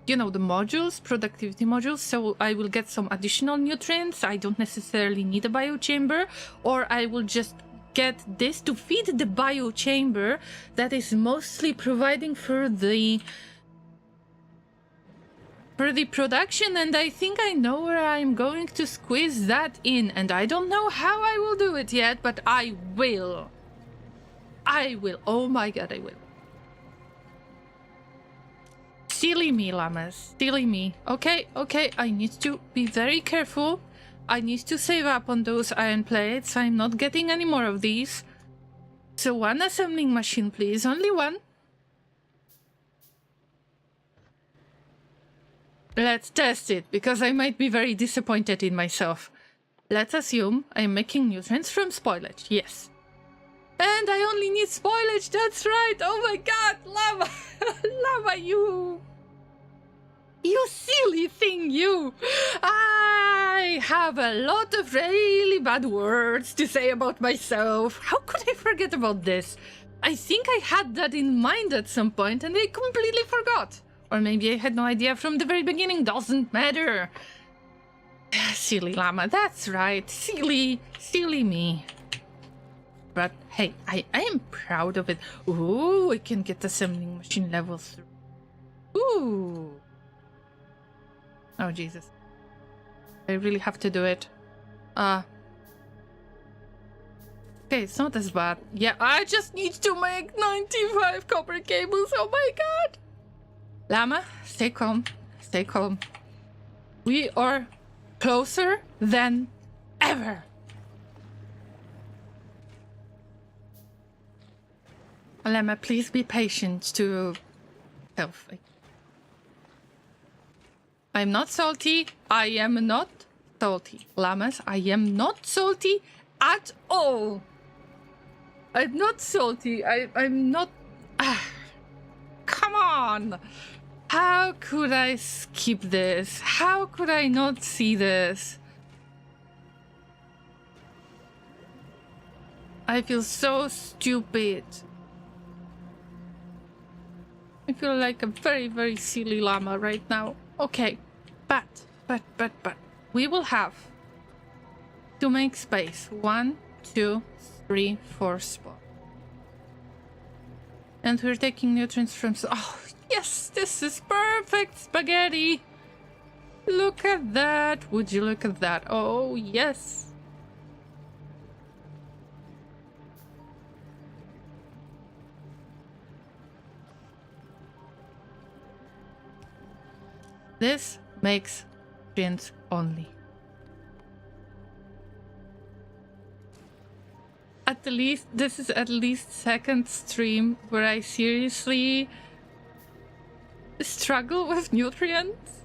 you know, the modules, productivity modules, so I will get some additional nutrients. I don't necessarily need a biochamber, or I will just get this to feed the biochamber that is mostly providing for the production, and I think I know where I'm going to squeeze that in, and I don't know how I will do it yet, but I will. Oh my god, I will. Silly me, llamas. Silly me. Okay, I need to be very careful. I need to save up on those iron plates. I'm not getting any more of these. So 1 assembling machine, please. Only 1. Let's test it, because I might be very disappointed in myself. Let's assume I'm making nutrients from spoilage. Yes. And I only need spoilage, that's right! Oh my god, Llama! Llama, you silly thing, you! I have a lot of really bad words to say about myself. How could I forget about this? I think I had that in mind at some point and I completely forgot. Or maybe I had no idea from the very beginning, doesn't matter. Silly llama, that's right. Silly me. But hey, I am proud of it. Ooh, I can get assembling machine level 3. Ooh. Oh, Jesus. I really have to do it. Okay, it's not as bad. Yeah, I just need to make 95 copper cables. Oh my god. Llama, stay calm. Stay calm. We are closer than ever. Llama, please be patient to self. I'm not salty. I am not salty. Llamas, I am not salty at all. I'm not salty. I'm not... Come on. How could I skip this? How could I not see this? I feel so stupid. I feel like a very, very silly llama right now. Okay, but, we will have to make space. 1, 2, 3, 4 spots. And we're taking nutrients from... Oh, yes, this is perfect spaghetti. Look at that. Would you look at that? Oh, yes. This makes nutrients only. At least, this is at least second stream where I seriously struggle with nutrients.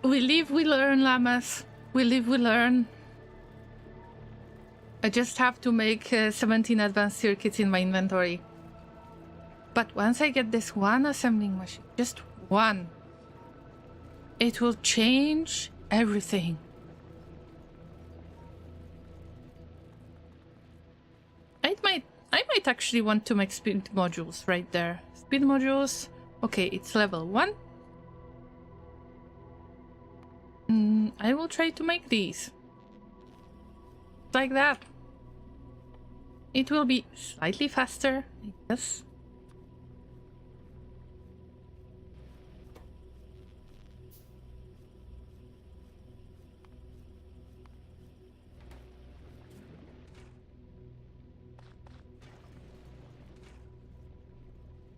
We live, we learn, llamas. We live, we learn. I just have to make 17 advanced circuits in my inventory. But once I get this one assembling machine, just one, it will change everything. I might actually want to make speed modules right there. Speed modules. Okay, it's level 1. I will try to make these. Like that. It will be slightly faster, I guess.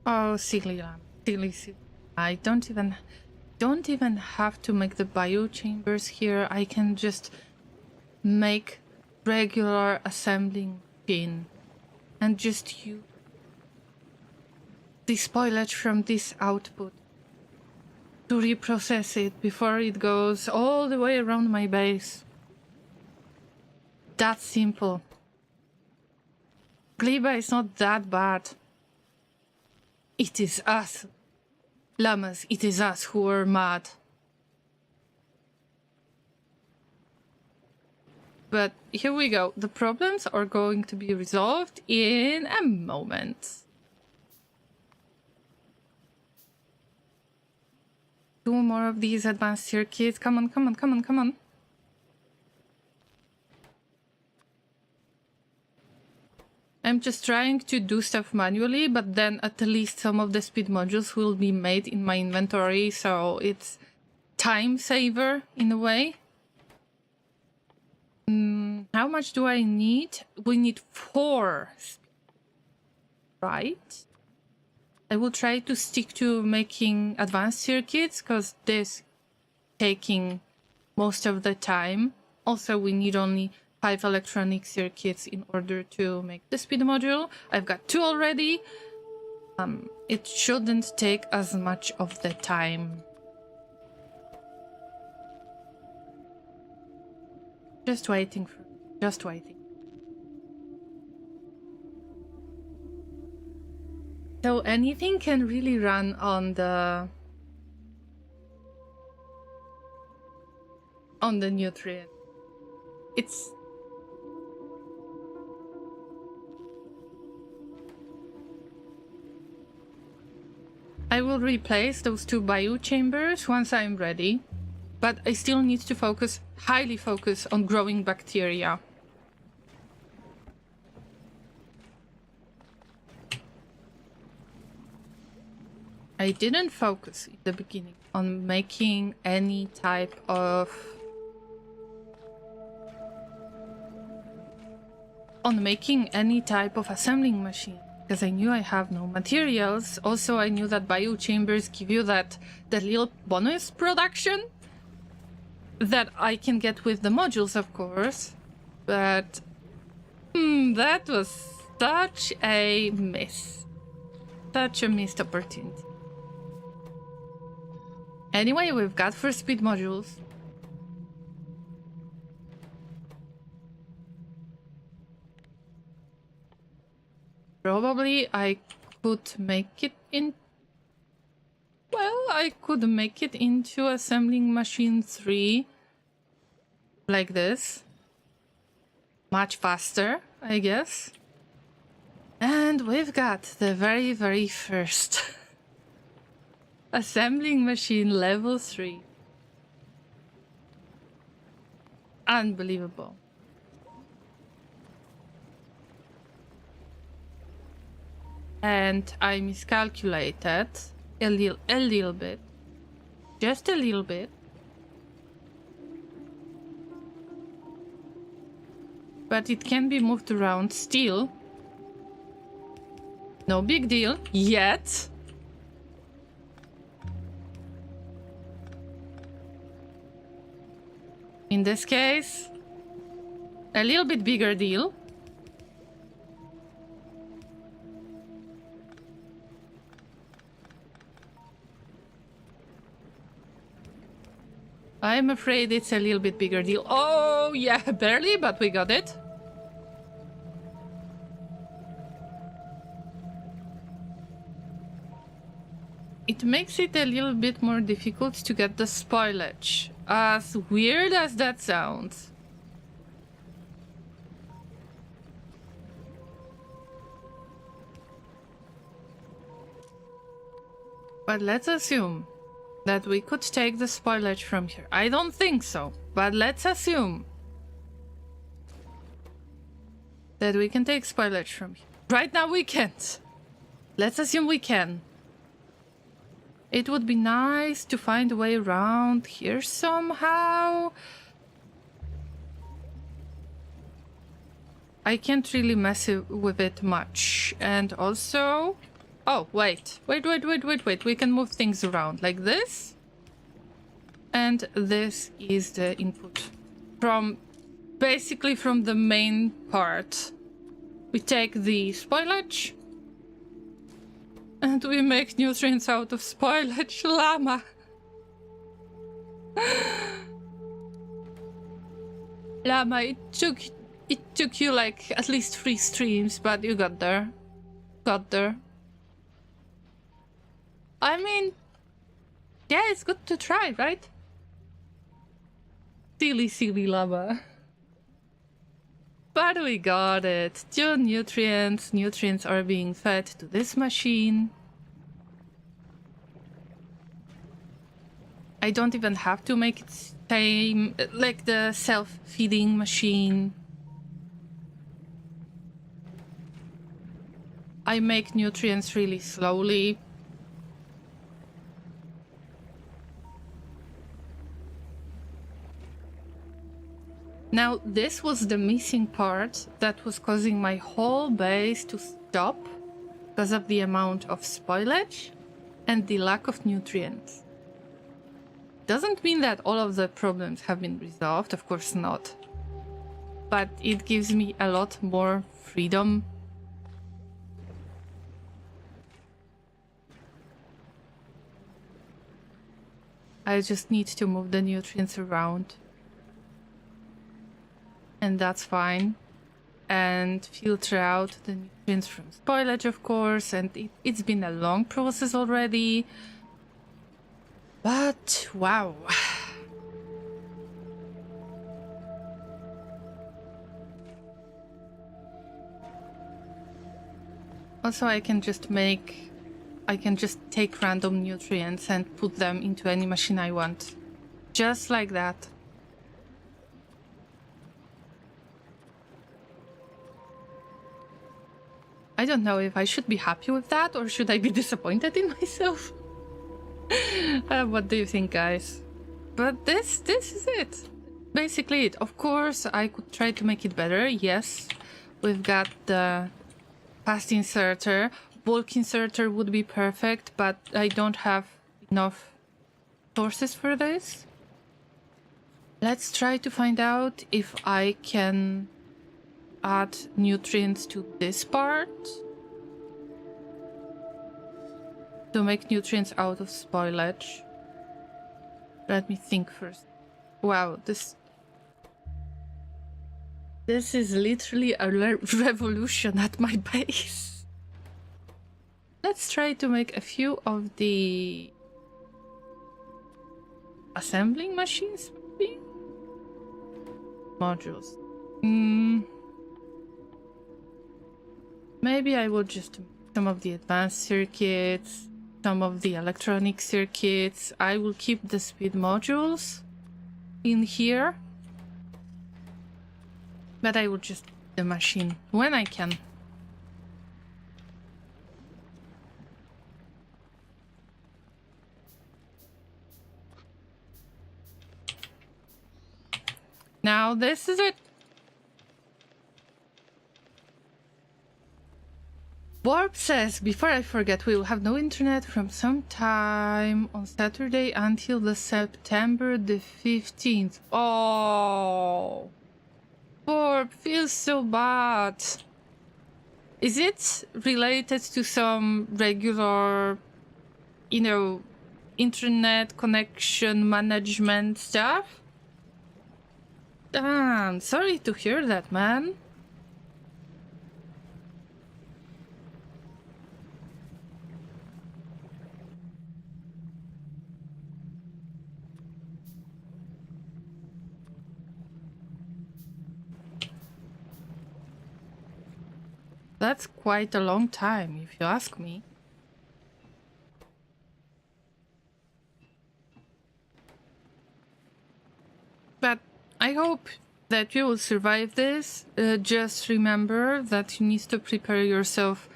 Oh, silly lamb. Silly. I don't don't even have to make the bio chambers here. I can just make regular assembling pin and just use the spoilage from this output to reprocess it before it goes all the way around my base. That's simple. Gleba is not that bad. It is us, llamas, it is us who are mad. But here we go. The problems are going to be resolved in a moment. 2 more of these advanced circuits. Come on, come on, come on, come on. I'm just trying to do stuff manually, but then at least some of the speed modules will be made in my inventory, so it's time saver in a way. How much do I need? We need 4. Right? I will try to stick to making advanced circuits, because this taking most of the time. Also, we need only 5 electronic circuits in order to make the speed module. I've got 2 already. It shouldn't take as much of the time. Just waiting. So anything can really run on the nutrient. I will replace those 2 bio chambers once I'm ready, but I still need to highly focus on growing bacteria. I didn't focus in the beginning on making any type of assembling machine, because I knew I have no materials. Also, I knew that bio chambers give you that little bonus production that I can get with the modules, of course. But that was such a miss. Such a missed opportunity. Anyway, we've got 4 speed modules. Probably I could make it in... Well, I could make it into assembling machine 3. Like this. Much faster, I guess. And we've got the very, very first assembling machine level 3. Unbelievable. And I miscalculated a little bit. Just a little bit. But it can be moved around still. No big deal yet. In this case, a little bit bigger deal. I'm afraid it's a little bit bigger deal. Oh, yeah, barely, but we got it. It makes it a little bit more difficult to get the spoilage. As weird as that sounds. But let's assume that we could take the spoilage from here. I don't think so, but let's assume that we can take spoilage from here. Right now we can't. Let's assume we can. It would be nice to find a way around here somehow. I can't really mess with it much. And also... Oh, wait. Wait. We can move things around like this. and this is the input from basically from the main part. We take the spoilage and we make nutrients out of spoilage. Llama. Llama, it took you like at least 3 streams, but you got there. Got there. I mean, yeah, it's good to try, right? Silly llama. But we got it. 2 nutrients. Nutrients are being fed to this machine. I don't even have to make it same like the self-feeding machine. I make nutrients really slowly. Now, this was the missing part that was causing my whole base to stop because of the amount of spoilage and the lack of nutrients. Doesn't mean that all of the problems have been resolved, of course not. But it gives me a lot more freedom. I just need to move the nutrients around. And that's fine. And filter out the nutrients from spoilage, of course. And it's been a long process already. But wow. Also, I can just take random nutrients and put them into any machine I want. Just like that. I don't know if I should be happy with that or should I be disappointed in myself. What do you think, guys? But this is it. Basically it. Of course, I could try to make it better. Yes, we've got the fast inserter. Bulk inserter would be perfect, but I don't have enough sources for this. Let's try to find out if I can add nutrients to this part to make nutrients out of spoilage. Let me think first. Wow, this is literally a revolution at my base. Let's try to make a few of the assembling machines, maybe? Modules. Maybe I will just make some of the advanced circuits, some of the electronic circuits. I will keep the speed modules in here. But I will just make the machine when I can. Now this is it. Warp says, before I forget, we will have no internet from some time on Saturday until the September the 15th. Oh, Warp feels so bad. Is it related to some regular, you know, internet connection management stuff? Damn, sorry to hear that, man. That's quite a long time, if you ask me. But I hope that you will survive this. Just remember that you need to prepare yourself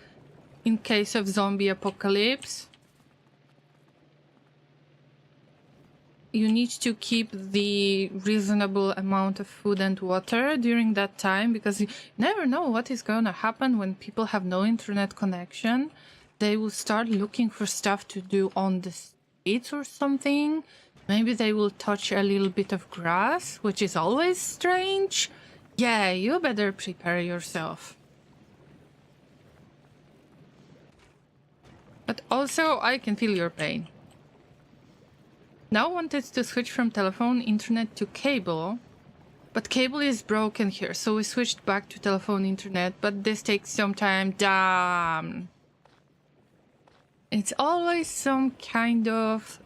in case of zombie apocalypse. You need to keep the reasonable amount of food and water during that time, because you never know what is going to happen when people have no internet connection. They will start looking for stuff to do on the streets or something. Maybe they will touch a little bit of grass, which is always strange. Yeah, you better prepare yourself. But also, I can feel your pain. Now wanted to switch from telephone internet to cable. But cable is broken here, so we switched back to telephone internet, but this takes some time. Damn. It's always some kind of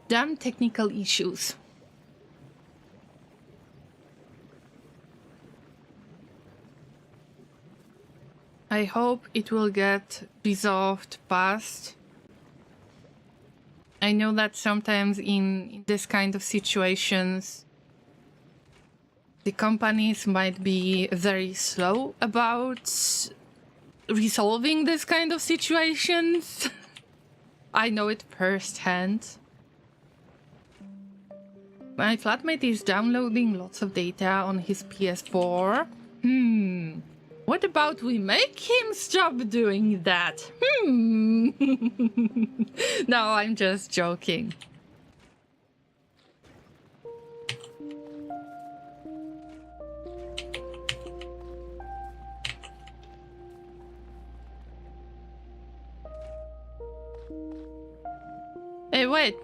damn technical issues. I hope it will get resolved fast. I know that sometimes in this kind of situations, the companies might be very slow about resolving this kind of situations. I know it firsthand. My flatmate is downloading lots of data on his PS4. What about we make him stop doing that? No, I'm just joking. Hey, wait.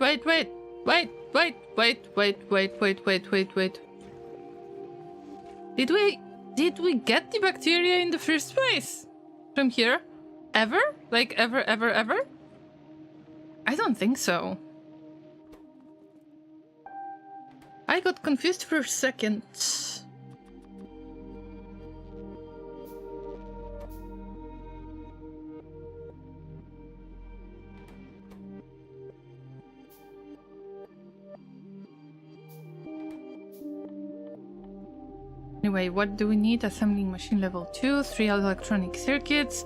Did we get the bacteria in the first place? From here? Ever? Like, ever? I don't think so. I got confused for a second. Anyway, what do we need? Assembling machine level 2, 3 electronic circuits,